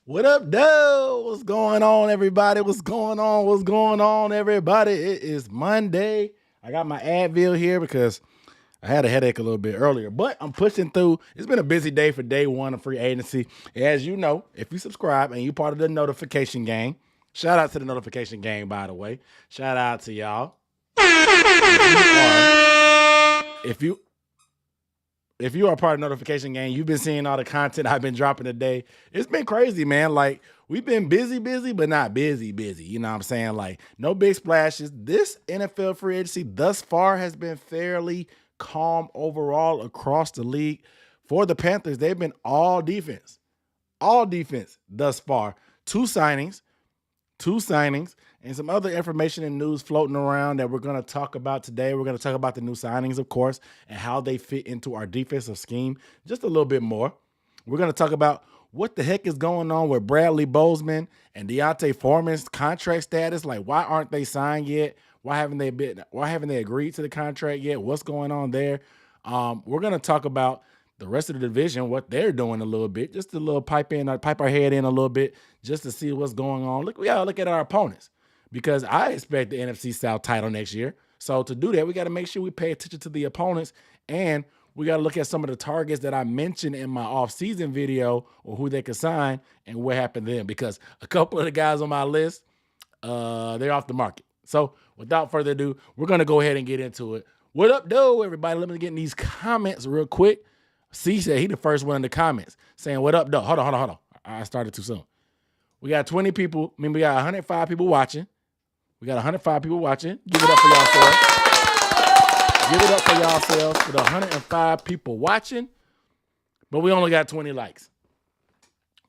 What up, though? What's going on, everybody? What's going on? What's going on, everybody? It is Monday. I got my Advil here because I had a headache a little bit earlier, but I'm pushing through. It's been a busy day for day one of free agency. As you know, if you subscribe and you're part of the notification gang, shout out to the notification gang, by the way. Shout out to y'all. If you if you are part of notification gang, you've been seeing all the content I've been dropping today. It's been crazy, man. Like, we've been busy, but not busy. You know what I'm saying? Like, no big splashes. This NFL free agency thus far has been fairly calm overall across the league. For the Panthers, they've been all defense thus far. Two signings, and some other information and news floating around that we're going to talk about today. We're going to talk about the new signings, of course, and how they fit into our defensive scheme just a little bit more. We're going to talk about what the heck is going on with Bradley Bozeman and Forman's contract status. Like, why aren't they signed yet? Why haven't they agreed to the contract yet? What's going on there? We're going to talk about the rest of the division, what they're doing a little bit, just a little pipe our head in a little bit, just to see what's going on. Look at our opponents, because I expect the NFC South title next year. So to do that, we got to make sure we pay attention to the opponents, and we got to look at some of the targets that I mentioned in my offseason video, or who they could sign and what happened to them, because a couple of the guys on my list, they're off the market. So without further ado, we're going to go ahead and get into it. What up, though, everybody? Let me get in these comments real quick. C said he the first one in the comments saying, what up, though? Hold on. I started too soon. We got 20 people. We got 105 people watching. Give it up for yourselves. Give it up for yourselves for the 105 people watching. But we only got 20 likes.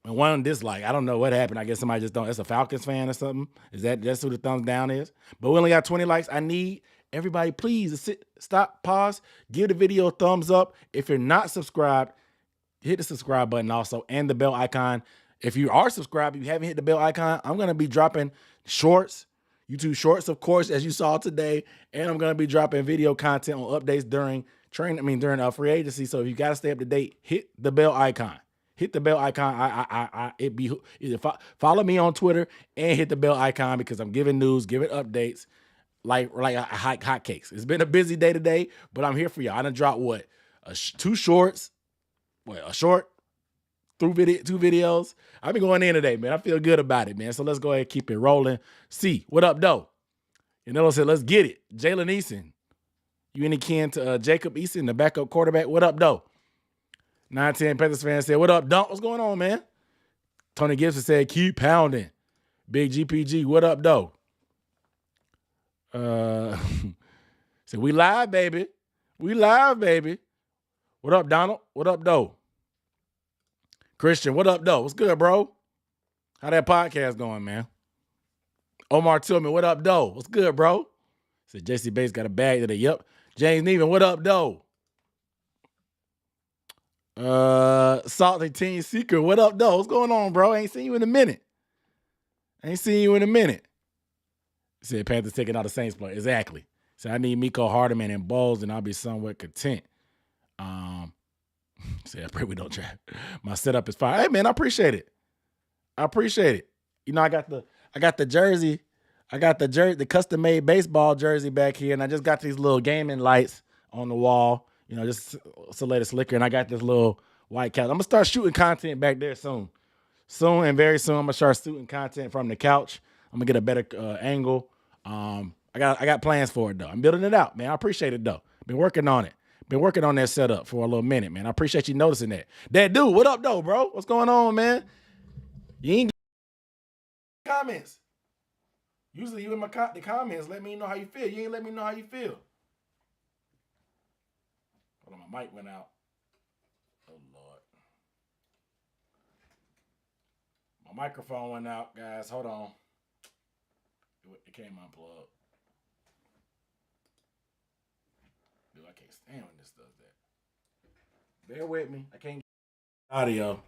And one dislike. I don't know what happened. I guess somebody just don't. It's a Falcons fan or something. That's who the thumbs down is? But we only got 20 likes. I need everybody, please stop, pause, give the video a thumbs up. If you're not subscribed, hit the subscribe button also and the bell icon. If you are subscribed, you haven't hit the bell icon, I'm going to be dropping shorts, YouTube shorts, of course, as you saw today. And I'm going to be dropping video content on updates during free agency. So if you got to stay up to date, hit the bell icon. Hit the bell icon. Follow me on Twitter and hit the bell icon, because I'm giving news, giving updates like hotcakes. It's been a busy day today, but I'm here for y'all. I done dropped two shorts, a short, two videos. I've been going in today, man. I feel good about it, man. So let's go ahead and keep it rolling. C, what up, though? You know, said, let's get it. Jalen Eason. You any kin to Jacob Eason, the backup quarterback? What up, though? 910 Panthers fan said, what up, Dunk? What's going on, man? Tony Gibson said, keep pounding. Big GPG, what up, though? Said, we live, baby. What up, Donald? What up, though? Christian, what up, though? What's good, bro? How that podcast going, man? Omar Tillman, what up, though? What's good, bro? Said JC Bates got a bag today. Yep. James Neven, what up, though? Salty Teen Seeker, what up, though? What's going on, bro? I ain't seen you in a minute. Said Panthers taking out the Saints play. Exactly. Said I need Miko Hardeman and Bowles, and I'll be somewhat content. Said I pray we don't trap. My setup is fine. Hey, man, I appreciate it. You know, I got the jersey. The custom-made baseball jersey back here, and I just got these little gaming lights on the wall. You know, just so let it slicker, and I got this little white couch. I'm gonna start shooting content back there soon. Very soon, I'm gonna start shooting content from the couch. I'm gonna get a better angle. I got plans for it though. I'm building it out, man. I appreciate it though. Been working on it. Been working on that setup for a little minute, man. I appreciate you noticing that. That dude, what up though, bro? What's going on, man? You ain't comments. Usually you in the comments let me know how you feel. You ain't let me know how you feel. Hold on, my mic went out. Oh, Lord. My microphone went out, guys. Hold on. It came unplugged. Dude, I can't stand when this does that. Bear with me. I can't get audio.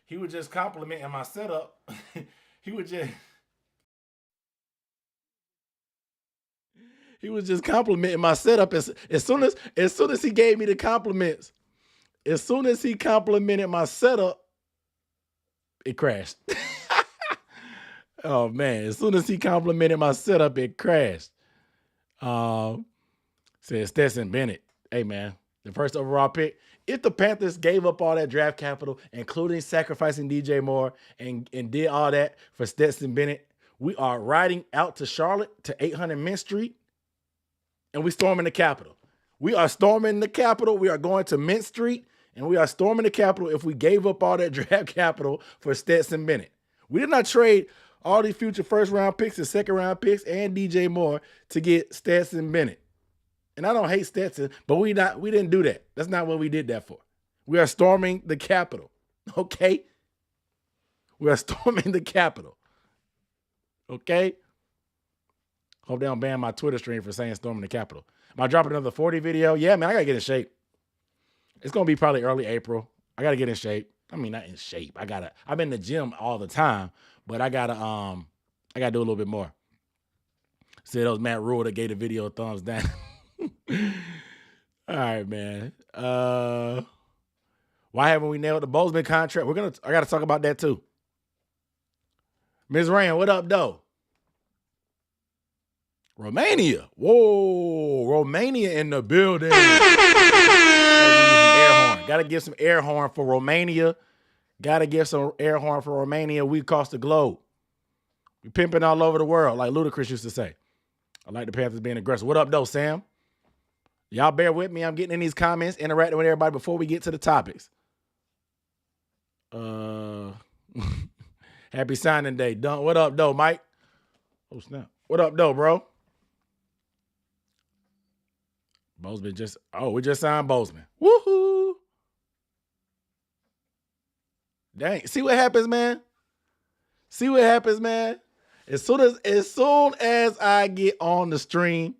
He was just complimenting my setup. he was just complimenting my setup as soon as he gave me the compliments. As soon as he complimented my setup, it crashed. Oh man! As soon as he complimented my setup, it crashed. Said Stetson Bennett. Hey man, the first overall pick. If the Panthers gave up all that draft capital, including sacrificing DJ Moore and did all that for Stetson Bennett, we are riding out to Charlotte to 800 Mint Street, and we storming the Capitol. We are storming the Capitol. We are going to Mint Street, and we are storming the Capitol if we gave up all that draft capital for Stetson Bennett. We did not trade all these future first-round picks and second-round picks and DJ Moore to get Stetson Bennett. And I don't hate Stetson, but we didn't do that. That's not what we did that for. We are storming the Capitol, okay? We are storming the Capitol, okay? Hope they don't ban my Twitter stream for saying storming the Capitol. Am I dropping another 40 video? Yeah, man, I got to get in shape. It's going to be probably early April. I got to get in shape. I mean, not in shape. I'm in the gym all the time, but I got to do a little bit more. Said that was Matt Rule that gave the video a thumbs down. All right, man. Why haven't we nailed the Bozeman contract? I got to talk about that too. Ms. Rain, what up, though? Romania. Whoa, Romania in the building. Gotta give some air horn for Romania. Gotta give some air horn for Romania. We across the globe. We pimping all over the world, like Ludacris used to say. I like the Panthers being aggressive. What up, though, Sam? Y'all bear with me. I'm getting in these comments, interacting with everybody before we get to the topics. Happy signing day. Done. What up, though, Mike? Oh, snap. What up, though, bro? Bozeman we just signed Bozeman. Woohoo! Dang. See what happens, man? See what happens, man? As soon as I get on the stream,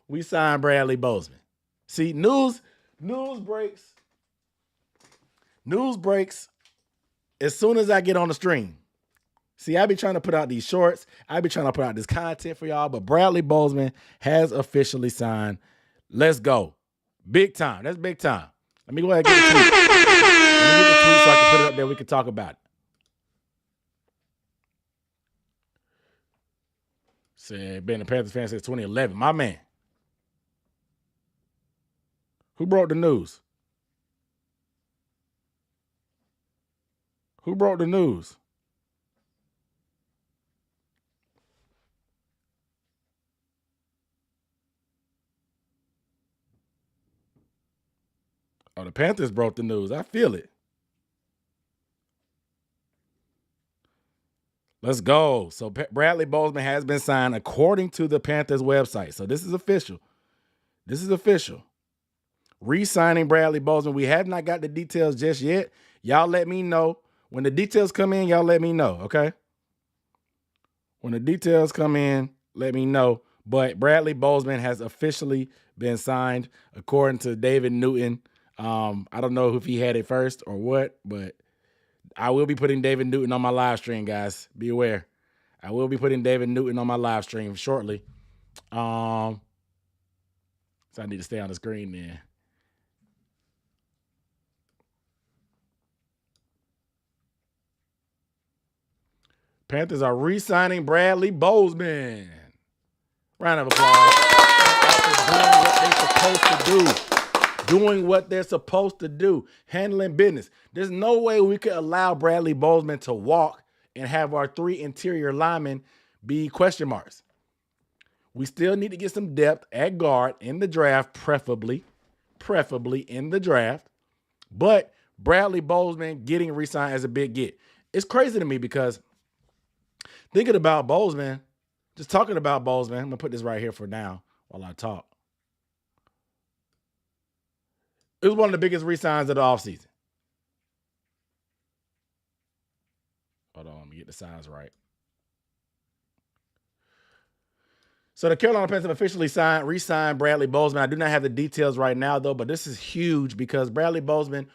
we sign Bradley Bozeman. See, news breaks as soon as I get on the stream. See, I be trying to put out these shorts. I be trying to put out this content for y'all, but Bradley Bozeman has officially signed. Let's go. Big time. That's big time. Let me go ahead and get the tweet. Let me get the tweet so I can put it up there. We can talk about it. Said, been a Panthers fan since 2011. My man. Who broke the news? Who broke the news? Oh, the Panthers broke the news. I feel it. Let's go. So Bradley Bozeman has been signed according to the Panthers website. So this is official. Re-signing Bradley Bozeman. We have not got the details just yet. Y'all let me know. When the details come in, y'all let me know, okay? When the details come in, let me know. But Bradley Bozeman has officially been signed according to David Newton. I don't know if he had it first or what, but I will be putting David Newton on my live stream, guys. Be aware. I will be putting David Newton on my live stream shortly. So I need to stay on the screen then. Panthers are re-signing Bradley Bozeman. Round of applause. Doing what they're supposed to do. Handling business. There's no way we could allow Bradley Bozeman to walk and have our 3 interior linemen be question marks. We still need to get some depth at guard in the draft, preferably in the draft. But Bradley Bozeman getting re-signed as a big get. It's crazy to me because thinking about Bozeman, just talking about Bozeman, I'm going to put this right here for now while I talk. It was one of the biggest re-signs of the offseason. Hold on, let me get the size right. So the Carolina Panthers have officially re-signed Bradley Bozeman. I do not have the details right now, though, but this is huge because Bradley Bozeman,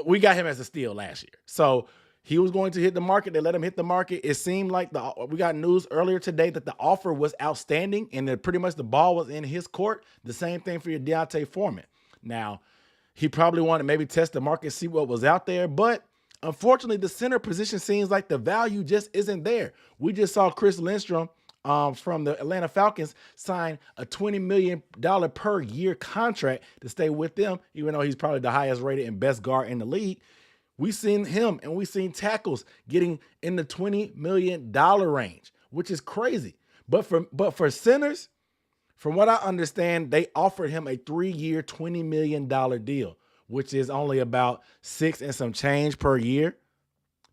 we got him as a steal last year. So he was going to hit the market. They let him hit the market. It seemed like we got news earlier today that the offer was outstanding and that pretty much the ball was in his court. The same thing for your Deontay Foreman. Now, he probably wanted to maybe test the market, see what was out there, but unfortunately, the center position seems like the value just isn't there. We just saw Chris Lindstrom from the Atlanta Falcons sign a $20 million per year contract to stay with them, even though he's probably the highest rated and best guard in the league. We've seen him and we've seen tackles getting in the $20 million range, which is crazy. But for centers, from what I understand, they offered him a 3-year, $20 million deal, which is only about $6 and some change per year.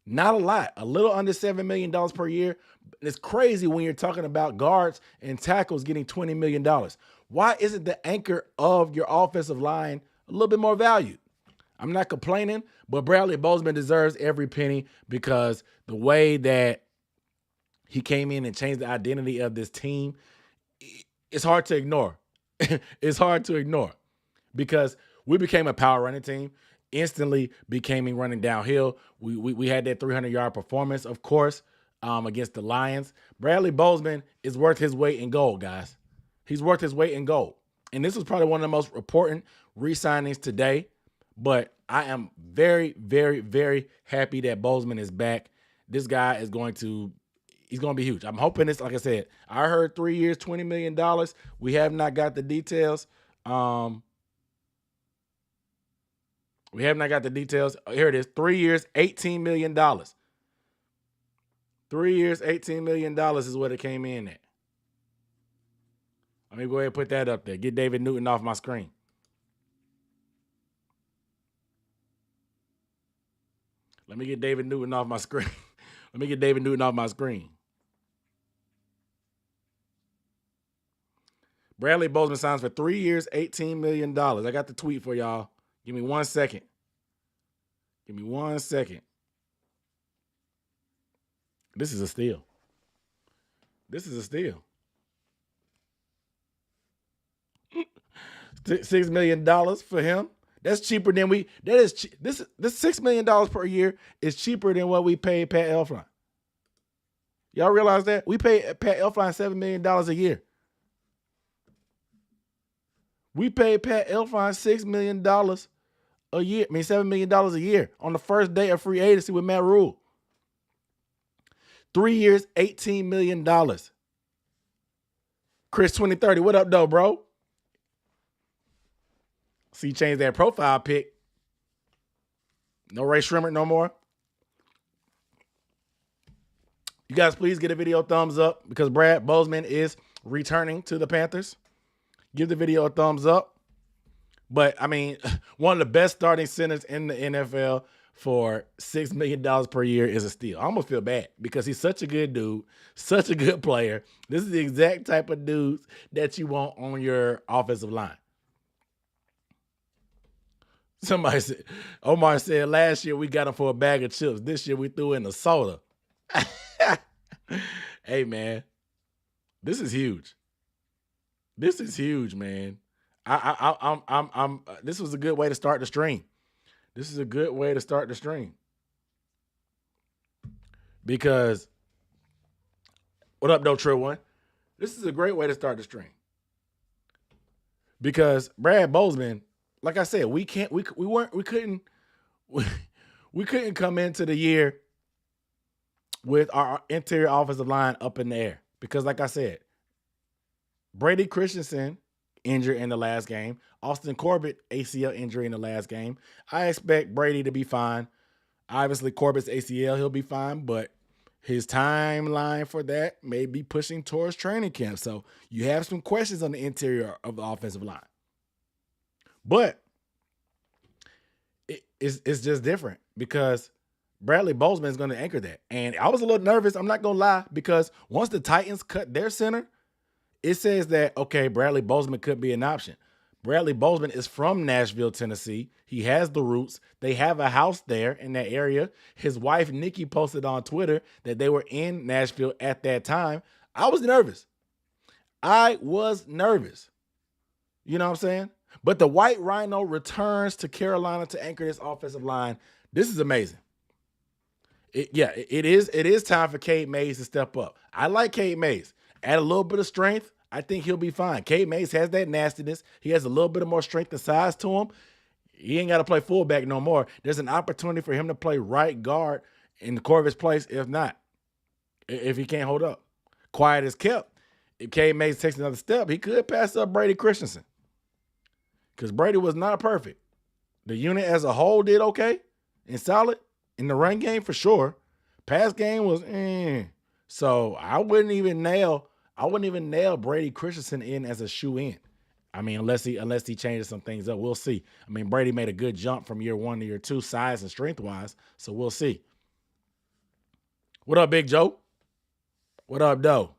Not a lot, a little under $7 million per year. It's crazy when you're talking about guards and tackles getting $20 million. Why isn't the anchor of your offensive line a little bit more valued? I'm not complaining, but Bradley Bozeman deserves every penny because the way that he came in and changed the identity of this team, it's hard to ignore. It's hard to ignore because we became a power running team, instantly became running downhill. We had that 300-yard performance, of course, against the Lions. Bradley Bozeman is worth his weight in gold, guys. He's worth his weight in gold. And this was probably one of the most important re-signings today. But I am very, very, very happy that Bozeman is back. This guy is he's going to be huge. I'm hoping it's, like I said, I heard 3 years, $20 million. We have not got the details. We have not got the details. Here it is. 3 years, $18 million. 3 years, $18 million is what it came in at. Let me go ahead and put that up there. Get David Newton off my screen. Let me get David Newton off my screen. Let me get David Newton off my screen. Bradley Bozeman signs for 3 years, $18 million. I got the tweet for y'all. Give me 1 second. Give me 1 second. This is a steal. This is a steal. $6 million for him. That's cheaper than this $6 million per year is cheaper than what we paid Pat Elflein. Y'all realize that? We pay Pat Elflein $7 million a year. We paid Pat Elflein $6 million a year. I mean, $7 million a year on the first day of free agency with Matt Rule. 3 years, $18 million. Chris 2030, what up, though, bro? See, change that profile pic. No Ray Shrimmer no more. You guys, please get a video thumbs up because Brad Bozeman is returning to the Panthers. Give the video a thumbs up. But, I mean, one of the best starting centers in the NFL for $6 million per year is a steal. I almost feel bad because he's such a good dude, such a good player. This is the exact type of dudes that you want on your offensive line. Somebody said, Omar said last year we got him for a bag of chips. This year we threw in a soda. Hey, man, this is huge. This is huge, man. This was a good way to start the stream. This is a good way to start the stream. Because, what up, though, True One? This is a great way to start the stream. Because Brad Bozeman, like I said, we couldn't come into the year with our interior offensive line up in the air. Because, like I said, Brady Christensen injured in the last game. Austin Corbett, ACL injury in the last game. I expect Brady to be fine. Obviously, Corbett's ACL, he'll be fine, but his timeline for that may be pushing towards training camp. So you have some questions on the interior of the offensive line. But it's just different because Bradley Bozeman is going to anchor that. And I was a little nervous, I'm not going to lie, because once the Titans cut their center, it says that, okay, Bradley Bozeman could be an option. Bradley Bozeman is from Nashville, Tennessee. He has the roots. They have a house there in that area. His wife, Nikki, posted on Twitter that they were in Nashville at that time. I was nervous. You know what I'm saying? But the White Rhino returns to Carolina to anchor this offensive line. This is amazing. It is time for Cade Mays to step up. I like Cade Mays. Add a little bit of strength, I think he'll be fine. Cade Mays has that nastiness. He has a little bit of more strength and size to him. He ain't got to play fullback no more. There's an opportunity for him to play right guard in the Corvus place, if he can't hold up. Quiet as kept. If Cade Mays takes another step, he could pass up Brady Christensen. Because Brady was not perfect. The unit as a whole did okay and solid. In the run game, for sure. Pass game was So I wouldn't even nail Brady Christensen in as a shoe-in. I mean, unless he changes some things up. We'll see. I mean, Brady made a good jump from year 1 to year 2, size and strength-wise, so we'll see. What up, Big Joe? What up, Doe?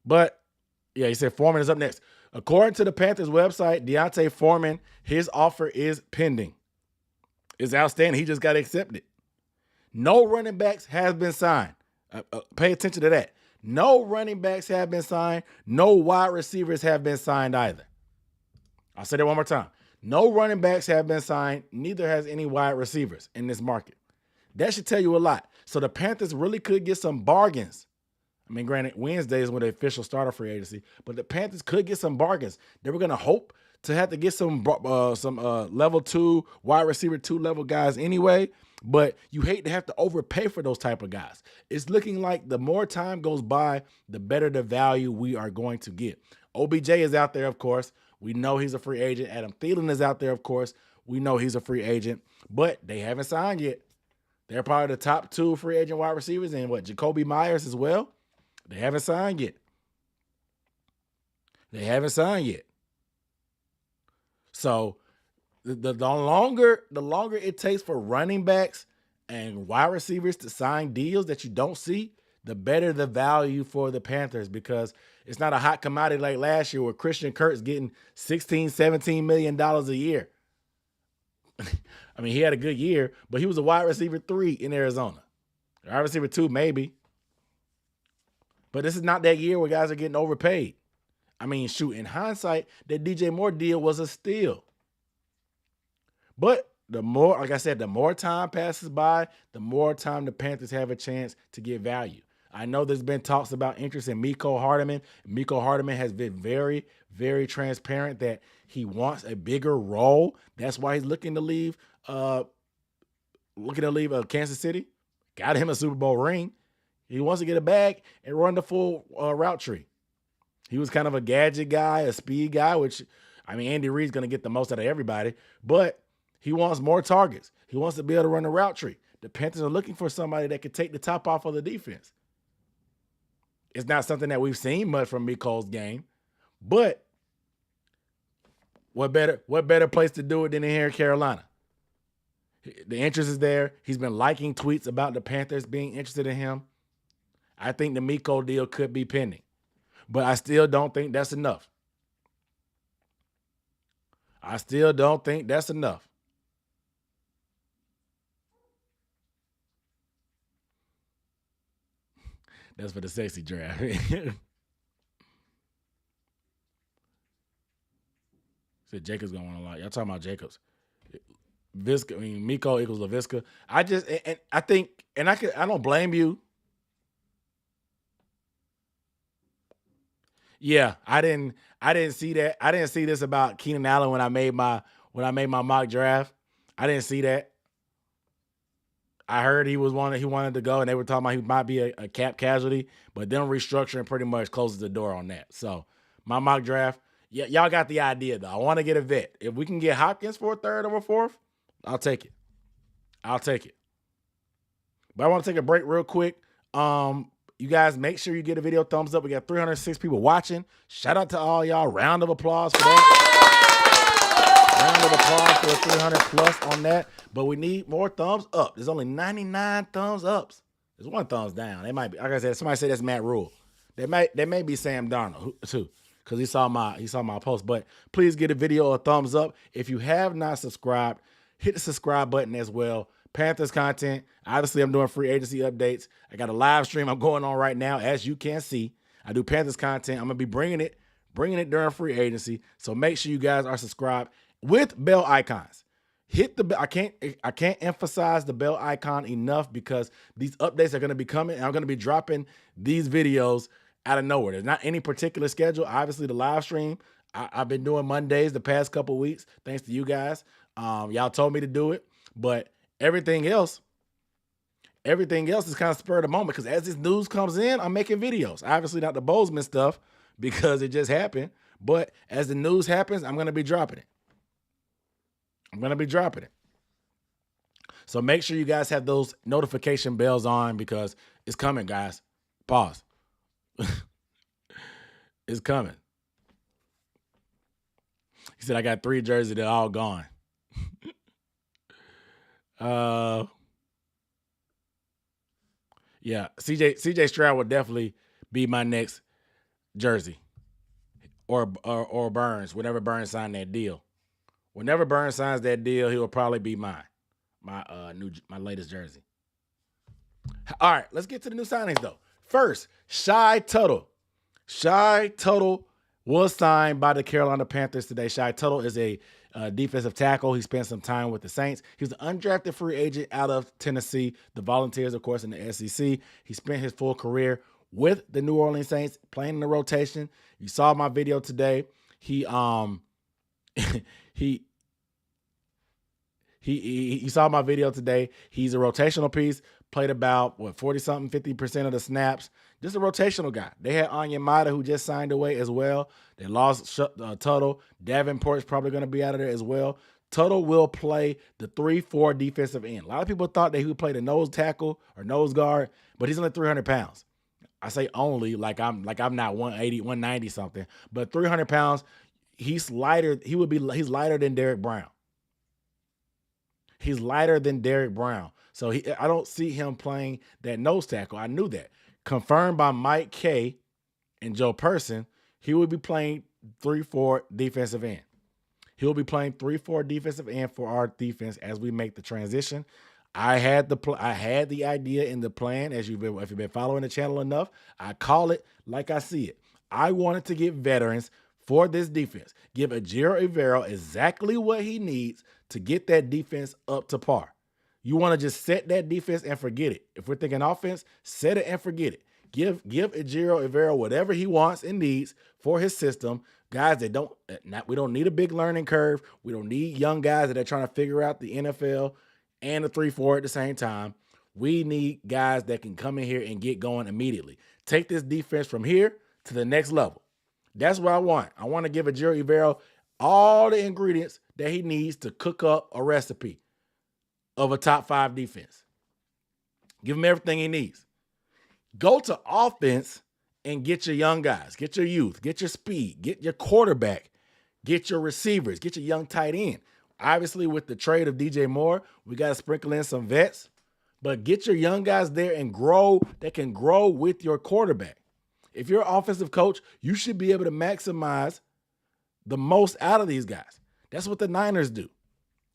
But, yeah, he said Forman is up next. According to the Panthers website, Deontay Forman, his offer is pending. It's outstanding. He just got accepted. No running backs has been signed. Pay attention to that. No running backs have been signed. No wide receivers have been signed either. I'll say that one more time. No running backs have been signed. Neither has any wide receivers in this market. That should tell you a lot. So the Panthers really could get some bargains. I mean, granted, Wednesday is when the official start of free agency, but the Panthers could get some bargains. They were going to hope to have to get some level 2, wide receiver 2 level guys anyway, but you hate to have to overpay for those type of guys. It's looking like the more time goes by, the better the value we are going to get. OBJ is out there, of course. We know he's a free agent. Adam Thielen is out there, of course. We know he's a free agent, but they haven't signed yet. They're probably the top 2 free agent wide receivers, and Jacoby Myers as well. They haven't signed yet. So the longer it takes for running backs and wide receivers to sign deals that you don't see, the better the value for the Panthers, because it's not a hot commodity like last year where Christian Kirk's getting $16, $17 million a year. I mean, he had a good year, but he was a wide receiver 3 in Arizona. Wide receiver 2, maybe. But this is not that year where guys are getting overpaid. I mean, shoot, in hindsight, that DJ Moore deal was a steal. But the more time passes by, the more time the Panthers have a chance to get value. I know there's been talks about interest in Mecole Hardman. Mecole Hardman has been very, very transparent that he wants a bigger role. That's why he's looking to leave Kansas City. Got him a Super Bowl ring. He wants to get a bag and run the full route tree. He was kind of a gadget guy, a speed guy, which, I mean, Andy Reid's going to get the most out of everybody, but he wants more targets. He wants to be able to run the route tree. The Panthers are looking for somebody that could take the top off of the defense. It's not something that we've seen much from Mecole's game, but what better place to do it than in here in Carolina? The interest is there. He's been liking tweets about the Panthers being interested in him. I think the Mecole deal could be pending, but I still don't think that's enough. That's for the sexy draft. Said Jacobs going on a lot. Y'all talking about Jacobs. Visca, I mean, Mecole equals LaVisca. I don't blame you. Yeah, I didn't see that. I didn't see this about Keenan Allen when I made my mock draft. I didn't see that. I heard he wanted to go, and they were talking about he might be a cap casualty, but them restructuring pretty much closes the door on that. So my mock draft, yeah, y'all got the idea though. I want to get a vet. If we can get Hopkins for a 3rd or a 4th, I'll take it. But I want to take a break real quick. You guys make sure you get a video thumbs up. We got 306 people watching. Shout out to all y'all. Round of applause for that. Round of applause for 300 plus on that. But we need more thumbs up. There's only 99 thumbs ups. There's 1 thumbs down. They might be, like I said, somebody said that's Matt Rule. They may be Sam Darnold too, because he saw my post. But please get a video a thumbs up. If you have not subscribed, hit the subscribe button as well. Panthers content. Obviously, I'm doing free agency updates. I got a live stream I'm going on right now, as you can see. I do Panthers content. I'm going to be bringing it bringing it during free agency. So make sure you guys are subscribed with bell icons. Hit the bell. I can't emphasize the bell icon enough because these updates are going to be coming, and I'm going to be dropping these videos out of nowhere. There's not any particular schedule. Obviously, the live stream, I've been doing Mondays the past couple weeks, thanks to you guys. Y'all told me to do it, but everything else is kind of spur of the moment because as this news comes in, I'm making videos. Obviously, not the Bozeman stuff because it just happened, but as the news happens, I'm going to be dropping it. So make sure you guys have those notification bells on because it's coming, guys. Pause. It's coming. He said, I got 3 jerseys. They're all gone. Yeah, CJ Stroud would definitely be my next jersey, or Burns. Whenever Burns signed that deal, whenever Burns signs that deal, he will probably be my latest jersey. All right, let's get to the new signings though. First, Shy Tuttle. Shy Tuttle was signed by the Carolina Panthers today. Shy Tuttle is a defensive tackle. He spent some time with the Saints. He was an undrafted free agent out of Tennessee, the Volunteers, of course, in the SEC. He spent his full career with the New Orleans Saints, playing in the rotation. You saw my video today. He you saw my video today. He's a rotational piece. Played about 40-something, 50% of the snaps. Just a rotational guy. They had Onyemata, who just signed away as well. They lost Tuttle. Davenport's probably going to be out of there as well. Tuttle will play the 3-4 defensive end. A lot of people thought that he would play the nose tackle or nose guard, but he's only 300 pounds. I say only like I'm not 180, 190 something, but 300 pounds. He's lighter. He's lighter than Derrick Brown. He's lighter than Derrick Brown. So I don't see him playing that nose tackle. I knew that. Confirmed by Mike K and Joe Person, he will be playing 3-4 defensive end. He'll be playing 3-4 defensive end for our defense as we make the transition. I had the idea in the plan. If you've been following the channel enough, I call it like I see it. I wanted to get veterans for this defense. Give Ejiro Evero exactly what he needs to get that defense up to par. You want to just set that defense and forget it. If we're thinking offense, set it and forget it. Give Ejiro Evero whatever he wants and needs for his system. Guys that we don't need a big learning curve. We don't need young guys that are trying to figure out the NFL and the 3-4 at the same time. We need guys that can come in here and get going immediately. Take this defense from here to the next level. That's what I want. I want to give Ejiro Evero all the ingredients that he needs to cook up a recipe of a top 5 defense. Give him everything he needs. Go to offense and get your young guys, get your youth, get your speed, get your quarterback, get your receivers, get your young tight end. Obviously, with the trade of DJ Moore, we got to sprinkle in some vets, but get your young guys there and grow. That can grow with your quarterback. If you're an offensive coach, you should be able to maximize the most out of these guys. That's what the Niners do.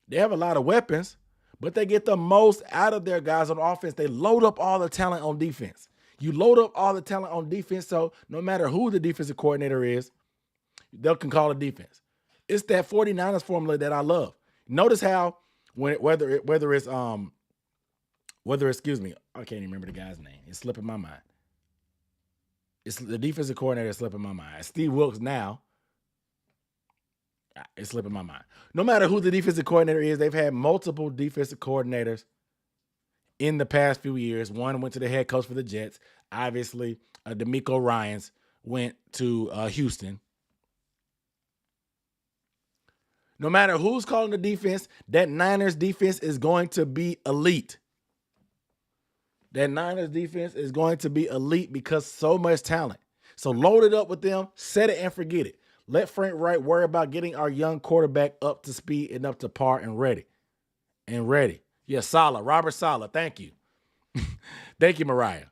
They have a lot of weapons, but they get the most out of their guys on offense. They load up all the talent on defense. You load up all the talent on defense, so no matter who the defensive coordinator is, they can call a defense. It's that 49ers formula that I love. Notice how whether it's excuse me, I can't even remember the guy's name. It's slipping my mind. It's the defensive coordinator slipping my mind. Steve Wilkes now. It's slipping my mind. No matter who the defensive coordinator is, they've had multiple defensive coordinators in the past few years. One went to the head coach for the Jets. Obviously, DeMeco Ryans went to Houston. No matter who's calling the defense, that Niners defense is going to be elite. That Niners defense is going to be elite because so much talent. So load it up with them, set it and forget it. Let Frank Wright worry about getting our young quarterback up to speed and up to par and ready. Yeah, Saleh, Robert Saleh. Thank you. Thank you, Mariah.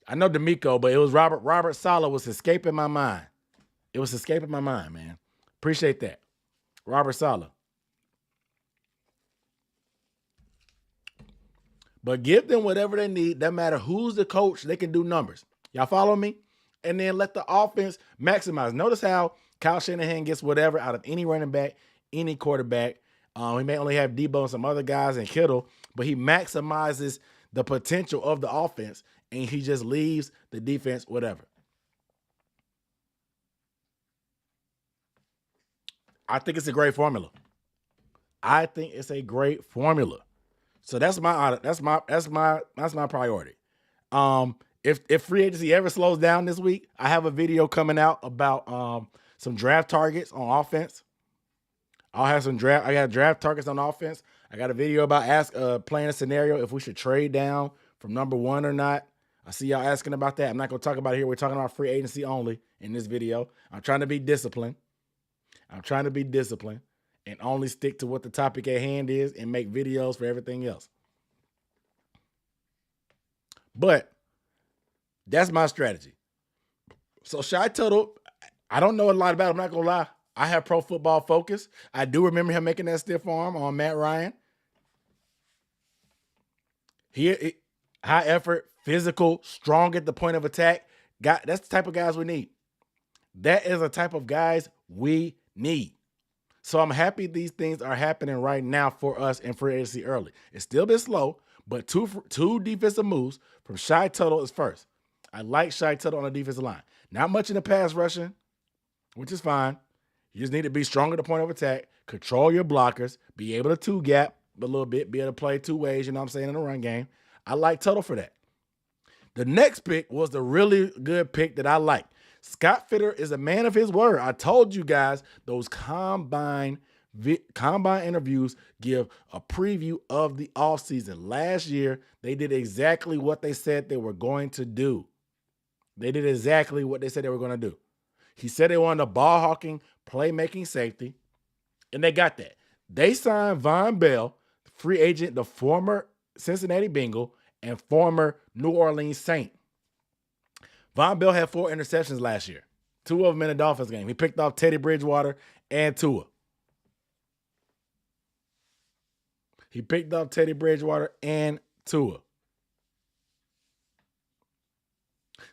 I know DeMeco, but it was Robert Saleh was escaping my mind. It was escaping my mind, man. Appreciate that. Robert Saleh. But give them whatever they need. No matter who's the coach, they can do numbers. Y'all follow me? and then let the offense maximize. Notice how Kyle Shanahan gets whatever out of any running back, any quarterback. He may only have Debo and some other guys and Kittle, but he maximizes the potential of the offense, and he just leaves the defense whatever. I think it's a great formula. I think it's a great formula. So that's my priority. If free agency ever slows down this week, I have a video coming out about some draft targets on offense. I got draft targets on offense. I got a video about playing a scenario if we should trade down from number 1 or not. I see y'all asking about that. I'm not going to talk about it here. We're talking about free agency only in this video. I'm trying to be disciplined. And only stick to what the topic at hand is and make videos for everything else. But that's my strategy. So Shy Tuttle, I don't know a lot about it. I'm not going to lie. I have Pro Football Focus. I do remember him making that stiff arm on Matt Ryan. High effort, physical, strong at the point of attack. That's the type of guys we need. That is a type of guys we need. So I'm happy these things are happening right now for us in free agency early. It's still been slow, but two defensive moves from Shy Tuttle is first. I like Shy Tuttle on the defensive line. Not much in the pass rushing, which is fine. You just need to be strong at the point of attack, control your blockers, be able to two-gap a little bit, be able to play two ways, you know what I'm saying, in the run game. I like Tuttle for that. The next pick was the really good pick that I like. Scott Fitter is a man of his word. I told you guys those combine interviews give a preview of the offseason. Last year, they did exactly what they said they were going to do. He said they wanted a ball-hawking, playmaking safety, and they got that. They signed Von Bell, free agent, the former Cincinnati Bengal and former New Orleans Saint. Von Bell had 4 interceptions last year, 2 of them in the Dolphins game. He picked off Teddy Bridgewater and Tua.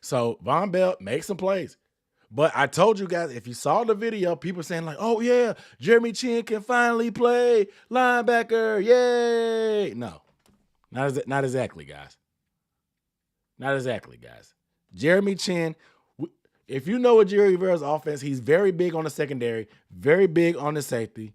So Von Bell makes some plays. But I told you guys, if you saw the video, people saying like, oh yeah, Jeremy Chin can finally play linebacker. Yay. No, not exactly, guys. Jeremy Chin, if you know what Jerry Rivera's offense, he's very big on the secondary, very big on the safety.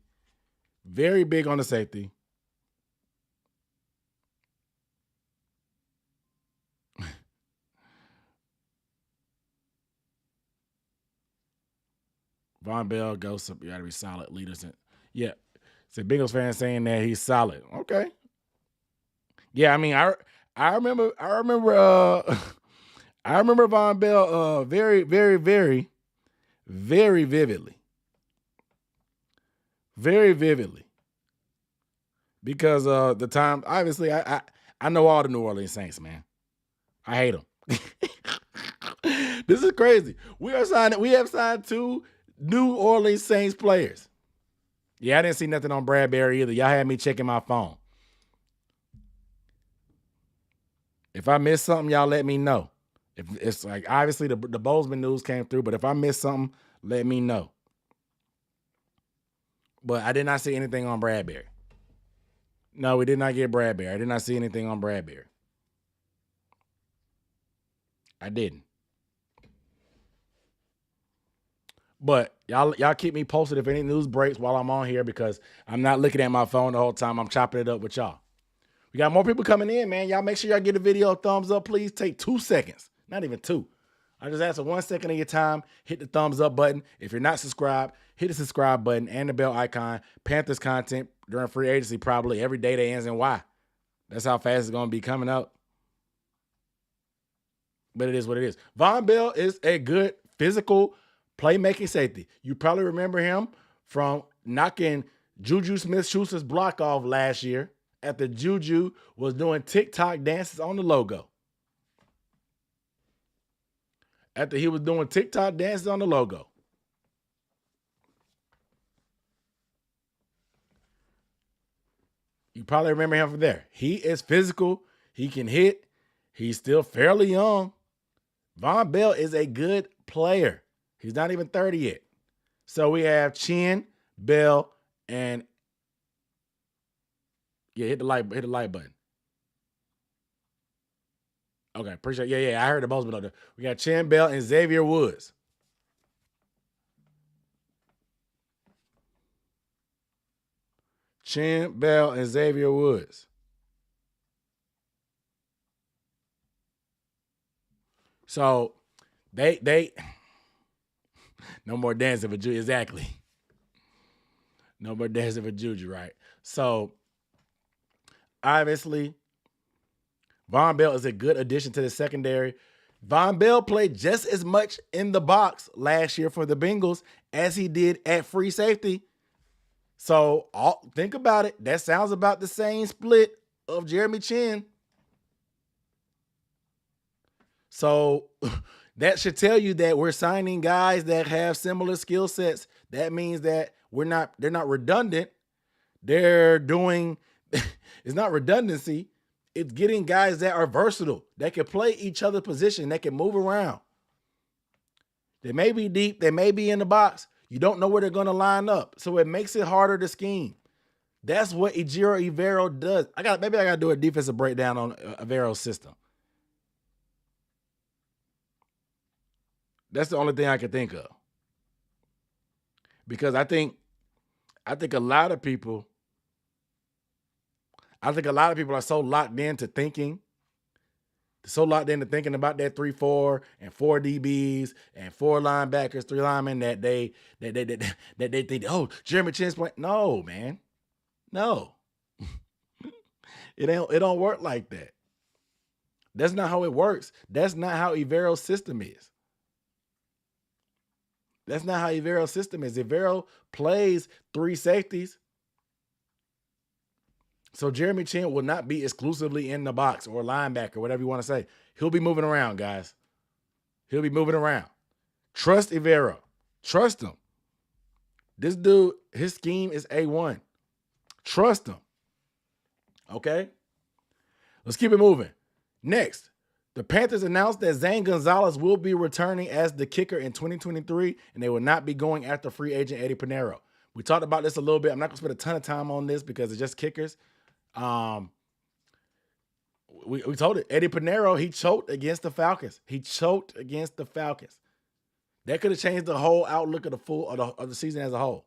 Von Bell goes up. You got to be solid leaders. Yeah. So Bengals fans saying that he's solid. Okay. Yeah, I mean, I remember I remember Von Bell very, very, very, very vividly. Very vividly. Because the time, obviously, I know all the New Orleans Saints, man. I hate them. This is crazy. We have signed 2 New Orleans Saints players. Yeah, I didn't see nothing on Bradbury either. Y'all had me checking my phone. If I missed something, y'all let me know. If it's like, obviously the Bozeman news came through, but if I missed something, let me know. But I did not see anything on Bradbury. No, we did not get Bradbury. I did not see anything on Bradbury. I didn't. But y'all keep me posted if any news breaks while I'm on here, because I'm not looking at my phone the whole time. I'm chopping it up with y'all. We got more people coming in, man. Y'all make sure y'all give the video a thumbs up. Please take 2 seconds. Not even 2. I just ask for 1 second of your time. Hit the thumbs up button. If you're not subscribed, hit the subscribe button and the bell icon. Panthers content during free agency probably every day that ends in Y. That's how fast it's going to be coming up. But it is what it is. Von Bell is a good physical playmaking safety. You probably remember him from knocking Juju Smith-Schuster's block off last year after Juju was doing TikTok dances on the logo. You probably remember him from there. He is physical. He can hit. He's still fairly young. Von Bell is a good player. He's not even 30 yet. So we have Chin, Bell, and hit the like button. Okay, appreciate it. Yeah, I heard the Bozeman up there. We got Chin, Bell, and Xavier Woods. Chin, Bell, and Xavier Woods. So they no more dancing for Juju. Exactly. No more dancing for Juju, right? So obviously, Von Bell is a good addition to the secondary. Von Bell played just as much in the box last year for the Bengals as he did at free safety. So think about it. That sounds about the same split of Jeremy Chin. So that should tell you that we're signing guys that have similar skill sets. That means that they're not redundant. They're doing, it's not redundancy. It's getting guys that are versatile, that can play each other's position, that can move around. They may be deep, they may be in the box. You don't know where they're going to line up. So it makes it harder to scheme. That's what Ejiro Evero does. Maybe I got to do a defensive breakdown on Evero's system. That's the only thing I can think of. Because I think a lot of people are so locked into thinking about that 3-4 and 4 DBs and 4 linebackers, 3 linemen that they think, oh, Jeremy Chin's playing. No, man. No. It don't work like that. That's not how it works. That's not how Evero's system is. That's not how Evero's system is. Evero plays 3 safeties. So Jeremy Chin will not be exclusively in the box or linebacker, whatever you want to say. He'll be moving around, guys. He'll be moving around. Trust Evero. Trust him. This dude, his scheme is A1. Trust him. Okay? Let's keep it moving. Next, the Panthers announced that Zane Gonzalez will be returning as the kicker in 2023, and they will not be going after free agent Eddie Pinheiro. We talked about this a little bit. I'm not going to spend a ton of time on this because it's just kickers. We told it. Eddie Pinheiro, he choked against the Falcons. That could have changed the whole outlook of the season as a whole.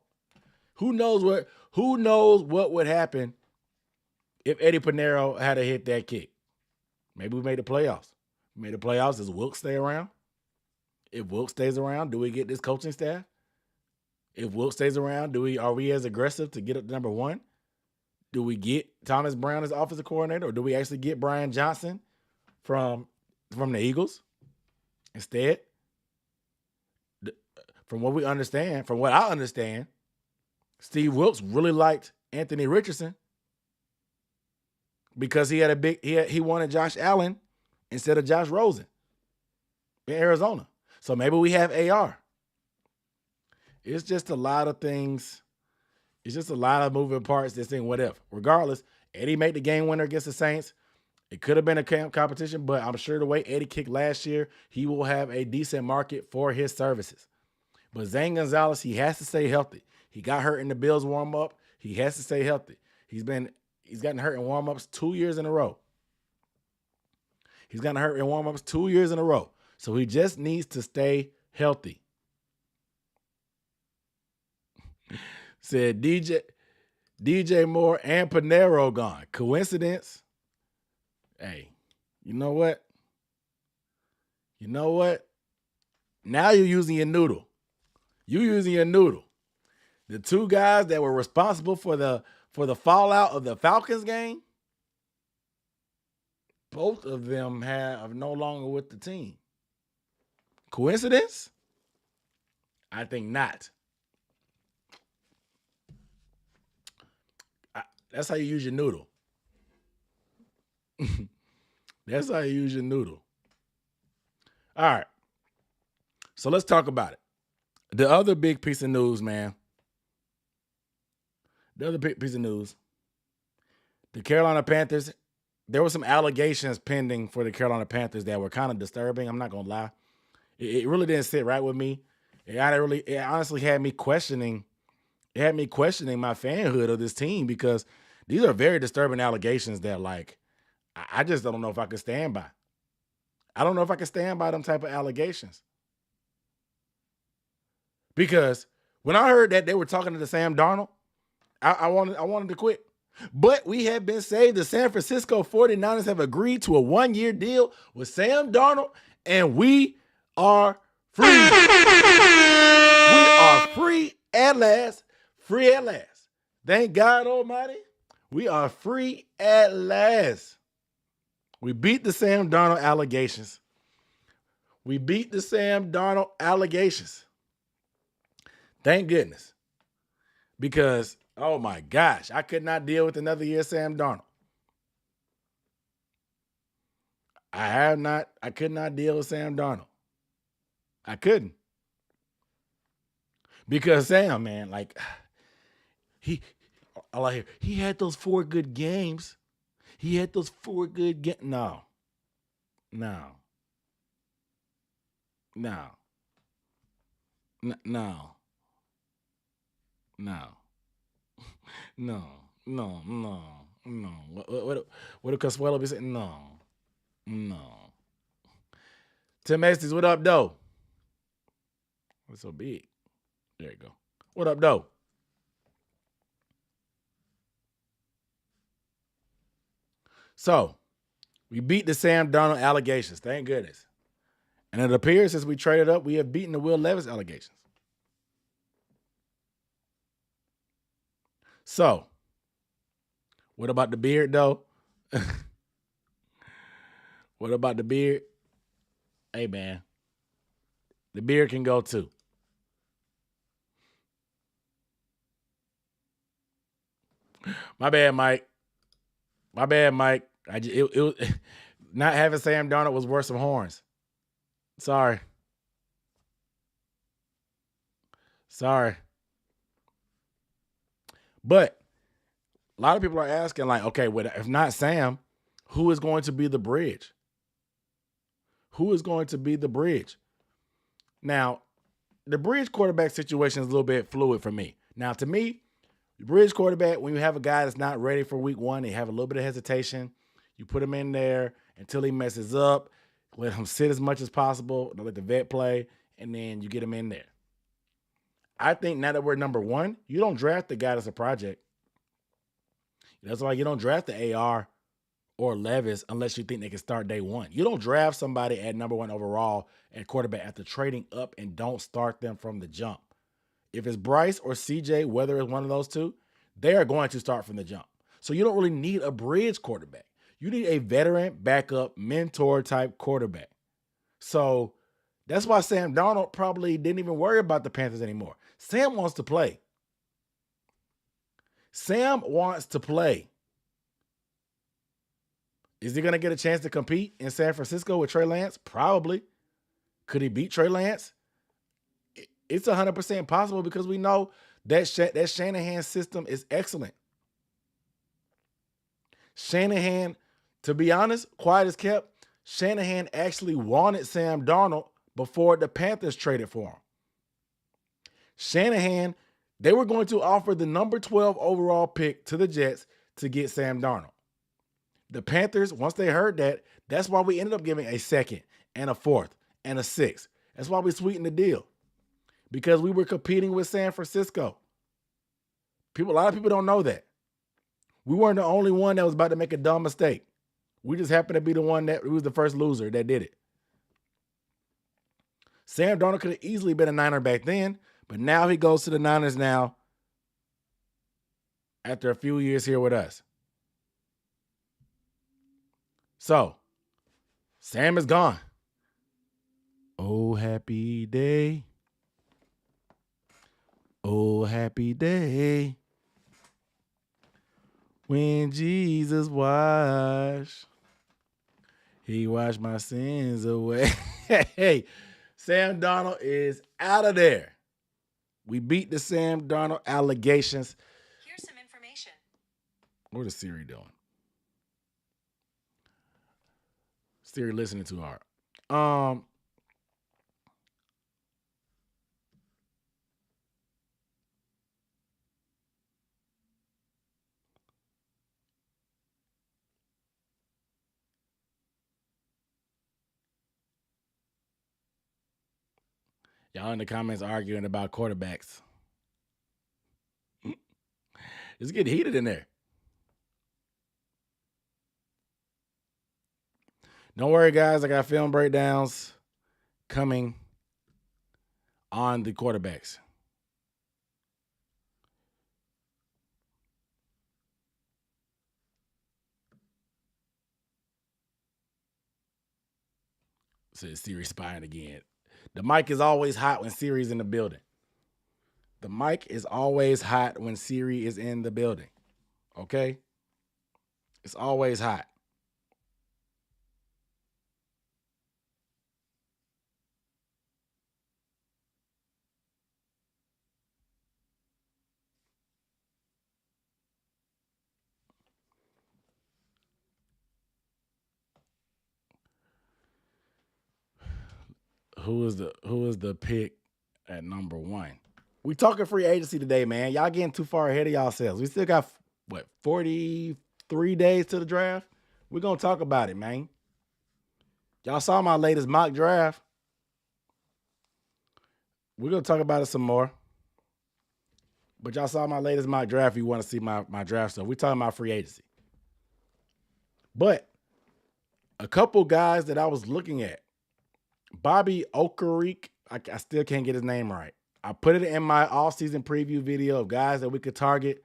Who knows what would happen if Eddie Pinheiro had to hit that kick? Maybe we made the playoffs. Does Wilkes stay around? If Wilkes stays around, do we get this coaching staff? If Wilkes stays around, are we as aggressive to get up to number 1? Do we get Thomas Brown as offensive coordinator, or do we actually get Brian Johnson from the Eagles instead? From what I understand, Steve Wilkes really liked Anthony Richardson because he wanted Josh Allen instead of Josh Rosen in Arizona. So maybe we have AR. It's just a lot of things. It's just a lot of moving parts. This thing, what if? Regardless, Eddie made the game winner against the Saints. It could have been a competition, but I'm sure the way Eddie kicked last year, he will have a decent market for his services. But Zane Gonzalez, he has to stay healthy. He got hurt in the Bills warm-up. He has to stay healthy. He's gotten hurt in warm-ups 2 years in a row. So he just needs to stay healthy. Said DJ Moore and Pinheiro gone. Coincidence? Hey, you know what? Now you're using your noodle. The 2 guys that were responsible for the fallout of the Falcons game, both of them are no longer with the team. Coincidence? I think not. That's how you use your noodle. All right. So let's talk about it. The other big piece of news, man. The Carolina Panthers there were some allegations pending for the Carolina Panthers that were kind of disturbing. I'm not gonna lie. It really didn't sit right with me. It honestly had me questioning. It had me questioning my fanhood of this team because these are very disturbing allegations that, like, I just don't know if I could stand by. I don't know if I can stand by them type of allegations. Because when I heard that they were talking to the Sam Darnold, I wanted to quit. But we have been saved. The San Francisco 49ers have agreed to a 1-year deal with Sam Darnold, and we are free. We are free at last. Free at last. Thank God Almighty. We are free at last. We beat the Sam Darnold allegations. We beat the Sam Darnold allegations. Thank goodness. Because, oh my gosh, I could not deal with another year of Sam Darnold. I could not deal with Sam Darnold. I couldn't. Because Sam, man, like, he had those 4 good games. He had those 4 good games. No. No. No. No. No. No. No. No. No. What did Consuelo be saying? No. No. Tim Estes, what up, though? What's so big? There you go. What up, though? So, we beat the Sam Darnold allegations. Thank goodness. And it appears since we traded up, we have beaten the Will Levis allegations. So, what about the beard, though? What about the beard? Hey, man. The beard can go too. My bad, Mike. My bad, Mike. Not having Sam Darnold was worth some horns. Sorry. But a lot of people are asking, like, okay, if not Sam, who is going to be the bridge? Who is going to be the bridge? Now, the bridge quarterback situation is a little bit fluid for me. Now, to me, the bridge quarterback, when you have a guy that's not ready for week 1, they have a little bit of hesitation. You put him in there until he messes up. Let him sit as much as possible. Let the vet play, and then you get him in there. I think now that we're number 1, you don't draft the guy that's a project. That's why you don't draft the AR or Levis unless you think they can start day 1. You don't draft somebody at number 1 overall at quarterback after trading up and don't start them from the jump. If it's Bryce or CJ, whether it's one of those two, they are going to start from the jump. So you don't really need a bridge quarterback. You need a veteran, backup, mentor type quarterback. So that's why Sam Darnold probably didn't even worry about the Panthers anymore. Sam wants to play. Sam wants to play. Is he going to get a chance to compete in San Francisco with Trey Lance? Probably. Could he beat Trey Lance? It's 100% possible because we know that Shanahan system is excellent. Shanahan, to be honest, quiet as kept, Shanahan actually wanted Sam Darnold before the Panthers traded for him. Shanahan, they were going to offer the number 12 overall pick to the Jets to get Sam Darnold. The Panthers, once they heard that, that's why we ended up giving a 2nd and a 4th and a 6th. That's why we sweetened the deal. Because we were competing with San Francisco. A lot of people don't know that. We weren't the only one that was about to make a dumb mistake. We just happened to be the one that was the first loser that did it. Sam Darnold could have easily been a Niner back then, but now he goes to the Niners now after a few years here with us. So, Sam is gone. Oh, happy day. Oh, happy day. When Jesus washed. He washed my sins away. Hey, Sam Darnold is out of there. We beat the Sam Darnold allegations. Here's some information. What is Siri doing? Siri listening too hard. Um, y'all in the comments arguing about quarterbacks. It's getting heated in there. Don't worry, guys. I got film breakdowns coming on the quarterbacks. Says Siri spying again. The mic is always hot when Siri's in the building. The mic is always hot when Siri is in the building. Okay? It's always hot. Who is the pick at number 1? We talking free agency today, man. Y'all getting too far ahead of yourselves. We still got 43 days to the draft. We're gonna talk about it, man. Y'all saw my latest mock draft. We're gonna talk about it some more. But y'all saw my latest mock draft. If you want to see my draft stuff, we're talking about free agency. But a couple guys that I was looking at, Bobby Okereke, I still can't get his name right. I put it in my all-season preview video of guys that we could target,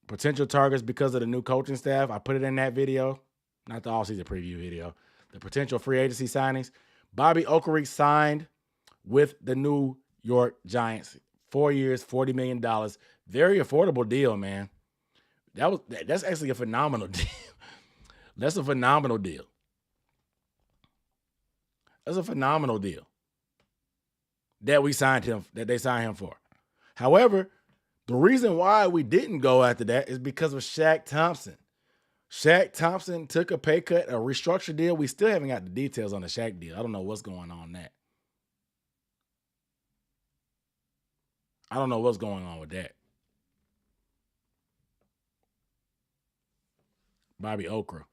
potential targets because of the new coaching staff. I put it in that video, not the all-season preview video, the potential free agency signings. Bobby Okereke signed with the New York Giants. 4 years, $40 million. Very affordable deal, man. That's actually a phenomenal deal. That's a phenomenal deal. That's a phenomenal deal that they signed him for. However, the reason why we didn't go after that is because of Shaq Thompson. Shaq Thompson took a pay cut, a restructured deal. We still haven't got the details on the Shaq deal. I don't know what's going on that. I don't know what's going on with that. Bobby Okra.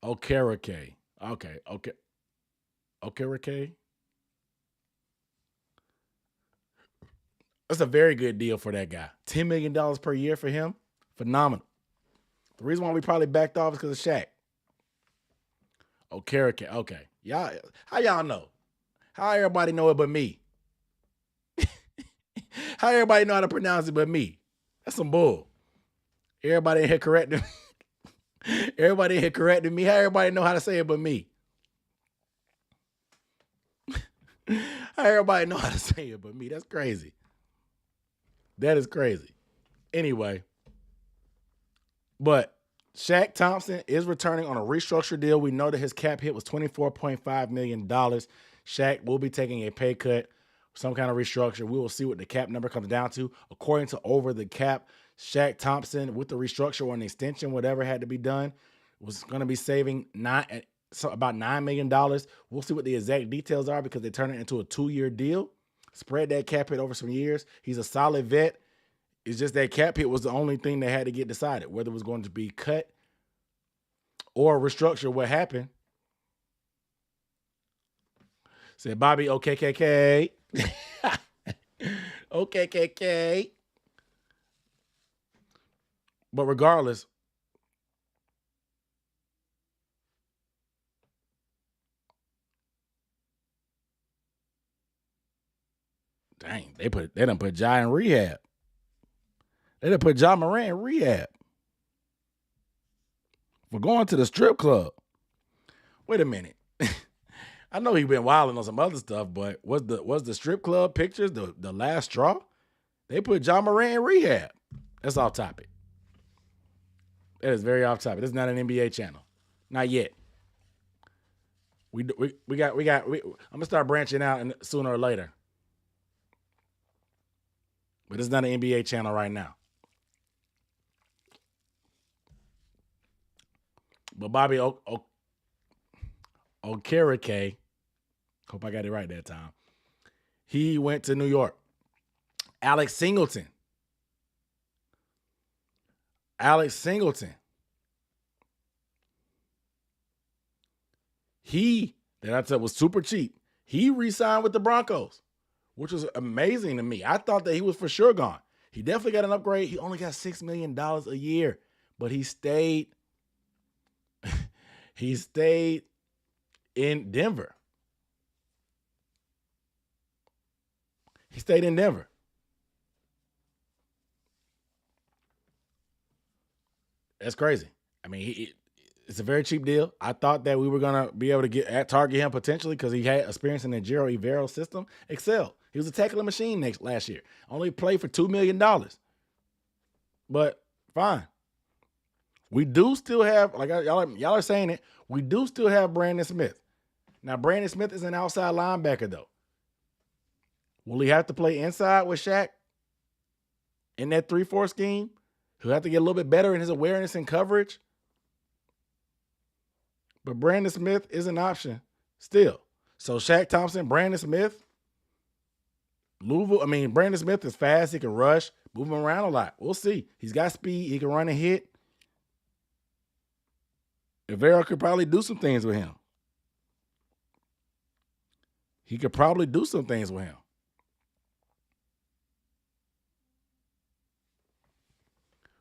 Okereke. Okay. Okereke. That's a very good deal for that guy. $10 million per year for him. Phenomenal. The reason why we probably backed off is because of Shaq. Okereke. Okay. Y'all, how y'all know? How everybody know it but me? How everybody know how to pronounce it but me? That's some bull. Everybody in here correcting me. Everybody in here correcting me. How everybody know how to say it but me? How everybody know how to say it but me? That's crazy. That is crazy. Anyway, but Shaq Thompson is returning on a restructured deal. We know that his cap hit was $24.5 million. Shaq will be taking a pay cut, some kind of restructure. We will see what the cap number comes down to. According to Over the Cap, Shaq Thompson, with the restructure or an extension, whatever had to be done, was going to be saving about $9 million. We'll see what the exact details are because they turn it into a 2-year deal. Spread that cap hit over some years. He's a solid vet. It's just that cap hit was the only thing that had to get decided, whether it was going to be cut or restructure. What happened? Said Bobby OKKK. OKKK. But regardless, dang, they done put Ja in rehab. They done put Ja Morant in rehab for going to the strip club. Wait a minute. I know he been wilding on some other stuff, but was the strip club pictures the last straw? They put Ja Morant in rehab. That's off topic. That is very off topic. This is not an NBA channel. Not yet. I'm gonna start branching out sooner or later. But it's not an NBA channel right now. But Bobby Okereke, hope I got it right that time. He went to New York. Alex Singleton. He, that I said was super cheap. He re-signed with the Broncos, which was amazing to me. I thought that he was for sure gone. He definitely got an upgrade. He only got $6 million a year, but he stayed. He stayed in Denver. That's crazy. I mean, it's a very cheap deal. I thought that we were gonna be able to target him potentially because he had experience in the Giro Ivero system. Excel. He was a tackling machine last year. Only played for $2 million. But fine. We do still have, like y'all are saying it, we do still have Brandon Smith. Now, Brandon Smith is an outside linebacker, though. Will he have to play inside with Shaq in that 3-4 scheme? He'll have to get a little bit better in his awareness and coverage. But Brandon Smith is an option still. So Shaq Thompson, Brandon Smith, Louisville. I mean, Brandon Smith is fast. He can rush, move him around a lot. We'll see. He's got speed. He can run and hit. Ivero could probably do some things with him.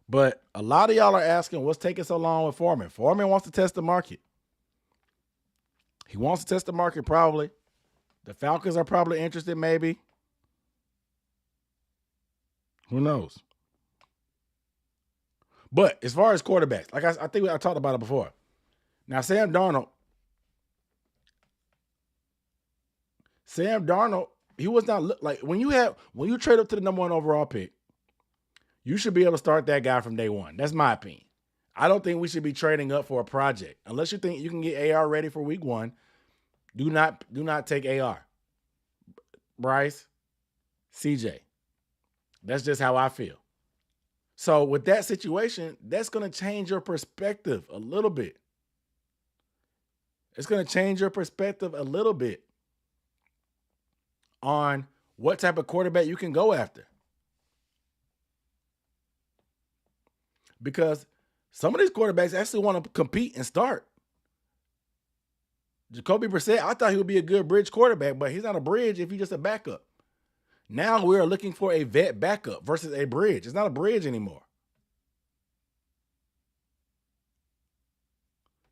But a lot of y'all are asking what's taking so long with Forman. Forman wants to test the market. He wants to test the market probably. The Falcons are probably interested maybe. Who knows? But as far as quarterbacks, like I think I talked about it before. Now, Sam Darnold, he was not like when you trade up to the number 1 overall pick, you should be able to start that guy from day one. That's my opinion. I don't think we should be trading up for a project. Unless you think you can get AR ready for week 1, do not take AR. Bryce, CJ. That's just how I feel. So with that situation, that's going to change your perspective a little bit. It's going to change your perspective a little bit on what type of quarterback you can go after. Because some of these quarterbacks actually want to compete and start. Jacoby Brissett, I thought he would be a good bridge quarterback, but he's not a bridge if he's just a backup. Now we are looking for a vet backup versus a bridge. It's not a bridge anymore.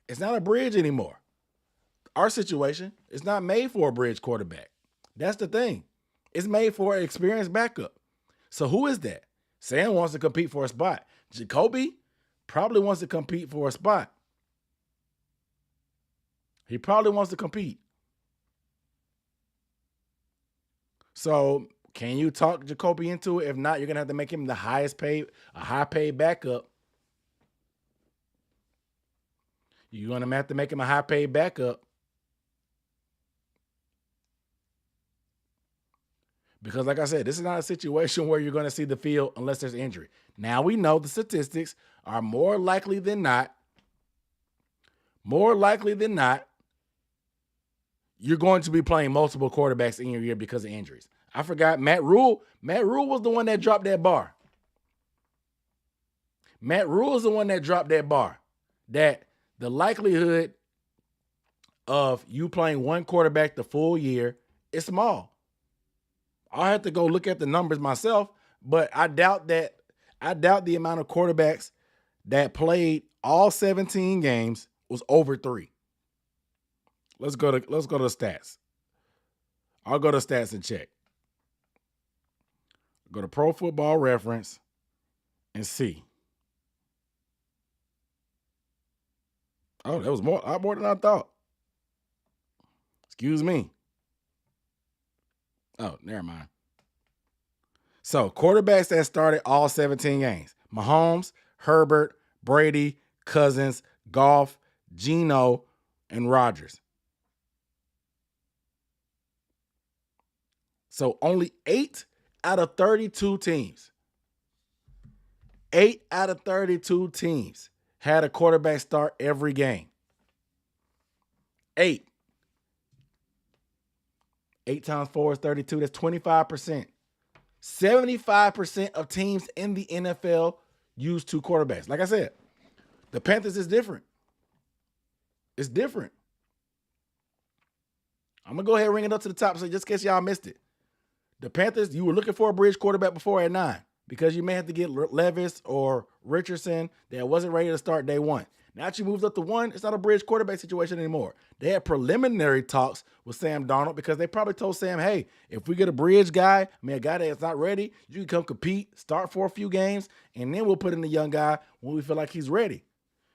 It's not a bridge anymore. Our situation is not made for a bridge quarterback. That's the thing. It's made for an experienced backup. So who is that? Sam wants to compete for a spot. Jacoby probably wants to compete for a spot. He probably wants to compete. So can you talk Jacoby into it? If not, you're going to have to make him the highest paid, a high paid backup. You're going to have to make him a high paid backup. Because like I said, this is not a situation where you're going to see the field unless there's injury. Now we know the statistics are more likely than not, you're going to be playing multiple quarterbacks in your year because of injuries. I forgot Matt Rule. Matt Rule was the one that dropped that bar. That the likelihood of you playing one quarterback the full year is small. I'll have to go look at the numbers myself, but I doubt the amount of quarterbacks that played all 17 games was over 3. Let's go to the stats. I'll go to stats and check. Go to Pro Football Reference and see. Oh, that was a lot more than I thought. Excuse me. Oh, never mind. So, quarterbacks that started all 17 games. Mahomes, Herbert, Brady, Cousins, Goff, Geno, and Rodgers. So, only 8 out of 32 teams. 8 out of 32 teams had a quarterback start every game. 8. 8 times 4 is 32. That's 25%. 75% of teams in the NFL use 2 quarterbacks. Like I said, the Panthers is different. It's different. I'm going to go ahead and ring it up to the top so just in case y'all missed it. The Panthers, you were looking for a bridge quarterback before at 9 because you may have to get Levis or Richardson that wasn't ready to start day 1. Now that you moved up to 1, it's not a bridge quarterback situation anymore. They had preliminary talks with Sam Darnold because they probably told Sam, hey, if we get a bridge guy, a guy that's not ready, you can come compete, start for a few games, and then we'll put in the young guy when we feel like he's ready.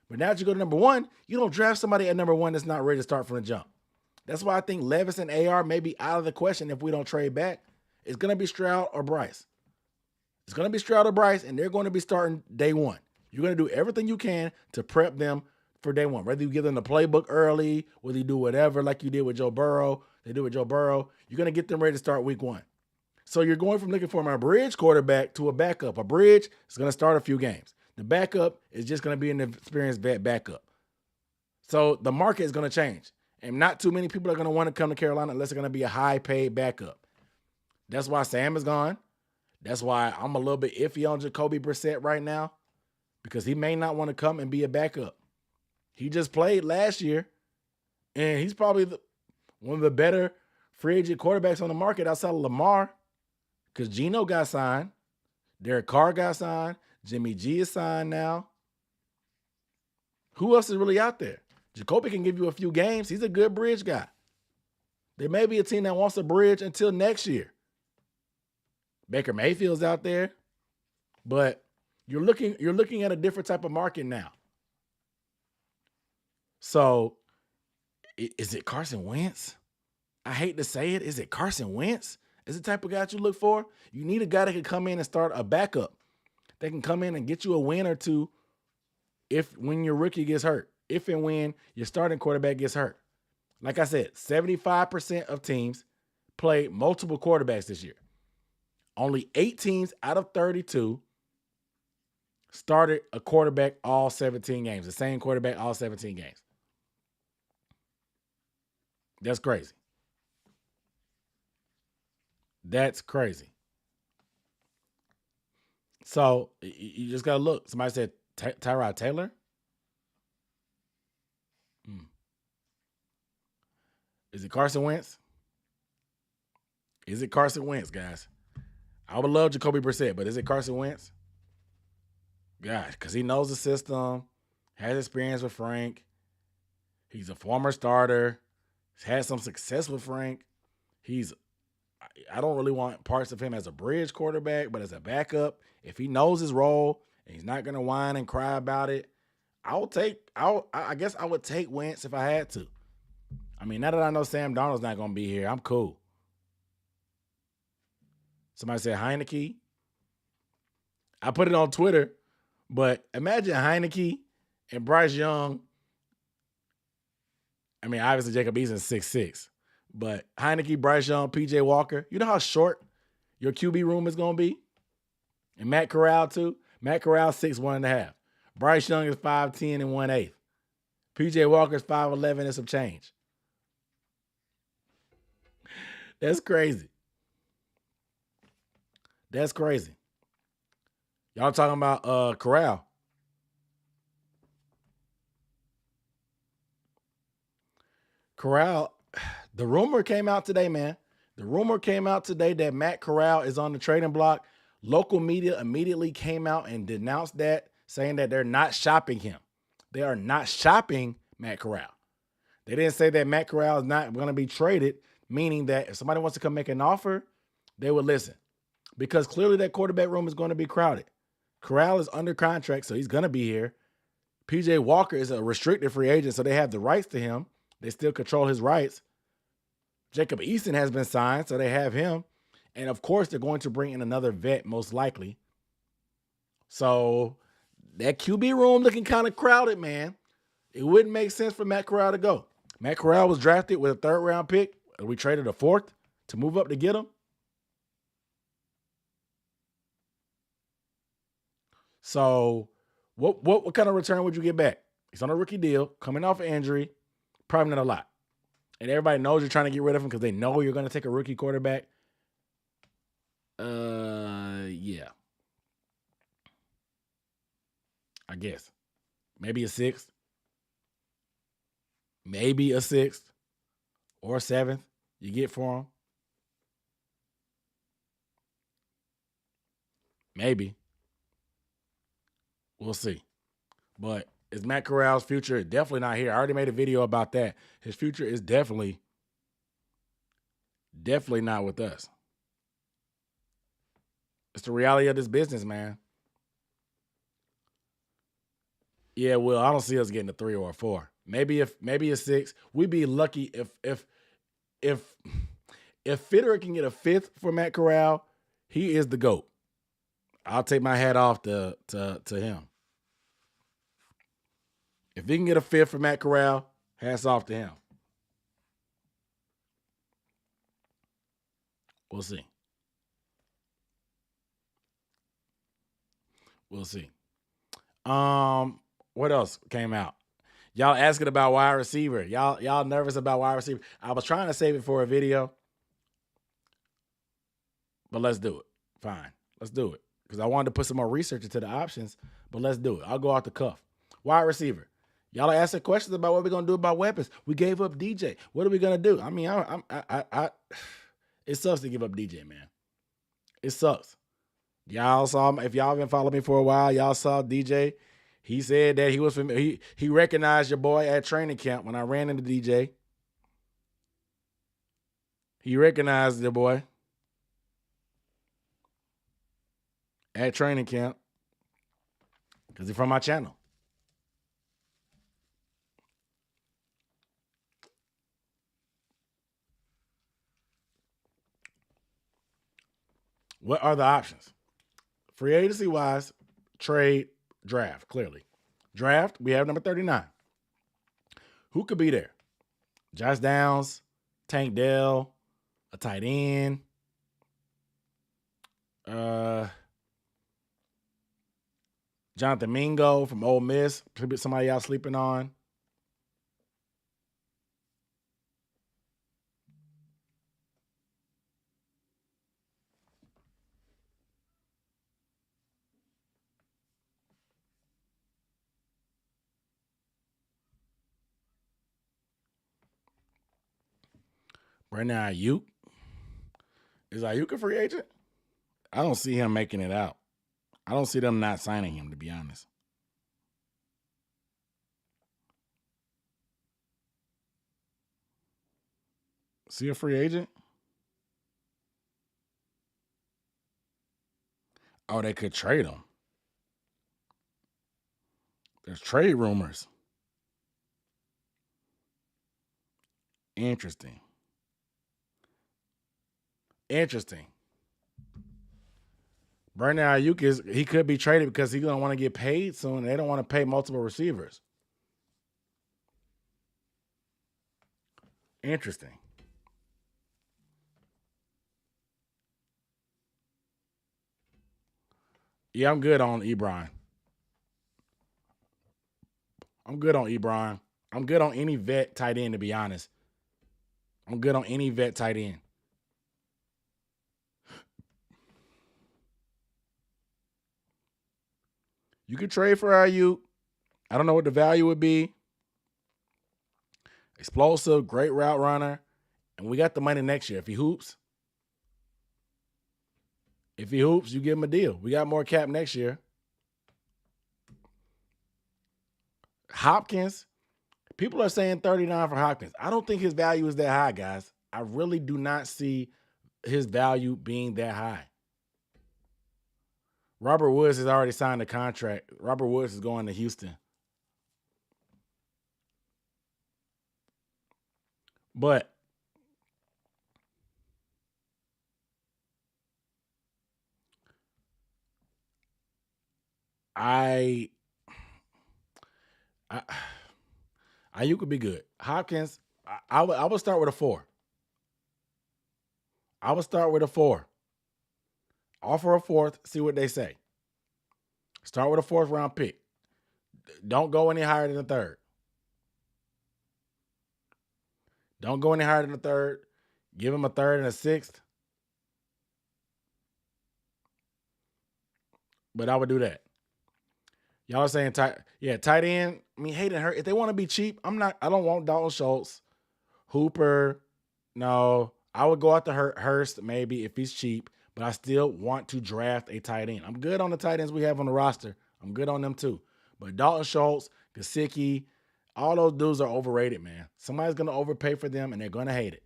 But now that you go to number 1, you don't draft somebody at number 1 that's not ready to start from the jump. That's why I think Levis and AR may be out of the question if we don't trade back. It's going to be Stroud or Bryce. It's going to be Stroud or Bryce, and they're going to be starting day 1. You're going to do everything you can to prep them for day 1. Whether you give them the playbook early, whether you do whatever like you did with Joe Burrow, you're going to get them ready to start week 1. So you're going from looking for a bridge quarterback to a backup. A bridge is going to start a few games. The backup is just going to be an experienced backup. So the market is going to change. And not too many people are going to want to come to Carolina unless they're going to be a high-paid backup. That's why Sam is gone. That's why I'm a little bit iffy on Jacoby Brissett right now because he may not want to come and be a backup. He just played last year, and he's probably one of the better free agent quarterbacks on the market outside of Lamar because Geno got signed. Derek Carr got signed. Jimmy G is signed now. Who else is really out there? Jacoby can give you a few games. He's a good bridge guy. There may be a team that wants a bridge until next year. Baker Mayfield's out there, but you're looking at a different type of market now. So, is it Carson Wentz? I hate to say it. Is it Carson Wentz? Is the type of guy that you look for? You need a guy that can come in and start a backup. They can come in and get you a win or two when your rookie gets hurt. If and when your starting quarterback gets hurt. Like I said, 75% of teams played multiple quarterbacks this year. Only 8 teams out of 32 started a quarterback all 17 games. The same quarterback all 17 games. That's crazy. That's crazy. So you just got to look. Somebody said Tyrod Taylor. Is it Carson Wentz? Is it Carson Wentz, guys? I would love Jacoby Brissett, but is it Carson Wentz? Gosh, because he knows the system, has experience with Frank. He's a former starter. He's had some success with Frank. I don't really want parts of him as a bridge quarterback, but as a backup, if he knows his role and he's not going to whine and cry about it, I guess I would take Wentz if I had to. Now that I know Sam Darnold's not going to be here, I'm cool. Somebody said Heineke. I put it on Twitter, but imagine Heineke and Bryce Young. Obviously Jacob Eason's 6'6", but Heineke, Bryce Young, PJ Walker. You know how short your QB room is going to be? And Matt Corral too. Matt Corral 6'1.5". Bryce Young is 5'10" and 1/8. PJ Walker is 5'11" and some change. That's crazy. That's crazy. Y'all talking about Corral. Corral, the rumor came out today, man. The rumor came out today that Matt Corral is on the trading block. Local media immediately came out and denounced that, saying that they're not shopping him. They are not shopping Matt Corral. They didn't say that Matt Corral is not going to be traded, meaning that if somebody wants to come make an offer, they would listen. Because clearly that quarterback room is going to be crowded. Corral is under contract, so he's going to be here. PJ Walker is a restricted free agent, so they have the rights to him. They still control his rights. Jacob Eason has been signed, so they have him. And, of course, they're going to bring in another vet, most likely. So that QB room looking kind of crowded, man. It wouldn't make sense for Matt Corral to go. Matt Corral was drafted with a 3rd-round pick. We traded a 4th to move up to get him. So What kind of return would you get back? He's on a rookie deal, coming off an injury, probably not a lot. And everybody knows you're trying to get rid of him because they know you're going to take a rookie quarterback. Yeah. I guess. Maybe a sixth. Maybe a sixth or a seventh you get for him. Maybe. We'll see. But is Matt Corral's future definitely not here? I already made a video about that. His future is definitely not with us. It's the reality of this business, man. Yeah, well, I don't see us getting a 3 or a 4. Maybe a 6. We'd be lucky if Fitterer can get a 5th for Matt Corral, he is the GOAT. I'll take my hat off to him. If he can get a 5th for Matt Corral, hats off to him. We'll see. We'll see. What else came out? Y'all asking about wide receiver. Y'all nervous about wide receiver. I was trying to save it for a video, but let's do it. Fine. Let's do it. Because I wanted to put some more research into the options, but let's do it. I'll go off the cuff. Wide receiver. Y'all are asking questions about what we're gonna do about weapons. We gave up DJ. What are we gonna do? I mean, it sucks to give up DJ, man. It sucks. Y'all saw, if y'all been following me for a while, y'all saw DJ. He said that he recognized your boy at training camp when I ran into DJ. He recognized your boy at training camp because he's from my channel. What are the options? Free agency wise, trade, draft, clearly. Draft, we have number 39. Who could be there? Josh Downs, Tank Dell, a tight end. Jonathan Mingo from Ole Miss, somebody y'all sleeping on. Brandon Ayuk. Is Ayuk a free agent? I don't see him making it out. I don't see them not signing him, to be honest. Is he a free agent? Oh, they could trade him. There's trade rumors. Interesting. Brandon Ayuk he could be traded because he's gonna want to get paid soon. They don't want to pay multiple receivers. Interesting. Yeah, I'm good on Ebron. I'm good on Ebron. I'm good on any vet tight end, to be honest. I'm good on any vet tight end. You could trade for Ayuk. I don't know what the value would be. Explosive, great route runner. And we got the money next year. If he hoops, you give him a deal. We got more cap next year. Hopkins, people are saying 39 for Hopkins. I don't think his value is that high, guys. I really do not see his value being that high. Robert Woods has already signed a contract. Robert Woods is going to Houston. But Ayuk could be good. Hopkins, I would start with a 4. I would start with a 4. Offer a 4th, see what they say. Start with a 4th round pick. Don't go any higher than the third. Don't go any higher than the third. Give him a third and a sixth. But I would do that. Y'all are saying tight end. I mean, Hayden Hurst. If they want to be cheap, I don't want Dalton Schultz. Hooper. No. I would go out to Hurst maybe if he's cheap, but I still want to draft a tight end. I'm good on the tight ends we have on the roster. I'm good on them too. But Dalton Schultz, Gesicki, all those dudes are overrated, man. Somebody's going to overpay for them, and they're going to hate it.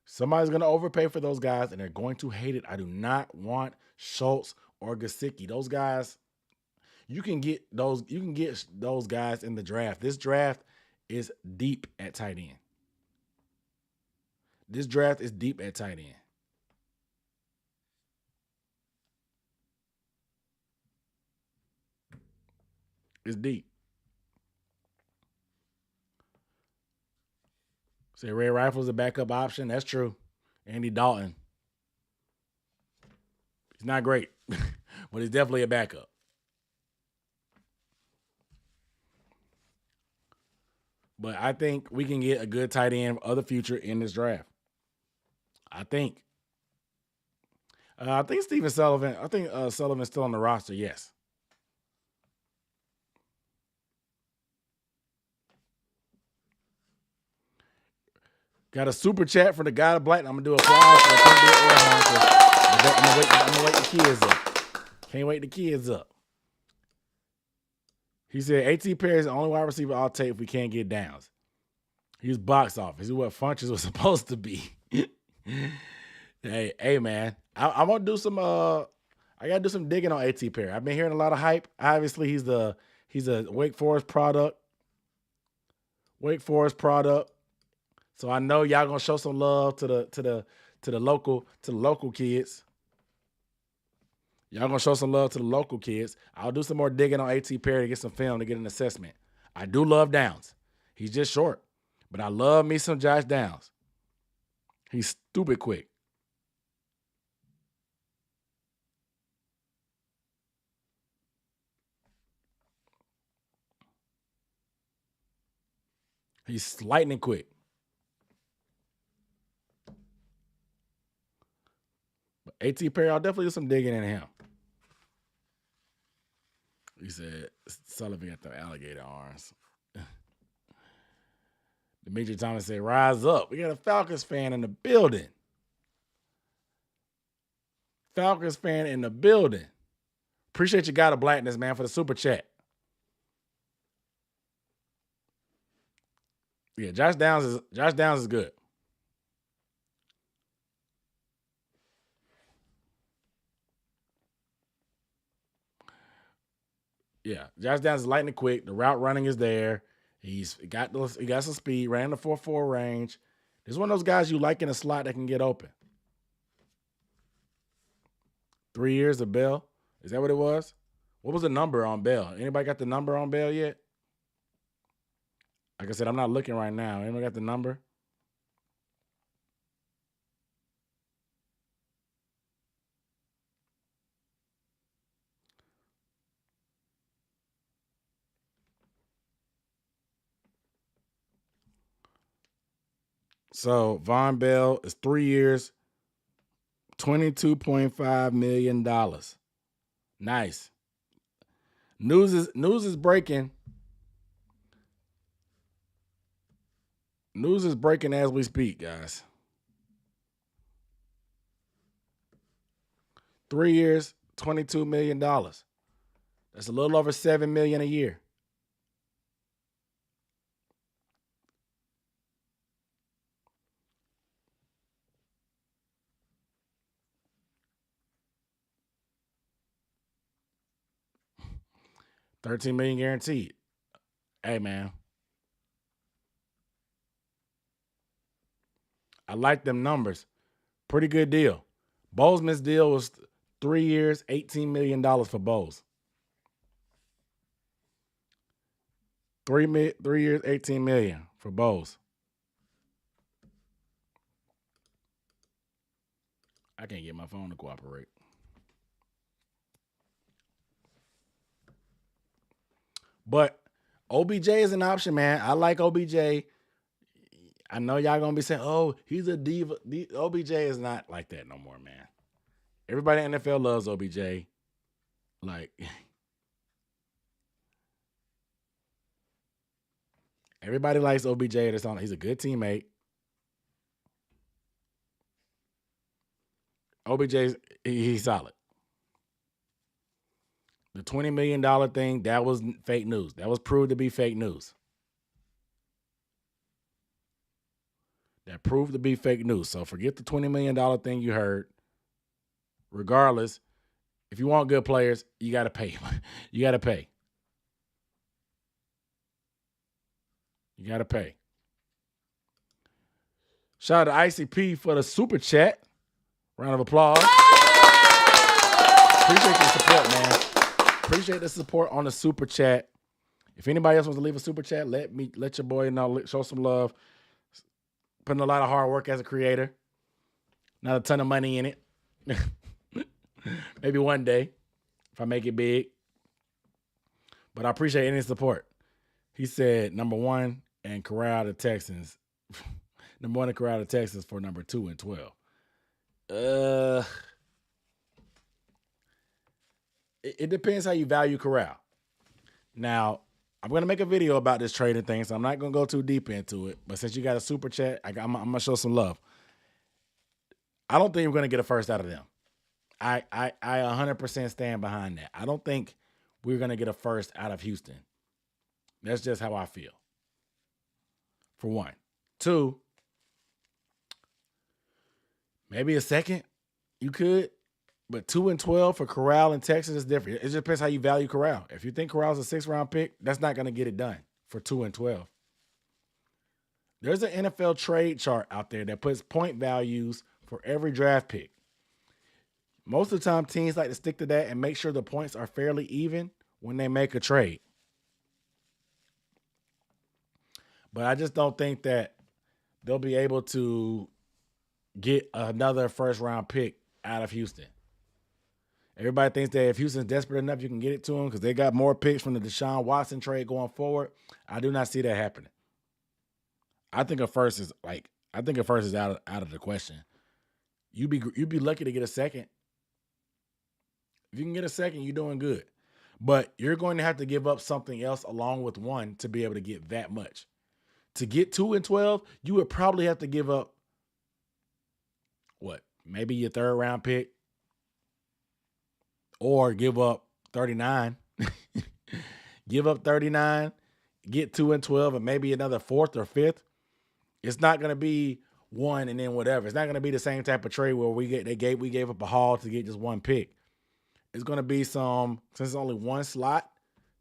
Somebody's going to overpay for those guys, and they're going to hate it. I do not want Schultz or Gesicki. Those guys, you can get those guys in the draft. This draft is deep at tight end. This draft is deep at tight end. It's deep. Say Ray Rifle's a backup option. That's true. Andy Dalton. He's not great, but he's definitely a backup. But I think we can get a good tight end of the future in this draft. I think. I think Steven Sullivan. I think Sullivan's still on the roster. Yes. Got a super chat for the guy to black. I'm gonna do applause. I'm gonna wake the kids up. Can't wake the kids up. He said A.T. Perry is the only wide receiver I'll take if we can't get downs. He's box office. He's what Funches was supposed to be. hey, man. I'm gonna do some. I gotta do some digging on A.T. Perry. I've been hearing a lot of hype. Obviously, he's a Wake Forest product. So I know y'all gonna show some love to the local kids. Y'all gonna show some love to the local kids. I'll do some more digging on A.T. Perry to get some film to get an assessment. I do love Downs. He's just short, but I love me some Josh Downs. He's stupid quick. He's lightning quick. But A.T. Perry, I'll definitely do some digging into him. He said Sullivan got the alligator arms. Demetri Thomas said, rise up. We got a Falcons fan in the building. Appreciate you, God of Blackness, man, for the super chat. Yeah, Josh Downs is good. Yeah, Josh Downs is lightning quick. The route running is there. He got some speed. Ran the 4.4 range. This is one of those guys you like in a slot that can get open. 3 years of Bell. Is that what it was? What was the number on Bell? Anybody got the number on Bell yet? Like I said, I'm not looking right now. Anybody got the number? So Von Bell is 3 years, $22.5 million. Nice. News is breaking. News is breaking as we speak, guys. 3 years, $22 million. That's a little over $7 million a year. $13 million guaranteed. Hey, man. I like them numbers. Pretty good deal. Bozeman's deal was 3 years, $18 million for Bose. 3 years, $18 million for Bose. I can't get my phone to cooperate. But OBJ is an option, man. I like OBJ. I know y'all gonna be saying, "Oh, he's a diva." OBJ is not like that no more, man. Everybody in the NFL loves OBJ. Like everybody likes OBJ. He's a good teammate. He's solid. The $20 million thing, that was fake news. That was proved to be fake news. That proved to be fake news. So forget the $20 million thing you heard. Regardless, if you want good players, you got to pay. You got to pay. You got to pay. Shout out to ICP for the super chat. Round of applause. Appreciate the support, man. Appreciate the support on the super chat. If anybody else wants to leave a super chat, let your boy know. Show some love. Putting a lot of hard work as a creator. Not a ton of money in it. Maybe one day if I make it big. But I appreciate any support. He said number 1 and corral the Texans. Number 1 and corral the Texans for number 2 and 12. It depends how you value corral. Now, I'm going to make a video about this trading thing, so I'm not going to go too deep into it. But since you got a super chat, I'm going to show some love. I don't think we're going to get a first out of them. I 100% stand behind that. I don't think we're going to get a first out of Houston. That's just how I feel. For one. 2, maybe a second you could. But 2 and 12 for Corral in Texas is different. It just depends how you value Corral. If you think Corral's a 6th-round pick, that's not going to get it done for 2 and 12. There's an NFL trade chart out there that puts point values for every draft pick. Most of the time, teams like to stick to that and make sure the points are fairly even when they make a trade. But I just don't think that they'll be able to get another first-round pick out of Houston. Everybody thinks that if Houston's desperate enough, you can get it to them because they got more picks from the Deshaun Watson trade going forward. I do not see that happening. I think a first is out of the question. You'd be lucky to get a second. If you can get a second, you're doing good. But you're going to have to give up something else along with 1 to be able to get that much. To get 2 and 12, you would probably have to give up maybe your 3rd-round pick. Or give up 39. Give up 39, get 2 and 12, and maybe another 4th or 5th. It's not going to be 1 and then whatever. It's not going to be the same type of trade where we gave up a haul to get just 1 pick. It's going to be since it's only 1 slot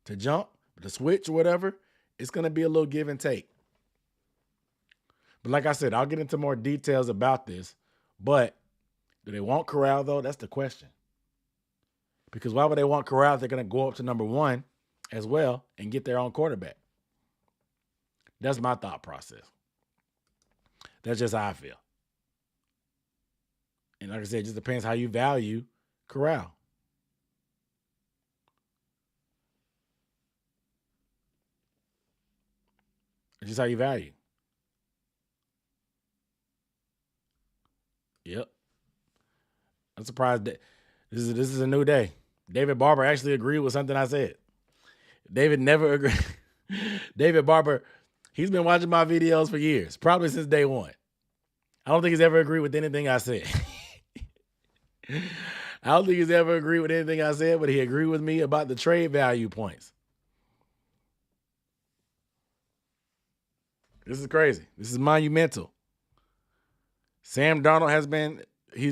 to jump, to switch or whatever, it's going to be a little give and take. But like I said, I'll get into more details about this. But do they want Corral, though? That's the question. Because why would they want Corral if they're going to go up to number 1 as well and get their own quarterback? That's my thought process. That's just how I feel. And like I said, it just depends how you value Corral. It's just how you value. Yep. I'm surprised that this is a new day. David Barber actually agreed with something I said. David never agreed. David Barber, he's been watching my videos for years, probably since day 1. I don't think he's ever agreed with anything I said. I don't think he's ever agreed with anything I said, but he agreed with me about the trade value points. This is crazy. This is monumental. Sam Darnold he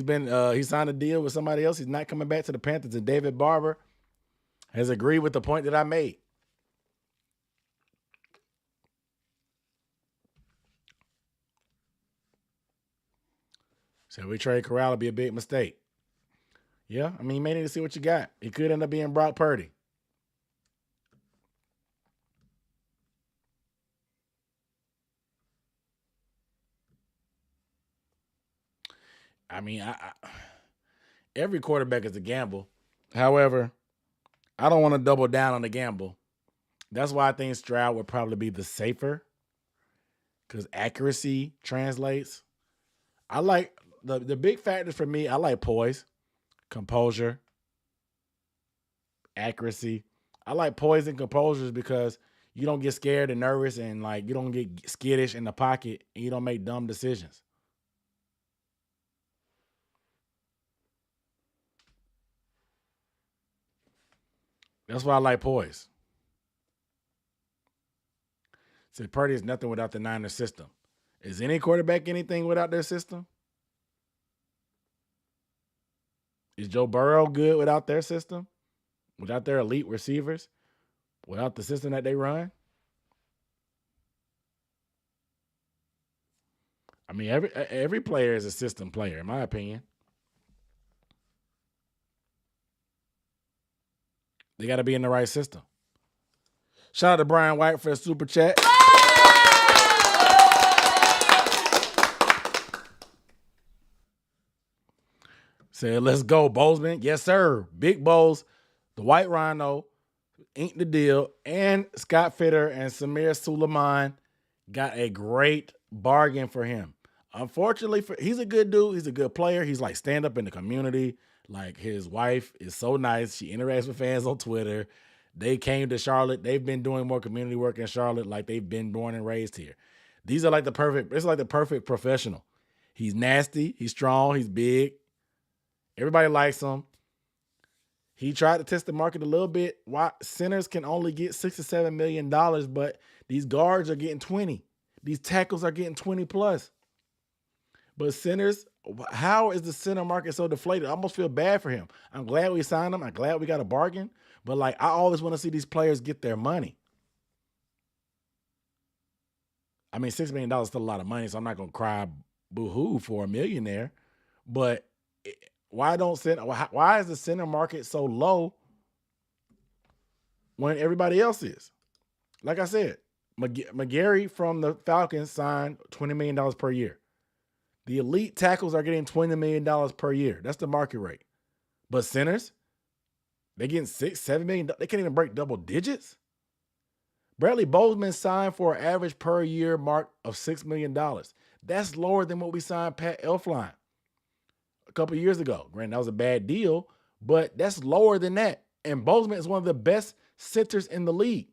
signed a deal with somebody else. He's not coming back to the Panthers. And David Barber has agreed with the point that I made. So we trade Corral would be a big mistake. Yeah, I mean, you may need to see what you got. It could end up being Brock Purdy. I mean, every quarterback is a gamble. However, I don't want to double down on the gamble That's why I think Stroud would probably be the safer because accuracy translates. I like the big factors for me. I like poise, composure, accuracy. I like poise and composure because you don't get scared and nervous and like you don't get skittish in the pocket and you don't make dumb decisions. That's why I like poise. So Purdy is nothing without the Niners system. Is any quarterback anything without their system? Is Joe Burrow good without their system? Without their elite receivers? Without the system that they run? I mean, every player is a system player, in my opinion. They got to be in the right system. Shout out to Brian White for the super chat. Said, let's go, Bozeman. Yes, sir. Big Bowls, the White Rhino, inked the deal, and Scott Fitter and Samir Suleiman got a great bargain for him. Unfortunately, he's a good dude. He's a good player. He's like stand up in the community. Like his wife is so nice. She interacts with fans on Twitter. They came to Charlotte. They've been doing more community work in Charlotte like they've been born and raised here. It's like the perfect professional. He's nasty. He's strong. He's big. Everybody likes him. He tried to test the market a little bit. Why centers can only get $6 to $7 million, but these guards are getting 20. These tackles are getting 20 plus. But centers, how is the center market so deflated? I almost feel bad for him. I'm glad we signed him. I'm glad we got a bargain. But like I always want to see these players get their money. I mean, $6 million is still a lot of money, so I'm not gonna cry boo-hoo for a millionaire. But why is the center market so low when everybody else is? Like I said, McGarry from the Falcons signed $20 million per year. The elite tackles are getting $20 million per year. That's the market rate. But centers, they're getting $6, $7 million. They can't even break double digits. Bradley Bozeman signed for an average per year mark of $6 million. That's lower than what we signed Pat Elflein a couple years ago. Granted, that was a bad deal, but that's lower than that. And Bozeman is one of the best centers in the league.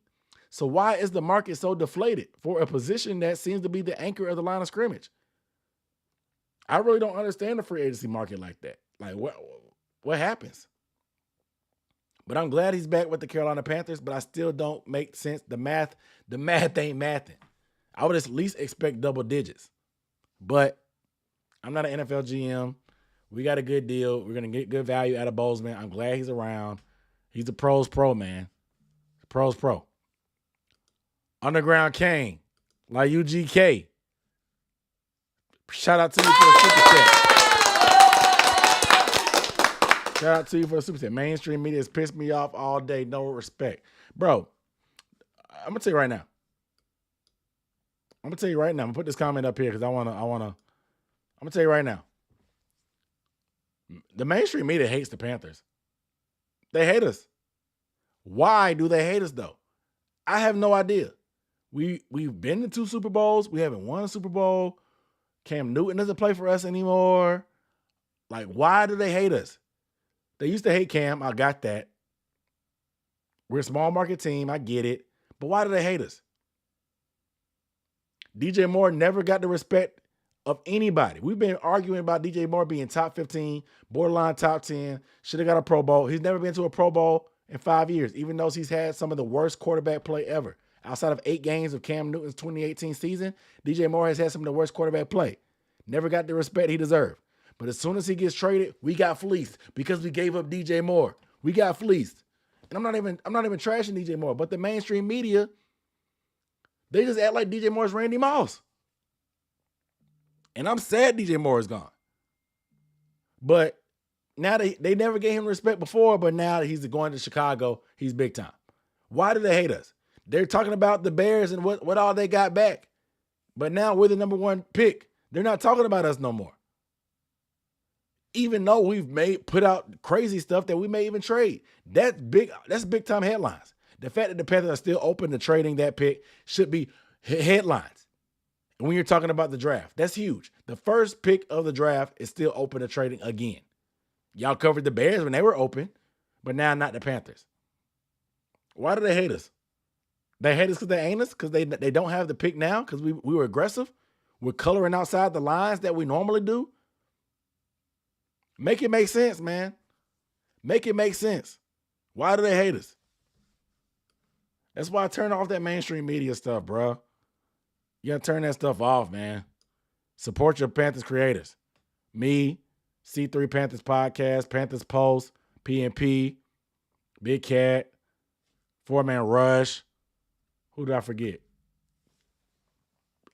So why is the market so deflated for a position that seems to be the anchor of the line of scrimmage? I really don't understand the free agency market like that. Like what happens? But I'm glad he's back with the Carolina Panthers, but I still don't make sense. The math ain't mathing. I would at least expect double digits. But I'm not an NFL GM. We got a good deal. We're going to get good value out of Bozeman. I'm glad he's around. He's a pro's pro, man. Pro's pro. Underground Kane, like UGK. Shout out to you for the super chat. Shout out to you for the super chat. Mainstream media has pissed me off all day. No respect. Bro, I'm going to tell you right now. I'm going to put this comment up here because I'm going to tell you right now. The mainstream media hates the Panthers. They hate us. Why do they hate us, though? I have no idea. We've been to 2 Super Bowls. We haven't won a Super Bowl. Cam Newton doesn't play for us anymore. Like, why do they hate us? They used to hate Cam. I got that. We're a small market team. I get it. But why do they hate us? DJ Moore never got the respect of anybody. We've been arguing about DJ Moore being top 15, borderline top 10, should have got a Pro Bowl. He's never been to a Pro Bowl in 5 years, even though he's had some of the worst quarterback play ever. Outside of 8 games of Cam Newton's 2018 season, DJ Moore has had some of the worst quarterback play. Never got the respect he deserved. But as soon as he gets traded, we got fleeced because we gave up DJ Moore. We got fleeced. And I'm not even trashing DJ Moore, but the mainstream media, they just act like DJ Moore is Randy Moss. And I'm sad DJ Moore is gone. But now they never gave him respect before, but now that he's going to Chicago, he's big time. Why do they hate us? They're talking about the Bears and what all they got back. But now we're the number 1 pick. They're not talking about us no more. Even though we've put out crazy stuff that we may even trade. That's big time headlines. The fact that the Panthers are still open to trading that pick should be headlines. And when you're talking about the draft, that's huge. The first pick of the draft is still open to trading again. Y'all covered the Bears when they were open, but now not the Panthers. Why do they hate us? They hate us because they ain't us? Because they don't have the pick now? Because we were aggressive? We're coloring outside the lines that we normally do? Make it make sense, man. Make it make sense. Why do they hate us? That's why I turn off that mainstream media stuff, bro. You got to turn that stuff off, man. Support your Panthers creators. Me, C3 Panthers Podcast, Panthers Post, PNP, Big Cat, Forman Rush. Who did I forget?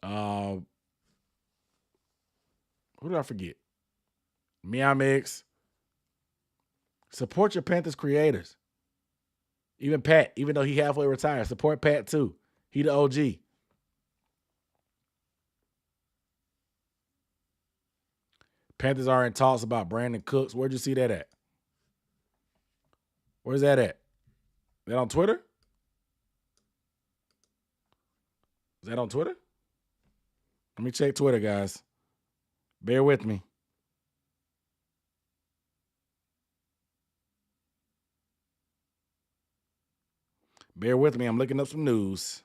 Who did I forget? Meow Mix. Support your Panthers creators. Even Pat, even though he halfway retired, support Pat too. He the OG. Panthers are in talks about Brandon Cooks. Where'd you see that at? Where's that at? Is that on Twitter? Is that on Twitter? Let me check Twitter, guys. Bear with me. Bear with me. I'm looking up some news.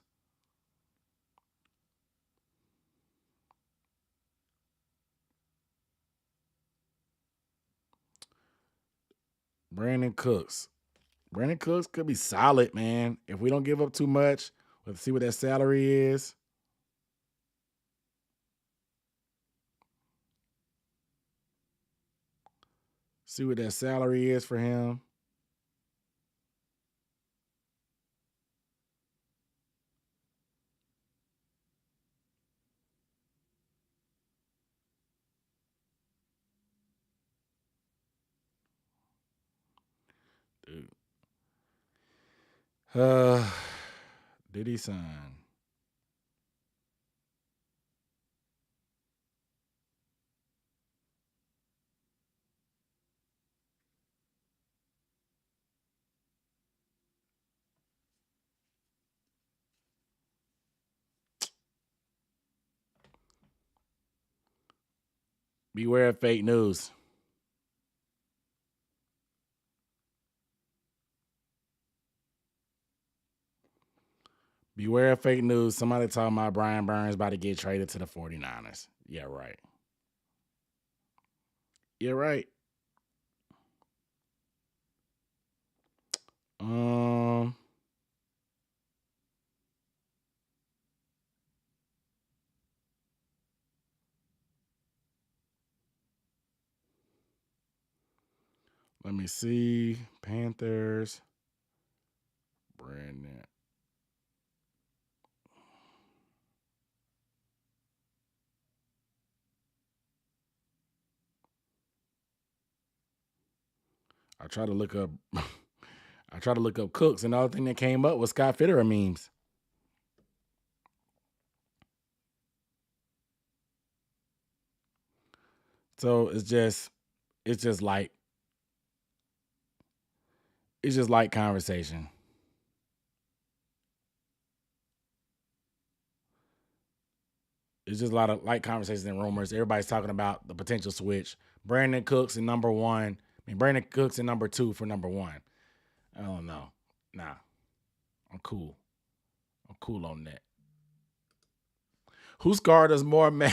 Brandon Cooks. Brandon Cooks could be solid, man. If we don't give up too much, let's see what that salary is. See what that salary is for him. Dude. Did he sign? Beware of fake news. Beware of fake news. Somebody talking about Brian Burns about to get traded to the 49ers. Yeah, right. Yeah, right. Let me see. Panthers. Brandon. I tried to look up Cooks, and the other thing that came up was Scott Fitterer memes. So it's just like conversation. It's just a lot of light conversations and rumors. Everybody's talking about the potential switch. Brandon Cooks in number one. Brandon Cooks in number two for number one. I don't know. Nah. I'm cool. I'm cool on that. Who scarred us more, man?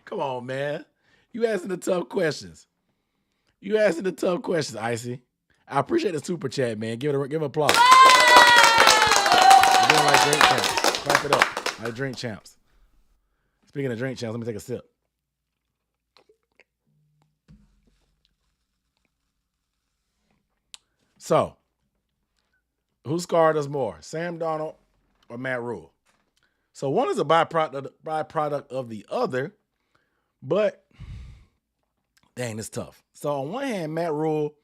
Come on, man. You asking the tough questions. Icy. I appreciate the super chat, man. Give it applause. You're doing like drink champs. Clap it up. Like drink champs. Speaking of drink champs, let me take a sip. So, who scarred us more, Sam Darnold or Matt Rule? So one is a byproduct of the other, but dang, it's tough. So on one hand, Matt Rule,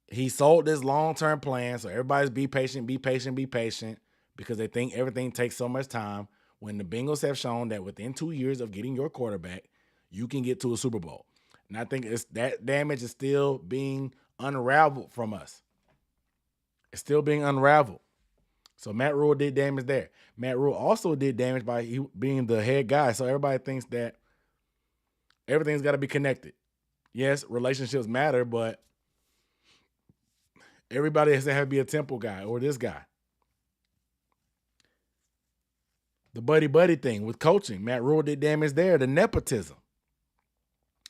he sold this long-term plan. So everybody's be patient, because they think everything takes so much time. When the Bengals have shown that within 2 years of getting your quarterback, you can get to a Super Bowl. And I think that damage is still being unraveled from us. It's still being unraveled. So Matt Rule did damage there. Matt Rule also did damage by being the head guy. So everybody thinks that everything's got to be connected. Yes, relationships matter, but everybody has to have to be a temple guy or this guy. The buddy thing with coaching, Matt Rule did damage there. The nepotism,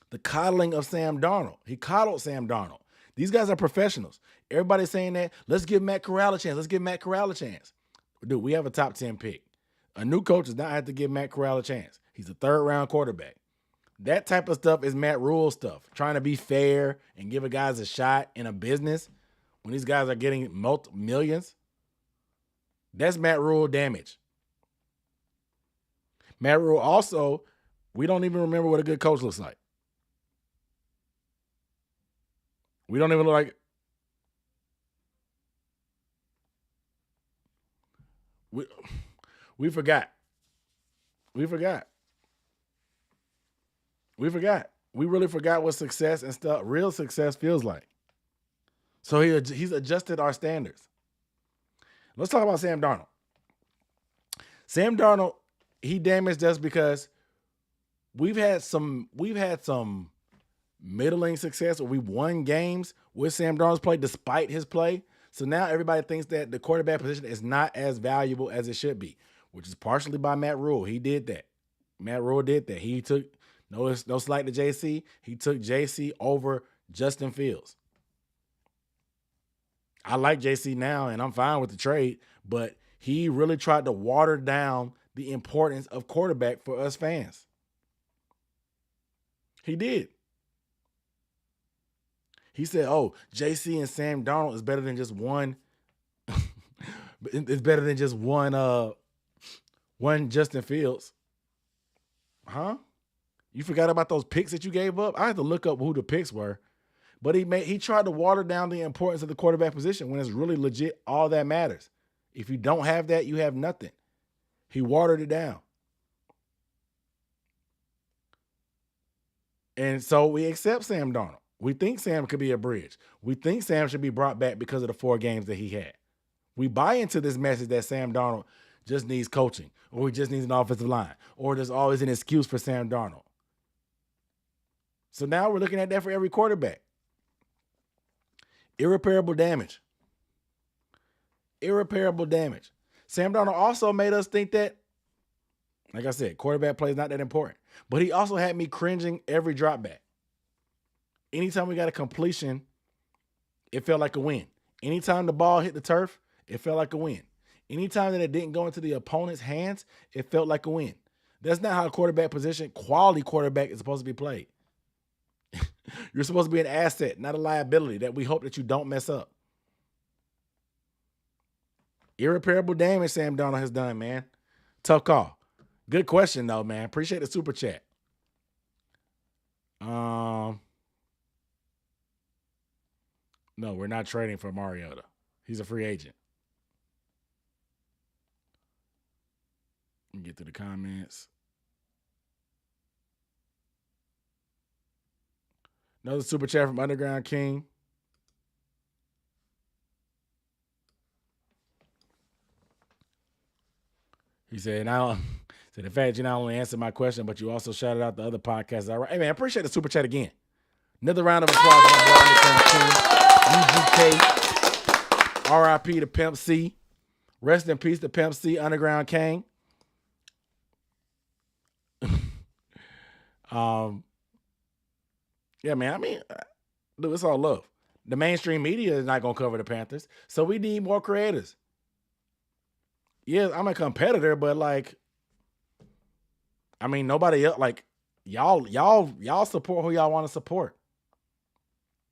the coddling of Sam Darnold. He coddled Sam Darnold. These guys are professionals. Everybody's saying that, let's give Matt Corral a chance. Let's give Matt Corral a chance. Dude, we have a top 10 pick. A new coach does not have to give Matt Corral a chance. He's a third-round quarterback. That type of stuff is Matt Rule stuff. Trying to be fair and give a guys a shot in a business when these guys are getting millions. That's Matt Rule damage. Matt Rule also, we don't even remember what a good coach looks like. We don't even look like. We forgot. We forgot. We forgot. We really forgot what success and stuff, real success feels like. So he's adjusted our standards. Let's talk about Sam Darnold. Sam Darnold, he damaged us because we've had some middling success, or we won games with Sam Darnold's play despite his play. So now everybody thinks that the quarterback position is not as valuable as it should be, which is partially by Matt Rule. He did that. Matt Rule did that. He took, no slight to JC, he took JC over Justin Fields. I like JC now, and I'm fine with the trade, but he really tried to water down the importance of quarterback for us fans. He did. He said, oh, JC and Sam Darnold is better than just one. It's better than just one Justin Fields. Huh? You forgot about those picks that you gave up? I had to look up who the picks were. But he tried to water down the importance of the quarterback position when it's really legit all that matters. If you don't have that, you have nothing. He watered it down. And so we accept Sam Darnold. We think Sam could be a bridge. We think Sam should be brought back because of the 4 games that he had. We buy into this message that Sam Darnold just needs coaching, or he just needs an offensive line, or there's always an excuse for Sam Darnold. So now we're looking at that for every quarterback. Irreparable damage. Irreparable damage. Sam Darnold also made us think that, like I said, quarterback play is not that important. But he also had me cringing every drop back. Anytime we got a completion, it felt like a win. Anytime the ball hit the turf, it felt like a win. Anytime that it didn't go into the opponent's hands, it felt like a win. That's not how a quarterback position, quality quarterback, is supposed to be played. You're supposed to be an asset, not a liability that we hope that you don't mess up. Irreparable damage Sam Darnold has done, man. Tough call. Good question, though, man. Appreciate the super chat. No, we're not trading for Mariota. He's a free agent. Let me get to the comments. Another super chat from Underground King. He said, the fact you not only answered my question, but you also shouted out the other podcasts. Hey, man, I appreciate the super chat again. Another round of applause for my boy Underground King. UGK. RIP to Pimp C. Rest in peace to Pimp C, Underground King. Yeah, man, I mean, dude, it's all love. The mainstream media is not going to cover the Panthers, so we need more creators. Yeah, I'm a competitor, but like, I mean, nobody else, like, y'all support who y'all want to support.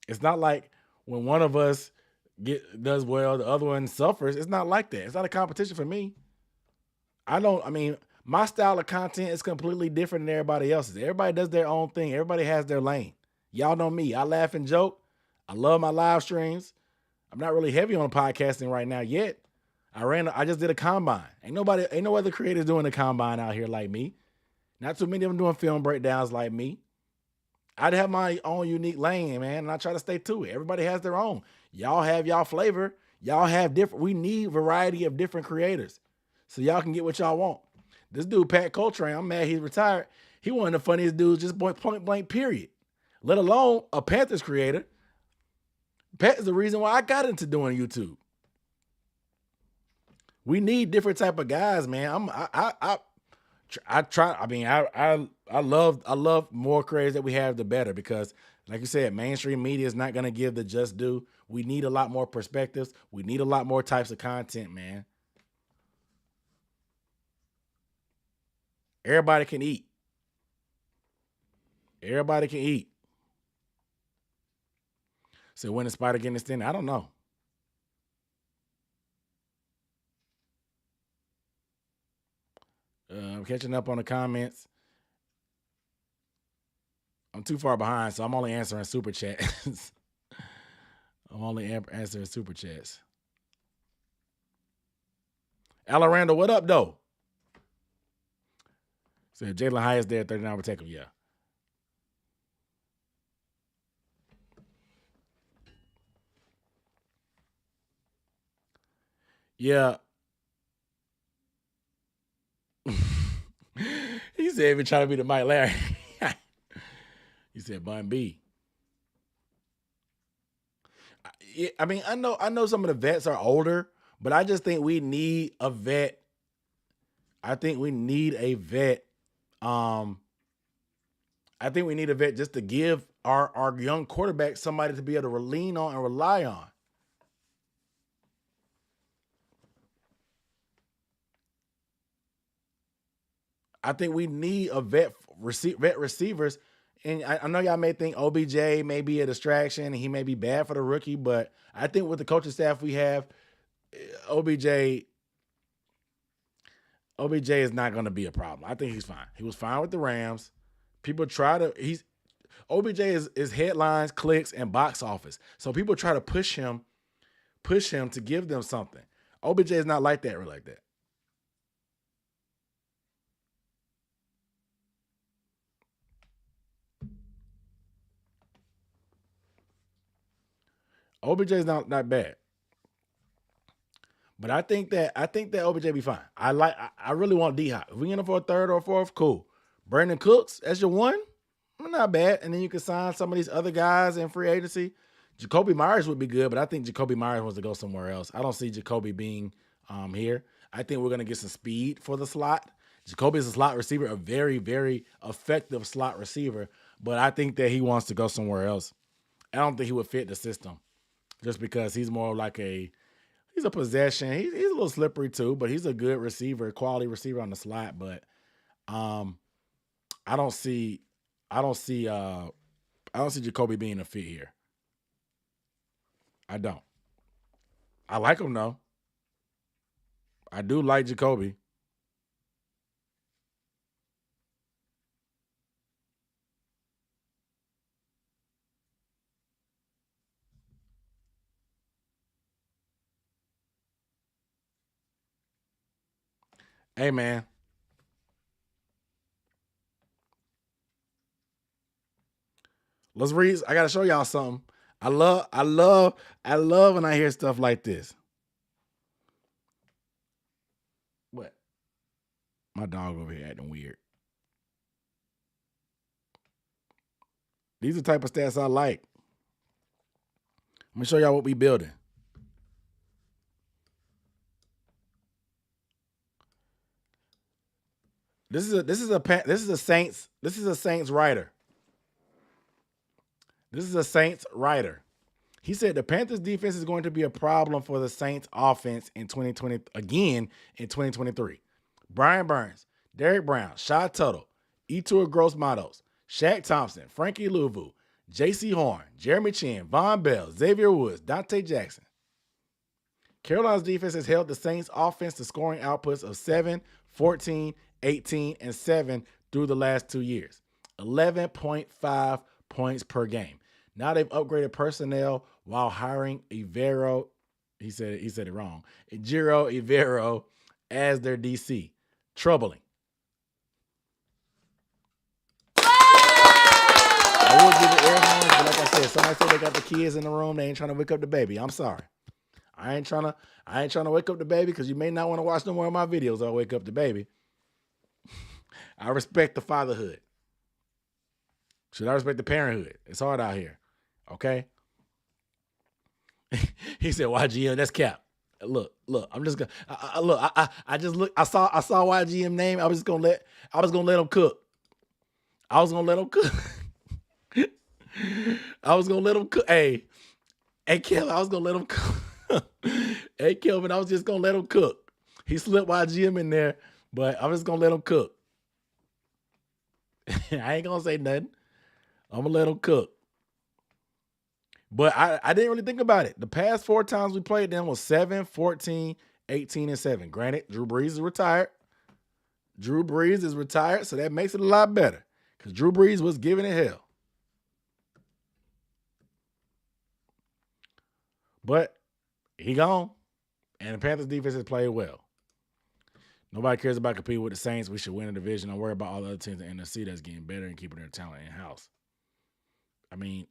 It's not like when one of us does well, the other one suffers. It's not like that. It's not a competition for me. My style of content is completely different than everybody else's. Everybody does their own thing. Everybody has their lane. Y'all know me. I laugh and joke. I love my live streams. I'm not really heavy on podcasting right now yet. I just did a combine. Ain't no other creators doing a combine out here like me. Not too many of them doing film breakdowns like me. I'd have my own unique lane, man, and I try to stay to it. Everybody has their own. Y'all have y'all flavor. Y'all have different. We need variety of different creators, so y'all can get what y'all want. This dude Pat Coltrane, I'm mad he's retired. He one of the funniest dudes, just point blank. Period. Let alone a Panthers creator. Pat is the reason why I got into doing YouTube. We need different type of guys, man. I try. I mean, I love more creators that we have, the better, because, like you said, mainstream media is not going to give the just due. We need a lot more perspectives. We need a lot more types of content, man. Everybody can eat. Everybody can eat. So when the Spider getting extended, I don't know. I'm catching up on the comments. I'm too far behind, so I'm only answering super chats. I'm only answering super chats. Alan Randall, what up, though? Said Jalen Hyatt's there, 39 will take him. Yeah. Yeah. He said, even trying to be the Mike Larry. He said, Bun B. I mean, I know some of the vets are older, but I just think we need a vet. I think we need a vet. I think we need a vet just to give our young quarterback somebody to be able to lean on and rely on. I think we need a vet receivers. And I know y'all may think OBJ may be a distraction and he may be bad for the rookie, but I think with the coaching staff we have, OBJ is not going to be a problem. I think he's fine. He was fine with the Rams. People try to OBJ is headlines, clicks, and box office. So people try to push him to give them something. OBJ is not like that or like that. OBJ is not bad. But I think that OBJ be fine. I really want D-Hop. If we get him for a third or fourth, cool. Brandon Cooks as your one, not bad. And then you can sign some of these other guys in free agency. Jacoby Myers would be good, but I think Jacoby Myers wants to go somewhere else. I don't see Jacoby being here. I think we're going to get some speed for the slot. Jacoby is a slot receiver, a very, very effective slot receiver, but I think that he wants to go somewhere else. I don't think he would fit the system just because he's more like he's a possession. He's a little slippery too, but he's a good receiver, quality receiver on the slot. But I don't see Jacoby being a fit here. I don't. I like him though. I do like Jacoby. Hey man. Let's read. I gotta show y'all something. I love when I hear stuff like this. What? My dog over here acting weird. These are the type of stats I like. I'm gonna show y'all what we building. This is a Saints writer. This is a Saints writer. He said the Panthers defense is going to be a problem for the Saints offense in 2020 again in 2023. Brian Burns, Derek Brown, Shy Tuttle, Etur Gross-Matos, Shaq Thompson, Frankie Louvu, J.C. Horn, Jeremy Chin, Von Bell, Xavier Woods, Dante Jackson. Carolina's defense has held the Saints offense to scoring outputs of 7, 14, 18, and 7 through the last 2 years. 11.5 points per game. Now they've upgraded personnel while hiring Ejiro, he said it wrong, Ejiro Evero as their DC. Troubling. I would give it air horns, but like I said, somebody said they got the kids in the room. They ain't trying to wake up the baby. I'm sorry. I ain't trying to wake up the baby because you may not want to watch no more of my videos. I'll wake up the baby. I respect the fatherhood. Should I respect the parenthood? It's hard out here. Okay. He said, YGM, that's cap. Look, I'm just gonna I just look. I saw YGM name. I was gonna let him cook. I was gonna let him cook. I was gonna let him cook. Hey, Kelvin, I was gonna let him cook. Hey, Kelvin, I was just gonna let him cook. He slipped YGM in there, but I was gonna let him cook. I ain't gonna say nothing. I'm gonna let him cook. But I didn't really think about it. The past 4 times we played them was 7, 14, 18, and 7. Granted, Drew Brees is retired. So that makes it a lot better. Because Drew Brees was giving it hell. But he gone. And the Panthers defense has played well. Nobody cares about competing with the Saints. We should win the division. Don't worry about all the other teams in the NFC that's getting better and keeping their talent in-house. I mean,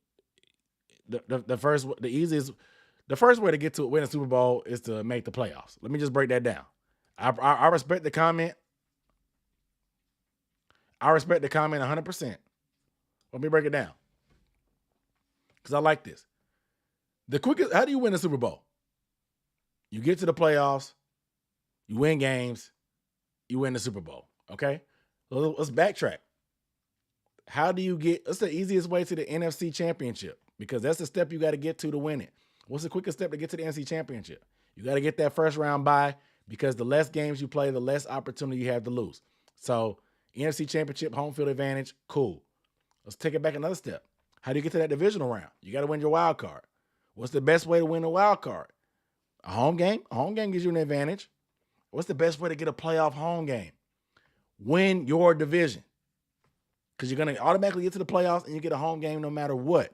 the first way to get to win a Super Bowl is to make the playoffs. Let me just break that down. I respect the comment. I respect the comment 100%. Let me break it down. Because I like this. How do you win a Super Bowl? You get to the playoffs, you win games, you win the Super Bowl. Okay? Let's backtrack. What's the easiest way to the NFC Championship? Because that's the step you got to get to win it. What's the quickest step to get to the NFC Championship? You got to get that first round bye, because the less games you play, the less opportunity you have to lose. So, NFC Championship, home field advantage, cool. Let's take it back another step. How do you get to that divisional round? You got to win your wild card. What's the best way to win a wild card? A home game? A home game gives you an advantage. What's the best way to get a playoff home game? Win your division. Because you're going to automatically get to the playoffs and you get a home game no matter what.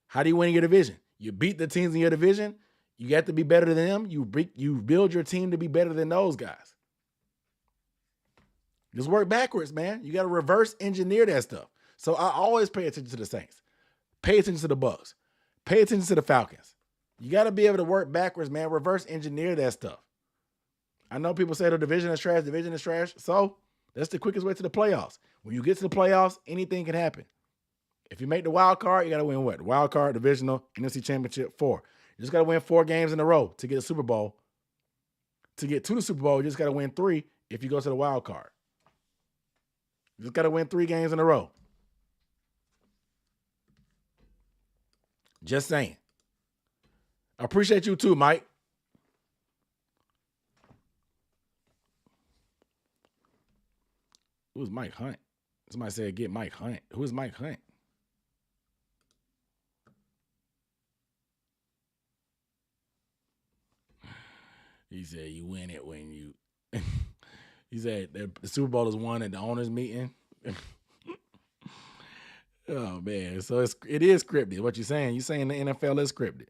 How do you win your division? You beat the teams in your division. You have to be better than them. You build your team to be better than those guys. Just work backwards, man. You got to reverse engineer that stuff. So I always pay attention to the Saints. Pay attention to the Bucs. Pay attention to the Falcons. You got to be able to work backwards, man. Reverse engineer that stuff. I know people say the division is trash. So that's the quickest way to the playoffs. When you get to the playoffs, anything can happen. If you make the wild card, you got to win what? The wild card, divisional, NFC Championship, 4. You just got to win 4 games in a row to get a Super Bowl. To get to the Super Bowl, you just got to win 3 if you go to the wild card. You just got to win 3 games in a row. Just saying. I appreciate you too, Mike. Who's Mike Hunt? Somebody said get Mike Hunt. Who is Mike Hunt? He said you win it when you. He said the Super Bowl is won at the owners' meeting. Oh man, so it is scripted. What you saying? You saying the NFL is scripted?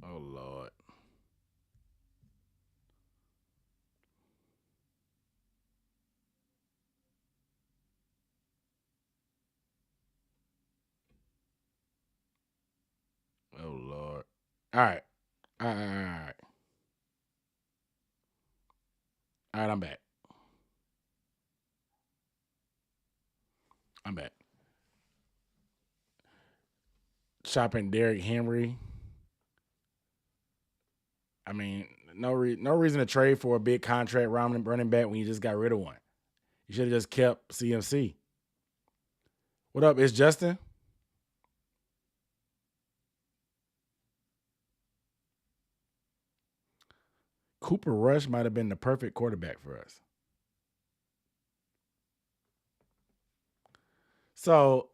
Oh Lord. Oh Lord. All right. All right. All right, I'm back. Shopping Derrick Henry. I mean, no reason to trade for a big contract running back when you just got rid of one. You should have just kept CMC. What up? It's Justin. Cooper Rush might have been the perfect quarterback for us. So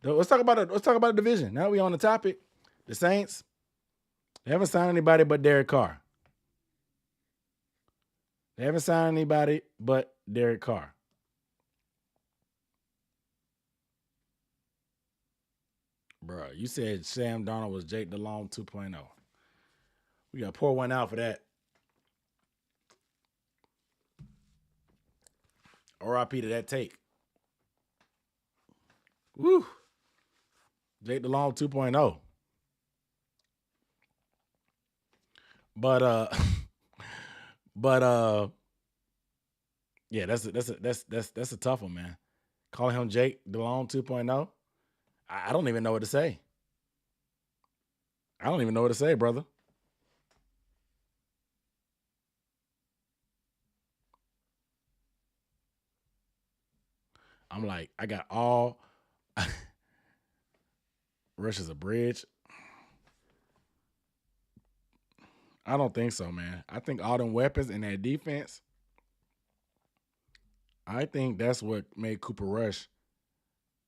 let's talk about the division. Now we on the topic. The Saints, they haven't signed anybody but Derek Carr. They haven't signed anybody but Derek Carr. Bruh, you said Sam Darnold was Jake DeLong 2.0. We got to pour one out for that. RIP to that take. Woo. Jake DeLong 2.0. But yeah, that's a tough one, man. Calling him Jake DeLong 2.0. I don't even know what to say. I don't even know what to say, brother. I'm like, I got all Rush is a bridge. I don't think so, man. I think all them weapons and that defense, I think that's what made Cooper Rush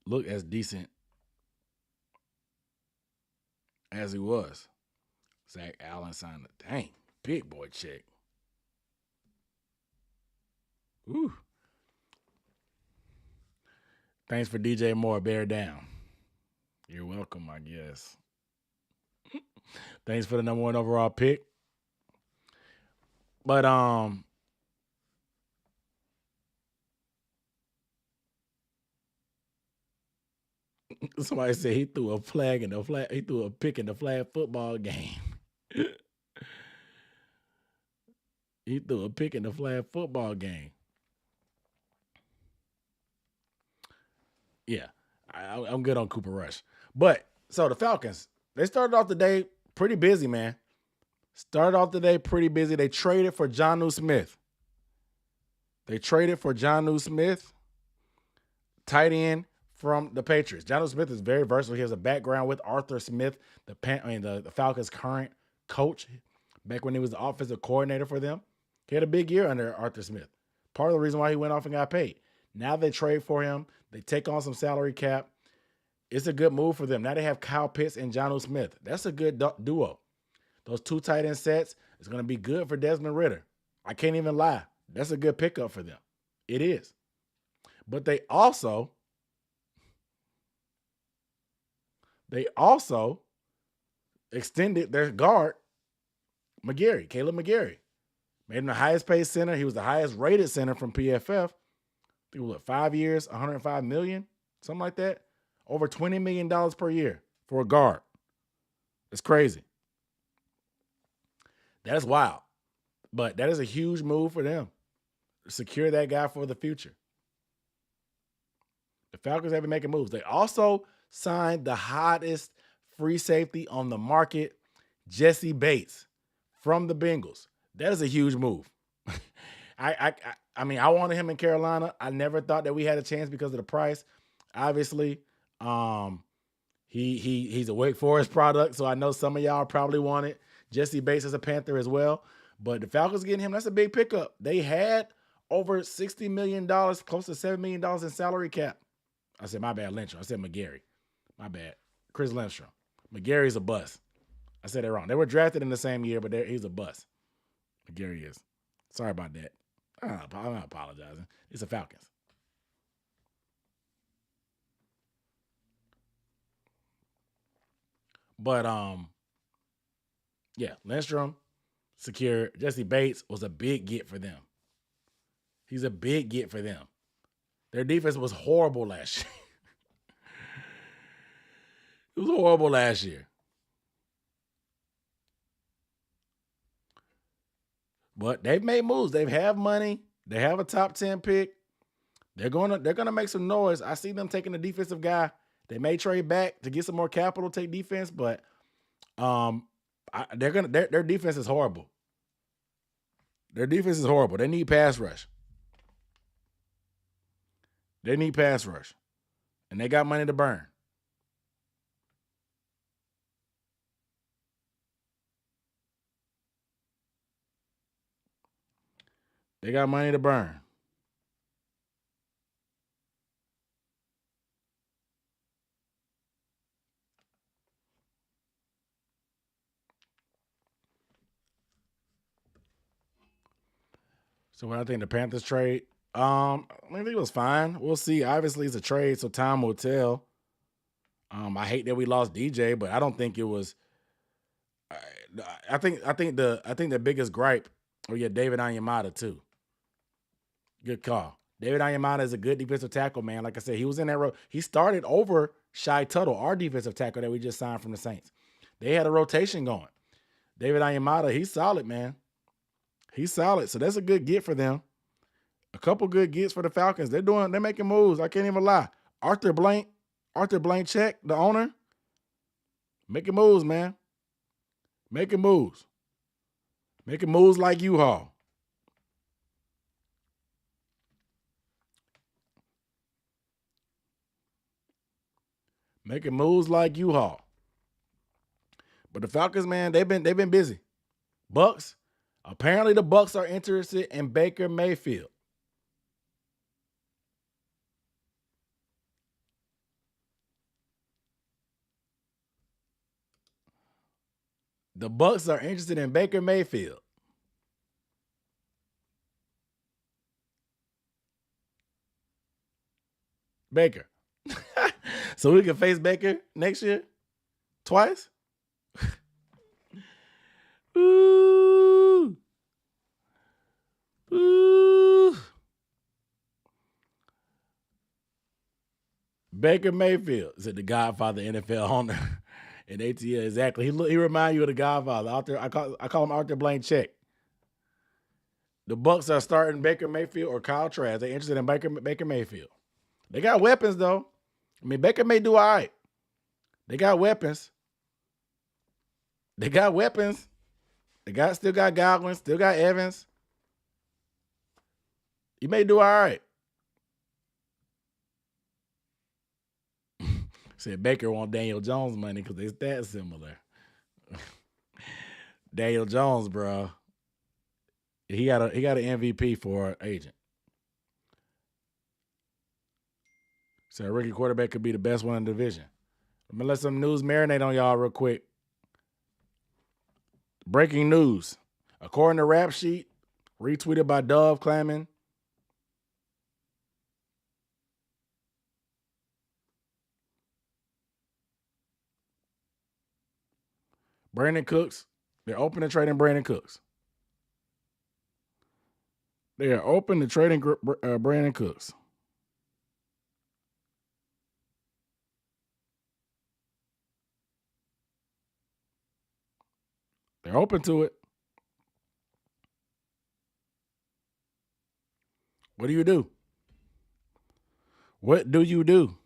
look as decent as he was. Zach Allen signed a dang big boy check. Ooh. Thanks for DJ Moore. Bear down. You're welcome, I guess. Thanks for the number 1 overall pick. But somebody said he threw a flag in the flag. He threw a pick in the flag football game. He threw a pick in the flag football game. Yeah, I'm good on Cooper Rush. But so the Falcons, they started off the day pretty busy, man. Started off the day pretty busy. They traded for Jonnu Smith. Tight end from the Patriots. Jonnu Smith is very versatile. He has a background with Arthur Smith, the Falcons' current coach, back when he was the offensive coordinator for them. He had a big year under Arthur Smith. Part of the reason why he went off and got paid. Now they trade for him. They take on some salary cap. It's a good move for them. Now they have Kyle Pitts and Jonnu Smith. That's a good duo. Those 2 tight end sets is going to be good for Desmond Ridder. I can't even lie. That's a good pickup for them. It is. But they also extended their guard, Caleb McGarry. Made him the highest paid center. He was the highest rated center from PFF. I think it was 5 years, $105 million, something like that. Over $20 million per year for a guard. It's crazy. That's wild. But that is a huge move for them. Secure that guy for the future. The Falcons have been making moves. They also signed the hottest free safety on the market, Jesse Bates from the Bengals. That is a huge move. I mean, I wanted him in Carolina. I never thought that we had a chance because of the price. Obviously, he's a Wake Forest product, so I know some of y'all probably want it. Jesse Bates is a Panther as well. But the Falcons getting him, that's a big pickup. They had over $60 million, close to $7 million in salary cap. I said, my bad, Lindstrom. I said McGarry. My bad. Chris Lindstrom. McGarry's a bust. I said it wrong. They were drafted in the same year, but he's a bust. McGarry is. Sorry about that. I'm not apologizing. It's the Falcons. But yeah, Lindstrom, secure. Jesse Bates was a big get for them. He's a big get for them. Their defense was horrible last year. It was horrible last year. But they've made moves. They have money. They have a top 10 pick. They're gonna make some noise. I see them taking the defensive guy. They may trade back to get some more capital, take defense, but their defense is horrible. Their defense is horrible. They need pass rush. And they got money to burn. They got money to burn. So what I think the Panthers trade, I think it was fine. We'll see. Obviously, it's a trade, so time will tell. I hate that we lost DJ, but I don't think it was. I think the biggest gripe. Oh yeah, David Onyemata too. Good call. David Onyemata is a good defensive tackle, man. Like I said, he was in that row. He started over Shy Tuttle, our defensive tackle that we just signed from the Saints. They had a rotation going. David Onyemata, he's solid, man. He's solid. So that's a good get for them. A couple good gets for the Falcons. They're making moves. I can't even lie. Arthur Blank, the owner, making moves, man. Making moves. Making moves like U-Haul. Making moves like U-Haul. But the Falcons, man, they've been busy. Bucks. Apparently the Bucks are interested in Baker Mayfield. The Bucks are interested in Baker Mayfield. Baker. So we can face Baker next year? Twice? Ooh. Ooh. Baker Mayfield is the Godfather NFL owner in ATL. Exactly. He remind you of the Godfather. I call him Arthur Blank. The Bucks are starting Baker Mayfield or Kyle Trask. They're interested in Baker Mayfield. They got weapons though. I mean, Baker may do all right. They got weapons. They still got Godwin, still got Evans. He may do all right. Said Baker want Daniel Jones money because they that similar. Daniel Jones, bro. He got an MVP for an agent. So a rookie quarterback could be the best one in the division. I'm gonna let some news marinate on y'all real quick. Breaking news. According to Rap Sheet, retweeted by Dove Clayman. Brandon Cooks. They're open to trading Brandon Cooks. They are open to trading Brandon Cooks. They're open to it. What do you do? What do you do?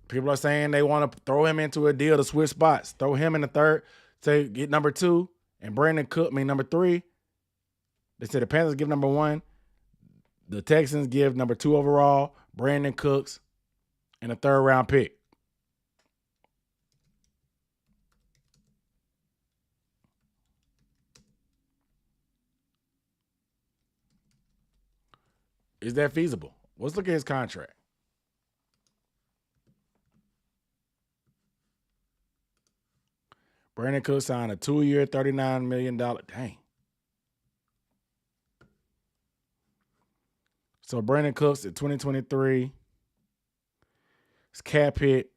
People are saying they want to throw him into a deal to switch spots. Throw him in the third to get number 2 and Brandon Cook, number 3. They said the Panthers give number 1. The Texans give number 2 overall, Brandon Cooks, and a 3rd round pick. Is that feasible? Let's look at his contract. Brandon Cook signed a 2-year, $39 million. Dang. So Brandon Cooks at 2023. His cap hit.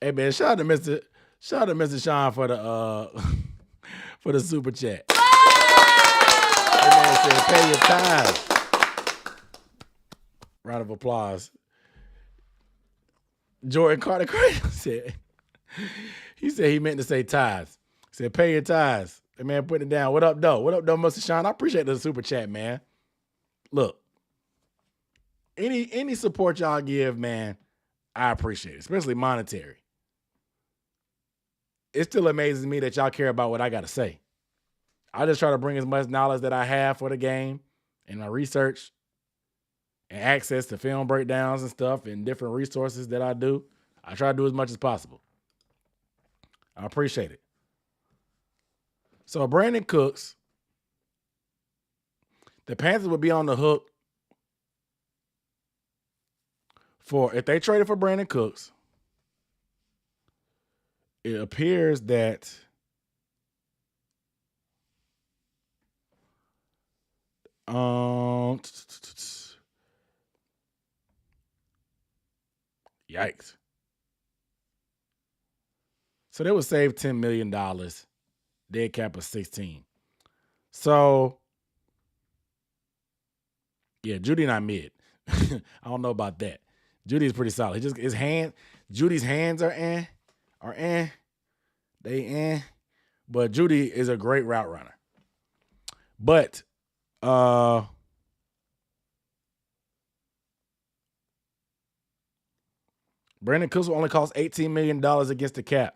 Hey man, shout out to Mr. Sean for the for the super chat. Hey man said, pay your tithes. Round of applause. Jordan Carter said, he said he meant to say tithes. He said, pay your tithes. Hey man, putting it down. What up, though? What up, though, Mr. Sean? I appreciate the super chat, man. Look, any support y'all give, man, I appreciate it, especially monetary. It still amazes me that y'all care about what I got to say. I just try to bring as much knowledge that I have for the game and my research and access to film breakdowns and stuff and different resources that I do. I try to do as much as possible. I appreciate it. So Brandon Cooks, the Panthers would be on the hook for, if they traded for Brandon Cooks, it appears that Um, Yikes. So they would save $10 million. Dead cap of 16. So yeah, Judy not mid. I don't know about that. Judy is pretty solid. He just Judy's hands are they but Judy is a great route runner. But Brandon Cooks will only cost $18 million against the cap.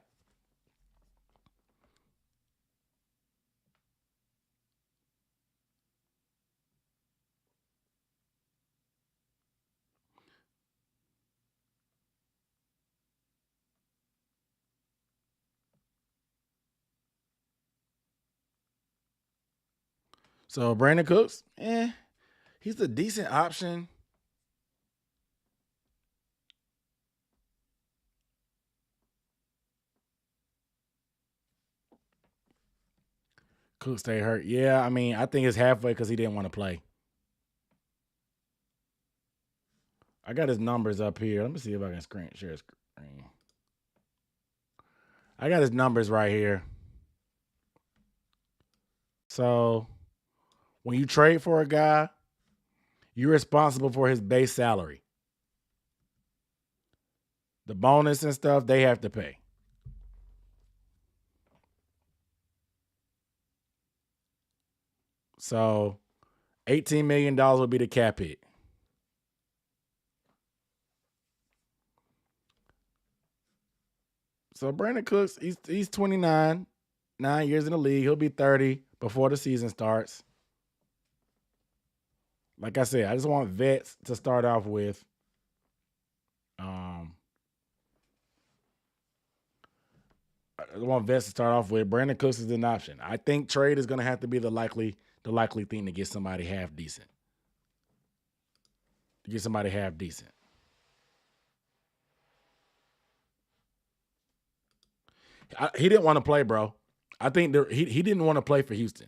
So Brandon Cooks, he's a decent option. Cooks stay hurt. Yeah, I mean, I think it's halfway because he didn't want to play. I got his numbers up here. Let me see if I can share screen. I got his numbers right here. So when you trade for a guy, you're responsible for his base salary. The bonus and stuff, they have to pay. So $18 million would be the cap hit. So Brandon Cooks, he's 29, 9 years in the league. He'll be 30 before the season starts. Like I said, I just want vets to start off with. I want vets to start off with. Brandon Cooks is an option. I think trade is going to have to be the likely thing to get somebody half decent. He didn't want to play, bro. I think he didn't want to play for Houston.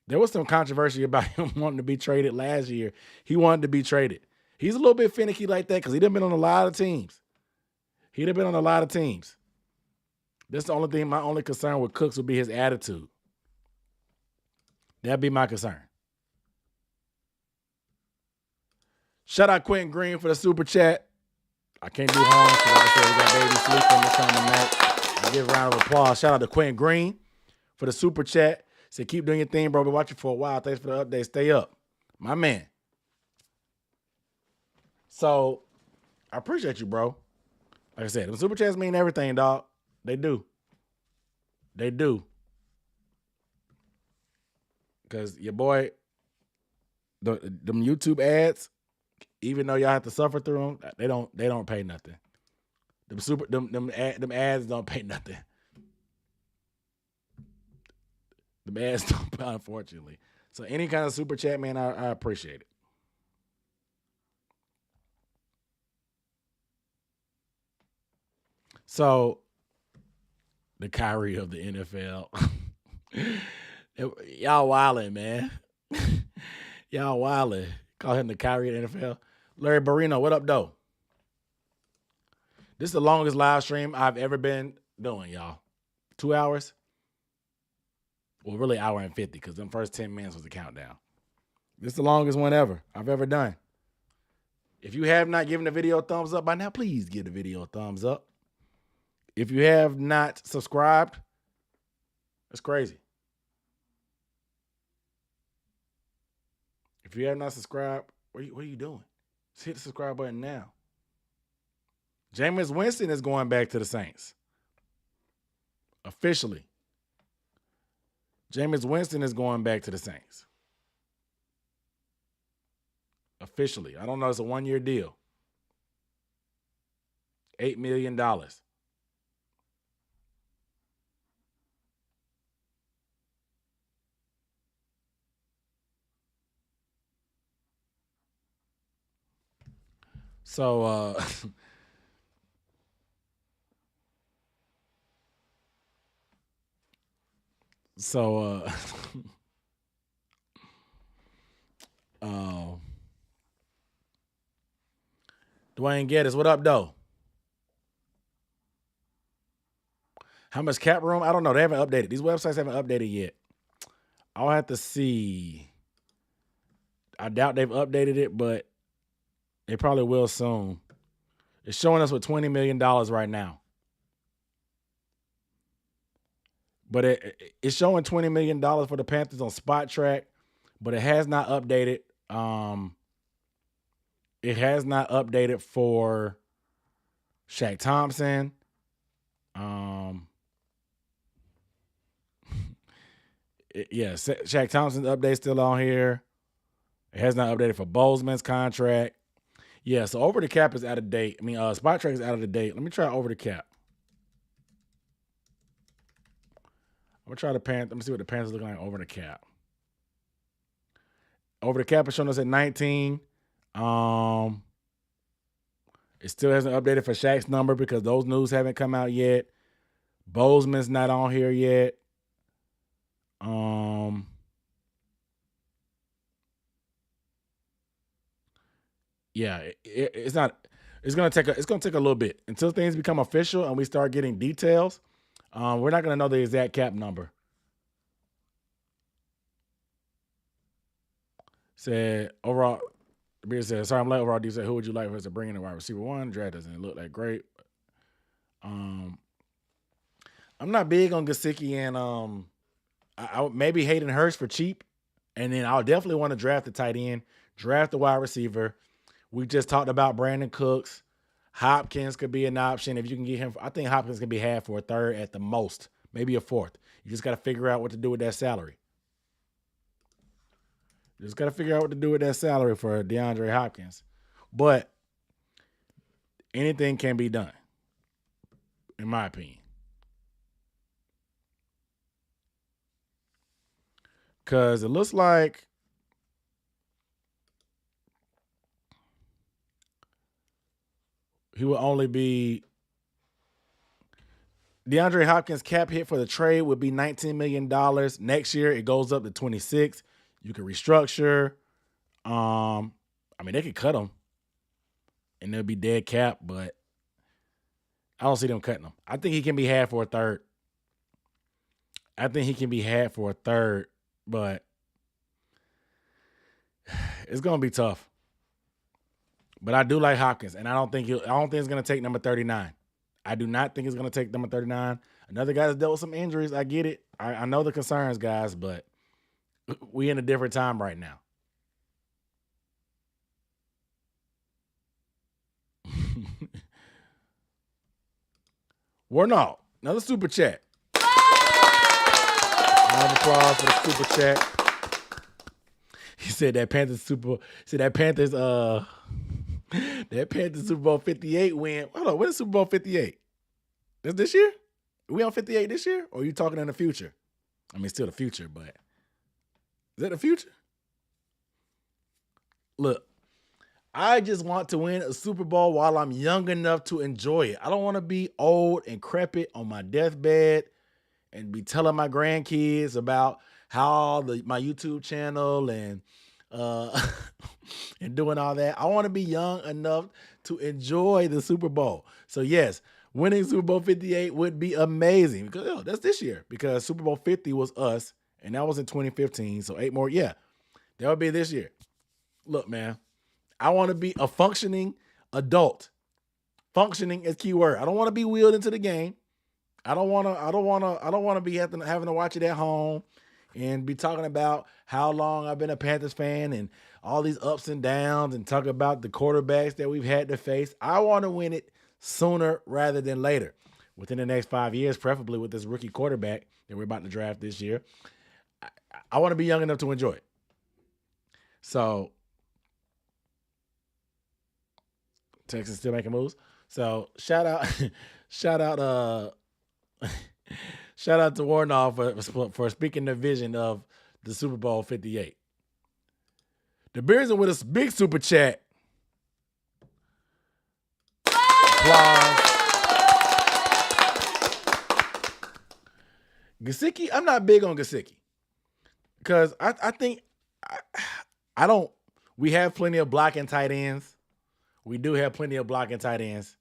There was some controversy about him wanting to be traded last year. He wanted to be traded. He's a little bit finicky like that because he'd have been on a lot of teams. That's the only thing. My only concern with Cooks would be his attitude. That'd be my concern. Shout out Quentin Green for the super chat. I can't do harm because, like I said, we got baby sleeping this time of night. I give a round of applause. Shout out to Quentin Green for the super chat. Say, keep doing your thing, bro. Been watching for a while. Thanks for the update. Stay up. My man. So, I appreciate you, bro. Like I said, the super chats mean everything, dog. They do. Because your boy, them YouTube ads, even though y'all have to suffer through them, they don't pay nothing. Them ads don't pay nothing. The ads don't pay, unfortunately. So any kind of super chat, man, I appreciate it. So the Kyrie of the NFL. Y'all wildin', man. Y'all wildin'. Call him the Kyrie of the NFL. Larry Barino, what up, though? This is the longest live stream I've ever been doing, y'all. 2 hours? Well, really, hour and 50, because them first 10 minutes was the countdown. This is the longest one ever I've ever done. If you have not given the video a thumbs up by now, please give the video a thumbs up. If you have not subscribed, that's crazy. If you have not subscribed, what are you doing? Just hit the subscribe button now. Jameis Winston is going back to the Saints. Officially. Jameis Winston is going back to the Saints. Officially. I don't know. It's a 1-year deal. $8 million. So, Uh, Dwayne Geddes, what up, though? How much cap room? I don't know. They haven't updated. These websites haven't updated yet. I'll have to see. I doubt they've updated it, but they probably will soon. It's showing us with $20 million right now. But it's showing $20 million for the Panthers on Spot Track, but it has not updated. It has not updated for Shaq Thompson. Shaq Thompson's update still on here. It has not updated for Bozeman's contract. Yeah, so over the cap is out of date. I mean, Spot Track is out of the date. Let me try over the cap. I'm gonna try the Panthers. Let me see what the Panthers looking like over the cap. Over the cap is showing us at 19. It still hasn't updated for Shaq's number because those news haven't come out yet. Bozeman's not on here yet. Yeah, it's not. It's gonna take a little bit until things become official and we start getting details. We're not gonna know the exact cap number. Said overall, the beer said, "Sorry, I'm late." Overall, D said, "Who would you like for us to bring in a wide receiver one? Draft doesn't look that great." I'm not big on Gesicki and I maybe Hayden Hurst for cheap, and then I'll definitely want to draft the tight end, draft the wide receiver. We just talked about Brandon Cooks. Hopkins could be an option if you can get him. I think Hopkins can be half for a third at the most, maybe a fourth. You just got to figure out what to do with that salary. Just got to figure out what to do with that salary for DeAndre Hopkins. But anything can be done, in my opinion. Because it looks like he will only be DeAndre Hopkins' cap hit for the trade would be $19 million. Next year, it goes up to 26. You can restructure. They could cut him, and they'll be dead cap, but I don't see them cutting him. I think he can be had for a third. But it's gonna be tough. But I do like Hopkins, and I don't think it's gonna take number 39. I do not think it's gonna take number 39. Another guy that's dealt with some injuries. I get it. I know the concerns, guys, but we in a different time right now. Warnock, another super chat. Round of applause for the super chat. He said that Panthers Super Bowl 58 win. Hold on, what is Super Bowl 58? That's this year? Are we on 58 this year? Or are you talking in the future? I mean, still the future, but is that the future? Look, I just want to win a Super Bowl while I'm young enough to enjoy it. I don't want to be old and decrepit on my deathbed and be telling my grandkids about how my YouTube channel and and doing all that. I want to be young enough to enjoy the Super Bowl. So yes, winning Super Bowl 58 would be amazing because that's this year because Super Bowl 50 was us and that was in 2015. So 8 more. Yeah, that would be this year. Look, man, I want to be a functioning adult. Functioning is key word. I don't want to be wheeled into the game. I don't want to be having to watch it at home and be talking about how long I've been a Panthers fan and all these ups and downs and talk about the quarterbacks that we've had to face. I want to win it sooner rather than later. Within the next 5 years, preferably with this rookie quarterback that we're about to draft this year. I want to be young enough to enjoy it. So Texas still making moves. So shout out shout out to Warnoff for speaking the vision of the Super Bowl 58. The Bears are with us. Big super chat. Applause. Gesicki, I'm not big on Gesicki because I think I don't We have plenty of blocking tight ends. We do have plenty of blocking tight ends.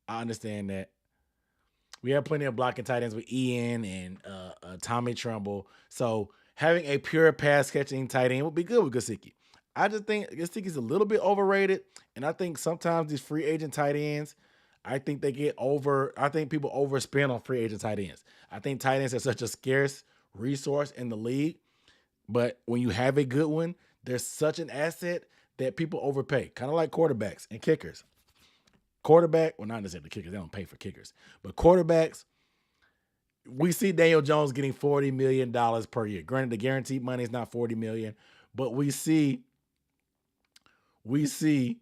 I understand that. We have plenty of blocking tight ends with Ian and Tommy Trumbull. So having a pure pass catching tight end would be good with Gesicki. I just think Gesicki's a little bit overrated, and I think sometimes these free agent tight ends, I think they get over. I think people overspend on free agent tight ends. I think tight ends are such a scarce resource in the league, but when you have a good one, they're such an asset that people overpay. Kind of like quarterbacks and kickers. Quarterback, well, not necessarily kickers, they don't pay for kickers, but quarterbacks, we see Daniel Jones getting $40 million per year. Granted, the guaranteed money is not $40 million, but we see we see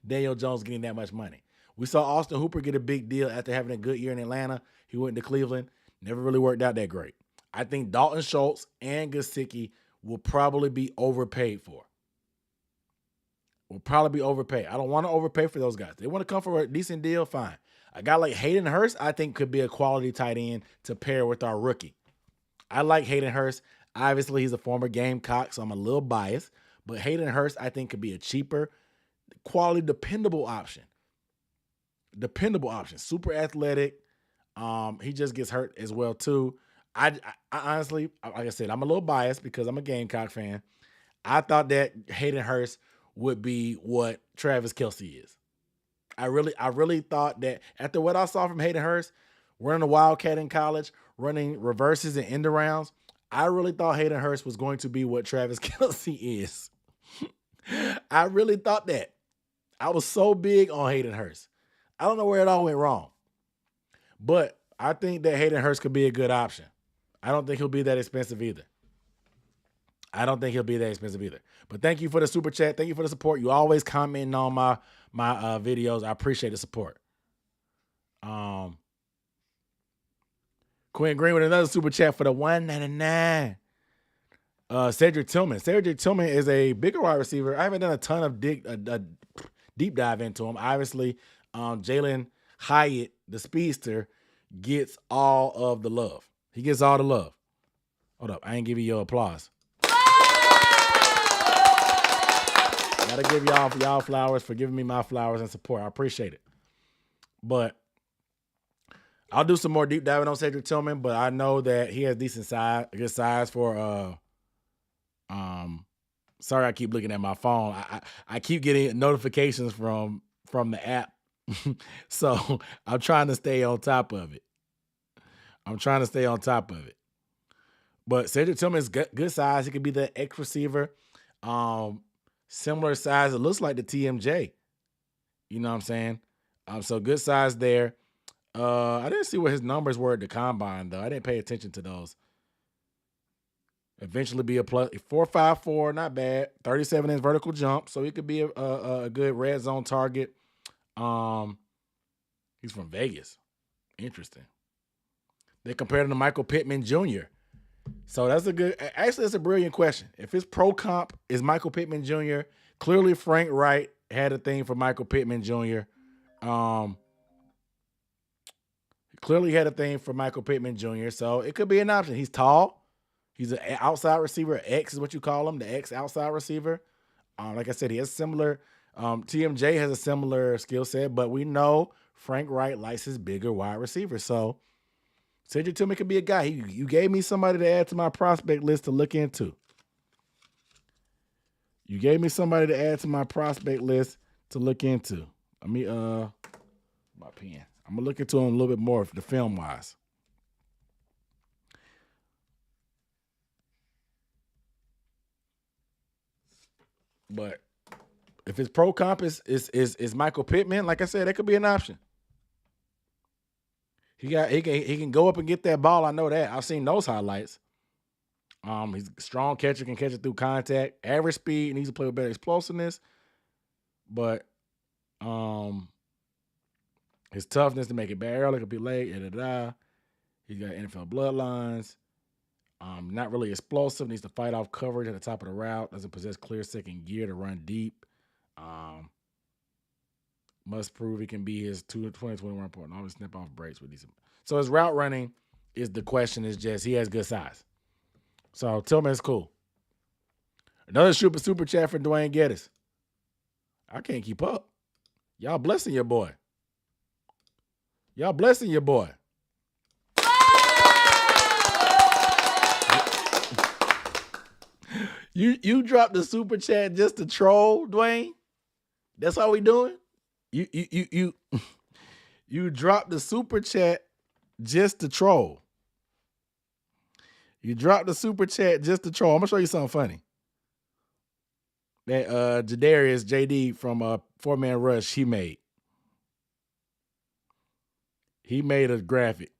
Daniel Jones getting that much money. We saw Austin Hooper get a big deal after having a good year in Atlanta. He went to Cleveland, never really worked out that great. I think Dalton Schultz and Gesicki will probably be overpaid for. Will probably be overpaid. I don't want to overpay for those guys. They want to come for a decent deal, fine. A guy like Hayden Hurst, I think, could be a quality tight end to pair with our rookie. I like Hayden Hurst. Obviously, he's a former Gamecock, so I'm a little biased. But Hayden Hurst, I think, could be a cheaper, quality, dependable option. Dependable option. Super athletic. He just gets hurt as well, too. I honestly, like I said, I'm a little biased because I'm a Gamecock fan. I thought that Hayden Hurst would be what Travis Kelce is. I really thought that after what I saw from Hayden Hurst, running a Wildcat in college, running reverses and end arounds, I really thought Hayden Hurst was going to be what Travis Kelce is. I really thought that. I was so big on Hayden Hurst. I don't know where it all went wrong. But I think that Hayden Hurst could be a good option. I don't think he'll be that expensive either. But thank you for the super chat. Thank you for the support. You always commenting on my videos. I appreciate the support. Quinn Green with another super chat for the $1.99. Cedric Tillman. Cedric Tillman is a bigger wide receiver. I haven't done a ton of deep dive into him. Obviously, Jalen Hyatt, the speedster, gets all of the love. He gets all the love. Hold up. I ain't give you your applause. Gotta give y'all flowers for giving me my flowers and support. I appreciate it. But I'll do some more deep diving on Cedric Tillman, but I know that he has decent size, good size for sorry, I keep looking at my phone. I keep getting notifications from the app. So I'm trying to stay on top of it. But Cedric Tillman is good size. He could be the X receiver. Similar size, it looks like the TMJ. You know what I'm saying? So good size there. I didn't see what his numbers were at the combine, though. I didn't pay attention to those. Eventually be a plus 4.54, not bad. 37-inch vertical jump, so he could be a good red zone target. He's from Vegas. Interesting. They compared him to Michael Pittman Jr. So that's a brilliant question. If his pro comp is Michael Pittman Jr., clearly Frank Wright had a thing for Michael Pittman Jr. Clearly had a thing for Michael Pittman Jr., so it could be an option. He's tall. He's an outside receiver. X is what you call him, the X outside receiver. Like I said, he has similar. TMJ has a similar skill set, but we know Frank Wright likes his bigger wide receiver. So Cedric Tillman could be a guy. You gave me somebody to add to my prospect list to look into. Let me my pen. I'm gonna look into him a little bit more for the film wise. But if his pro comp is Michael Pittman, like I said, that could be an option. He can go up and get that ball. I know that. I've seen those highlights. He's a strong catcher, can catch it through contact, average speed, needs to play with better explosiveness. But his toughness to make it bad early could be late. He's got NFL bloodlines. Not really explosive. Needs to fight off coverage at the top of the route. Doesn't possess clear second gear to run deep. Must prove he can be his 2021 report. Always snap off breaks with these. So his route running is the question. Is just he has good size. So Tillman is cool. Another super chat for Dwayne Geddes. I can't keep up. Y'all blessing your boy. Y'all blessing your boy. You dropped the super chat just to troll, Dwayne? That's all we doing? You dropped the super chat just to troll. You dropped the super chat just to troll. I'm gonna show you something funny. That Jadarius JD from Four-Man Rush, he made a graphic.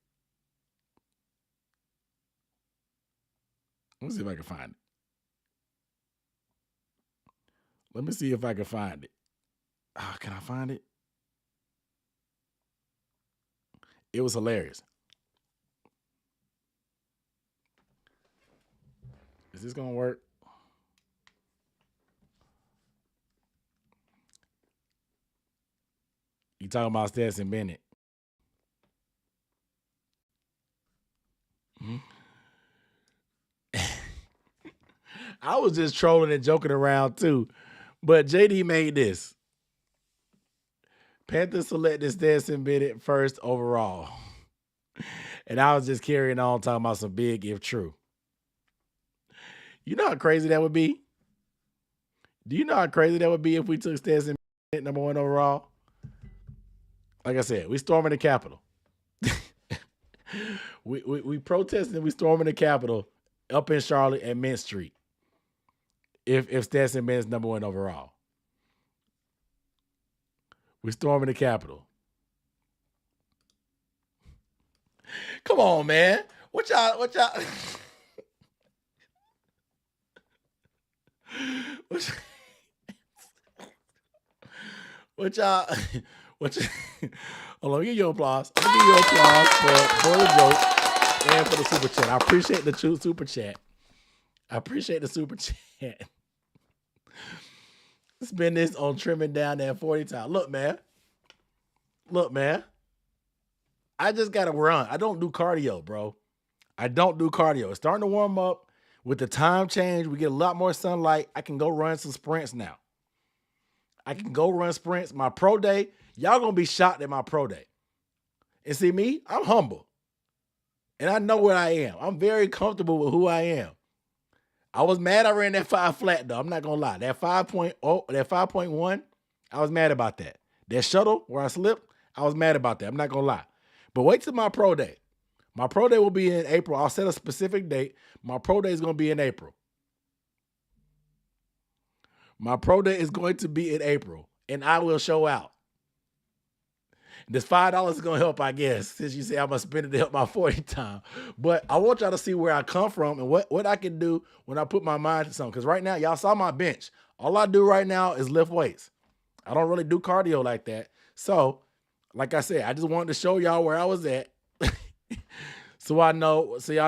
Let me see if I can find it. Let me see if I can find it. Can I find it? It was hilarious. Is this gonna work? You talking about Stetson Bennett? I was just trolling and joking around too, but JD made this. Panthers selected Stetson Bennett first overall, and I was just carrying on talking about some big if true. You know how crazy that would be? Do you know how crazy that would be if we took Stetson Bennett number 1 overall? Like I said, we storming the Capitol. we protesting, we storming the Capitol up in Charlotte at Mint Street. If Stetson Bennett's number 1 overall. We storming the Capitol. Come on, man. What y'all what y'all hold on, give you applause. I'm gonna give you applause for the joke and for the super chat. I appreciate the super chat. I appreciate the super chat. Spend this on trimming down that 40 time. Look, man. I just gotta run. I don't do cardio, bro. I don't do cardio. It's starting to warm up. With the time change, we get a lot more sunlight. I can go run some sprints now. I can go run sprints. My pro day, y'all gonna be shocked at my pro day. And see me, I'm humble. And I know where I am. I'm very comfortable with who I am. I was mad I ran that 5 flat though. I'm not gonna lie. That 5.1, I was mad about that. That shuttle where I slipped, I was mad about that. I'm not gonna lie. But wait till my pro day. My pro day will be in April. I'll set a specific date. My pro day is going to be in April. My pro day is going to be in April, and I will show out. This $5 is going to help, I guess, since you say I'm going to spend it to help my 40 time. But I want y'all to see where I come from and what I can do when I put my mind to something. Because right now, y'all saw my bench. All I do right now is lift weights. I don't really do cardio like that. So, like I said, I just wanted to show y'all where I was at. So y'all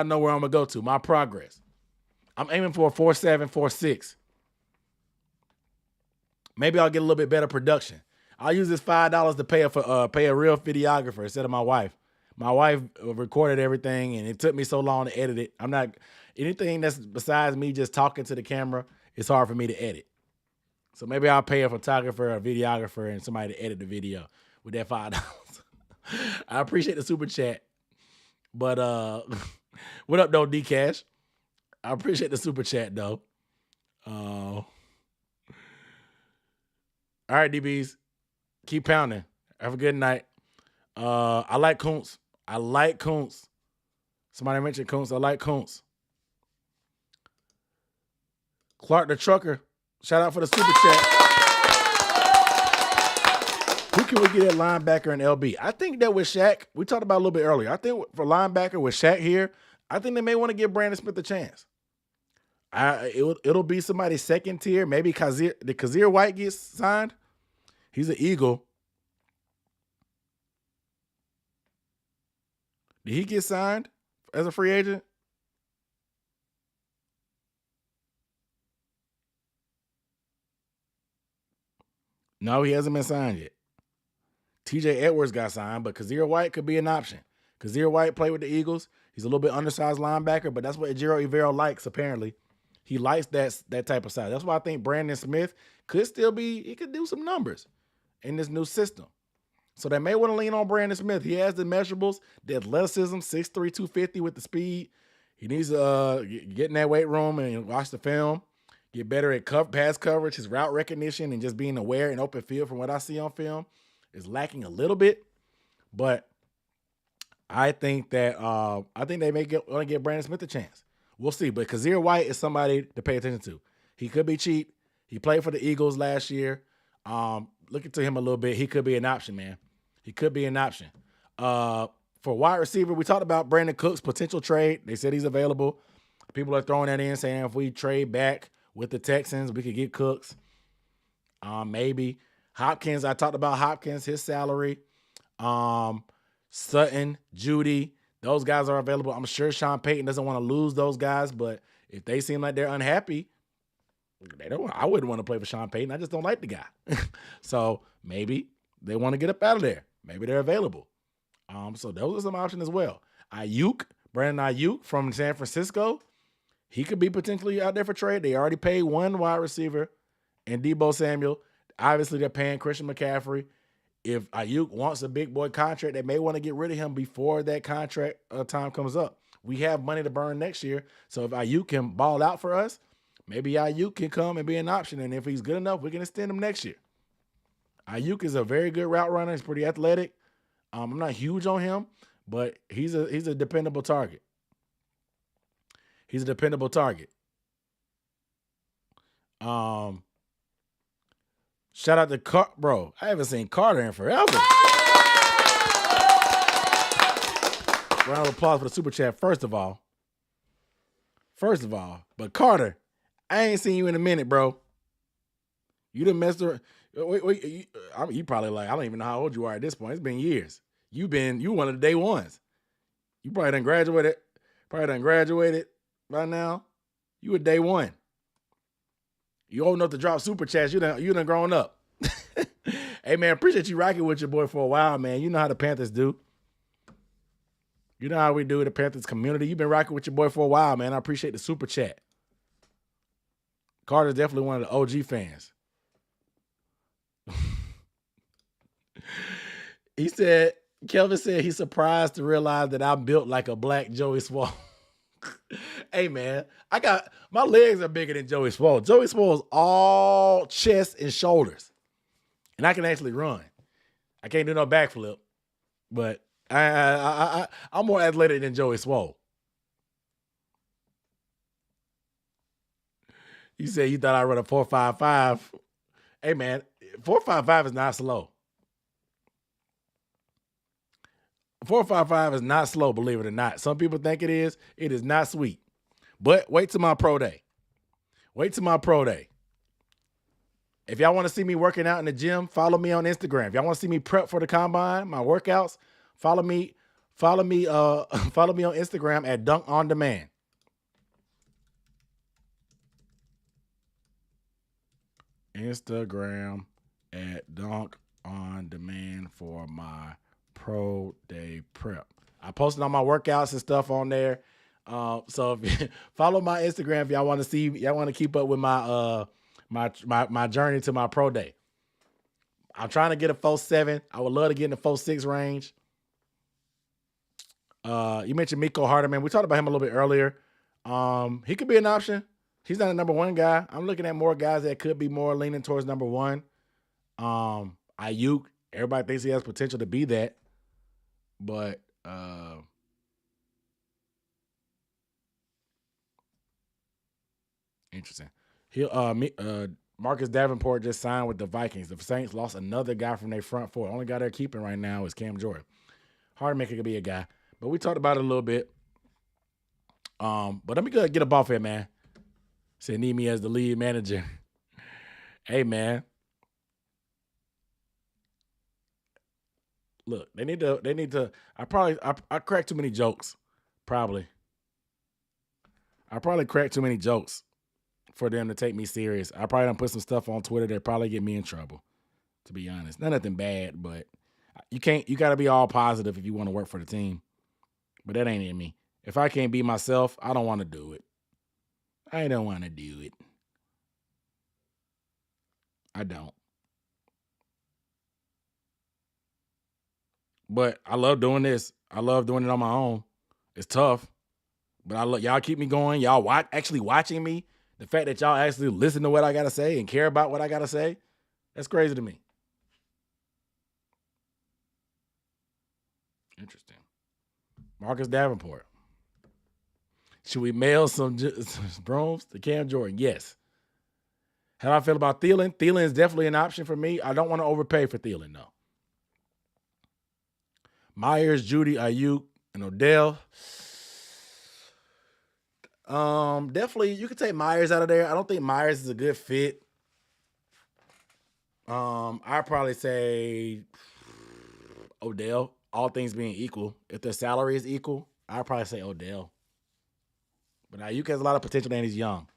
know where I'm going to go to. My progress. I'm aiming for a 4.7, 4.6. Maybe I'll get a little bit better production. I'll use this $5 to pay a real videographer instead of my wife. My wife recorded everything, and it took me so long to edit it. Anything that's besides me just talking to the camera, it's hard for me to edit. So maybe I'll pay a photographer, a videographer, and somebody to edit the video with that $5. I appreciate the super chat. But what up, though, D-Cash? I appreciate the super chat, though. All right, DBs. Keep pounding. Have a good night. I like Kuntz. Somebody mentioned Kuntz. I like Kuntz. Clark the Trucker. Shout out for the super chat. Who can we get at linebacker and LB? I think that with Shaq, we talked about a little bit earlier. I think for linebacker with Shaq here, I think they may want to give Brandon Smith a chance. It'll be somebody's second tier. Maybe did Kazir White get signed? He's an Eagle. Did he get signed as a free agent? No, he hasn't been signed yet. TJ Edwards got signed, but Kazir White could be an option. Kazir White played with the Eagles. He's a little bit undersized linebacker, but that's what Ejiro Evero likes, apparently. He likes that type of size. That's why I think Brandon Smith could still be, he could do some numbers in this new system. So they may want to lean on Brandon Smith. He has the measurables, the athleticism, 6'3", 250 with the speed. He needs to get in that weight room and watch the film, get better at pass coverage. His route recognition and just being aware in open field from what I see on film is lacking a little bit. But I think that they may want to give Brandon Smith a chance. We'll see. But Kazir White is somebody to pay attention to. He could be cheap. He played for the Eagles last year. Looking to him a little bit. He could be an option, man. He could be an option. For wide receiver, we talked about Brandon Cooks' potential trade. They said he's available. People are throwing that in, saying if we trade back with the Texans, we could get Cooks. Maybe. Hopkins, I talked about Hopkins, his salary. Sutton, Judy, those guys are available. I'm sure Sean Payton doesn't want to lose those guys, but if they seem like they're unhappy, I wouldn't want to play for Sean Payton. I just don't like the guy. So maybe they want to get up out of there. Maybe they're available. So those are some options as well. Brandon Ayuk from San Francisco, he could be potentially out there for trade. They already paid one wide receiver and Deebo Samuel. Obviously, they're paying Christian McCaffrey. If Ayuk wants a big boy contract, they may want to get rid of him before that contract time comes up. We have money to burn next year. So if Ayuk can ball out for us, maybe Ayuk can come and be an option. And if he's good enough, we can extend him next year. Ayuk is a very good route runner. He's pretty athletic. I'm not huge on him, but he's a dependable target. He's a dependable target. Shout out to bro. I haven't seen Carter in forever. Round of applause for the super chat. First of all, but Carter, I ain't seen you in a minute, bro. You done messed around. You probably like, I don't even know how old you are at this point. It's been years. You one of the day ones. You probably done graduated by now. You a day one. You old enough to drop super chats. You done grown up. Hey, man, appreciate you rocking with your boy for a while, man. You know how the Panthers do. You know how we do the Panthers community. You've been rocking with your boy for a while, man. I appreciate the super chat. Carter's definitely one of the OG fans. Kelvin said he's surprised to realize that I'm built like a black Joey Swole. Hey, man, my legs are bigger than Joey Swole. Joey Swole is all chest and shoulders. And I can actually run. I can't do no backflip, but I'm more athletic than Joey Swole. You said you thought I run a 4.55. Hey, man, 4.55 is not slow. 4.55 is not slow, believe it or not. Some people think it is. It is not sweet. But wait till my pro day. If y'all want to see me working out in the gym, follow me on Instagram. If y'all want to see me prep for the combine, my workouts, follow me on Instagram at Dunk On Demand. Instagram at Dunk On Demand for my pro day prep. I posted all my workouts and stuff on there. So if follow my Instagram if y'all want to keep up with my my journey to my pro day. I'm trying to get a 4.7. I would love to get in the 4.6 range. You mentioned Miko Hardeman. We talked about him a little bit earlier. He could be an option. He's not a number one guy. I'm looking at more guys that could be more leaning towards number one. Ayuk, everybody thinks he has potential to be that. But interesting. Marcus Davenport just signed with the Vikings. The Saints lost another guy from their front four. The only guy they're keeping right now is Cam Jordan. Hardmaker could be a guy. But we talked about it a little bit. But let me go get up off here, man. Say need me as the lead manager. Hey, man. Look, they need to. I cracked too many jokes. Probably. I probably cracked too many jokes for them to take me serious. I probably done put some stuff on Twitter that probably get me in trouble, to be honest. Nothing bad, but you got to be all positive if you want to work for the team. But that ain't in me. If I can't be myself, I don't want to do it. I don't want to do it. I don't. But I love doing this. I love doing it on my own. It's tough, but I love y'all. Keep me going. Y'all actually watching me. The fact that y'all actually listen to what I gotta say and care about what I gotta say, that's crazy to me. Interesting. Marcus Davenport. Should we mail some brooms to Cam Jordan? Yes. How do I feel about Thielen? Thielen is definitely an option for me. I don't want to overpay for Thielen, though. Myers, Judy, Ayuk, and Odell. Definitely you could take Myers out of there. I don't think Myers is a good fit. I'd probably say Odell, all things being equal. If their salary is equal, I'd probably say Odell. But Ayuk has a lot of potential and he's young.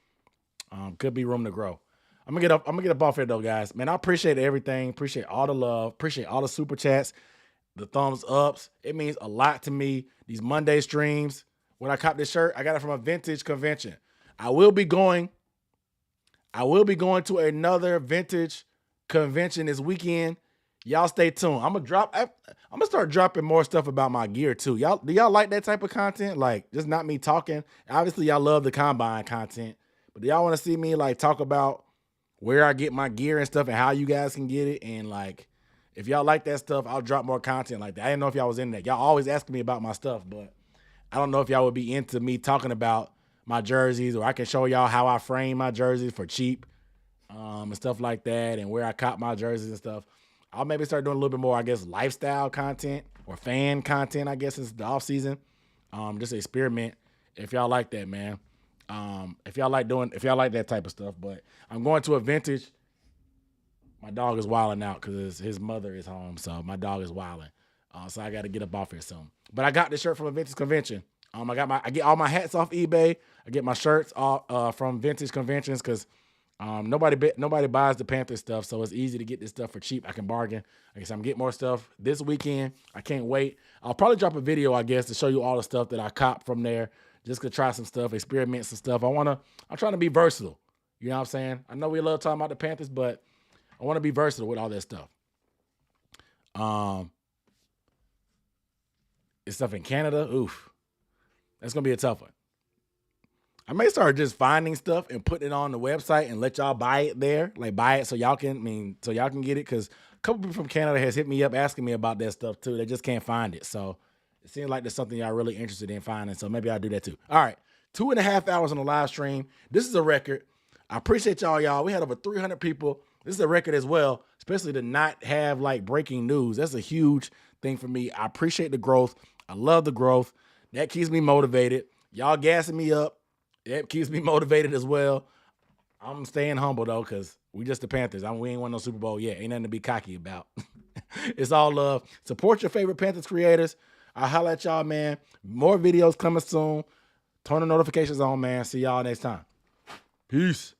Could be room to grow. I'm gonna get up off here though, guys. Man, I appreciate everything. Appreciate all the love. Appreciate all the super chats, the thumbs ups. It means a lot to me. These Monday streams. When I cop this shirt, I got it from a vintage convention. I will be going to another vintage convention this weekend. Y'all stay tuned. I'm gonna start dropping more stuff about my gear too. Do y'all like that type of content? Like just not me talking. Obviously, y'all love the combine content, but do y'all want to see me like talk about where I get my gear and stuff and how you guys can get it? And like, if y'all like that stuff, I'll drop more content like that. I didn't know if y'all was in that. Y'all always asking me about my stuff, but I don't know if y'all would be into me talking about my jerseys, or I can show y'all how I frame my jerseys for cheap, and stuff like that, and where I cop my jerseys and stuff. I'll maybe start doing a little bit more, I guess, lifestyle content or fan content, I guess, it's the off season. Just experiment if y'all like that, man. If y'all like that type of stuff. But I'm going to a vintage. My dog is wilding out because his mother is home, so my dog is wilding. So I got to get up off here soon. But I got this shirt from a vintage convention. I get all my hats off eBay. I get my shirts off from vintage conventions because nobody buys the Panthers stuff, so it's easy to get this stuff for cheap. I can bargain. I guess I'm getting more stuff this weekend. I can't wait. I'll probably drop a video, I guess, to show you all the stuff that I cop from there. Just to try some stuff, experiment some stuff. I'm trying to be versatile. You know what I'm saying? I know we love talking about the Panthers, but I want to be versatile with all that stuff. It's stuff in Canada. Oof. That's going to be a tough one. I may start just finding stuff and putting it on the website and let y'all buy it there. Like buy it so y'all can get it. Because a couple people from Canada has hit me up asking me about that stuff too. They just can't find it. So it seems like there's something y'all really interested in finding. So maybe I'll do that too. All right. 2.5 hours on the live stream. This is a record. I appreciate y'all. We had over 300 people. This is a record as well, especially to not have like breaking news. That's a huge thing for me. I appreciate the growth. I love the growth. That keeps me motivated. Y'all gassing me up. That keeps me motivated as well. I'm staying humble though, because we just the Panthers. We ain't won no Super Bowl yet. Ain't nothing to be cocky about. It's all love. Support your favorite Panthers creators. I'll holler at y'all, man. More videos coming soon. Turn the notifications on, man. See y'all next time. Peace.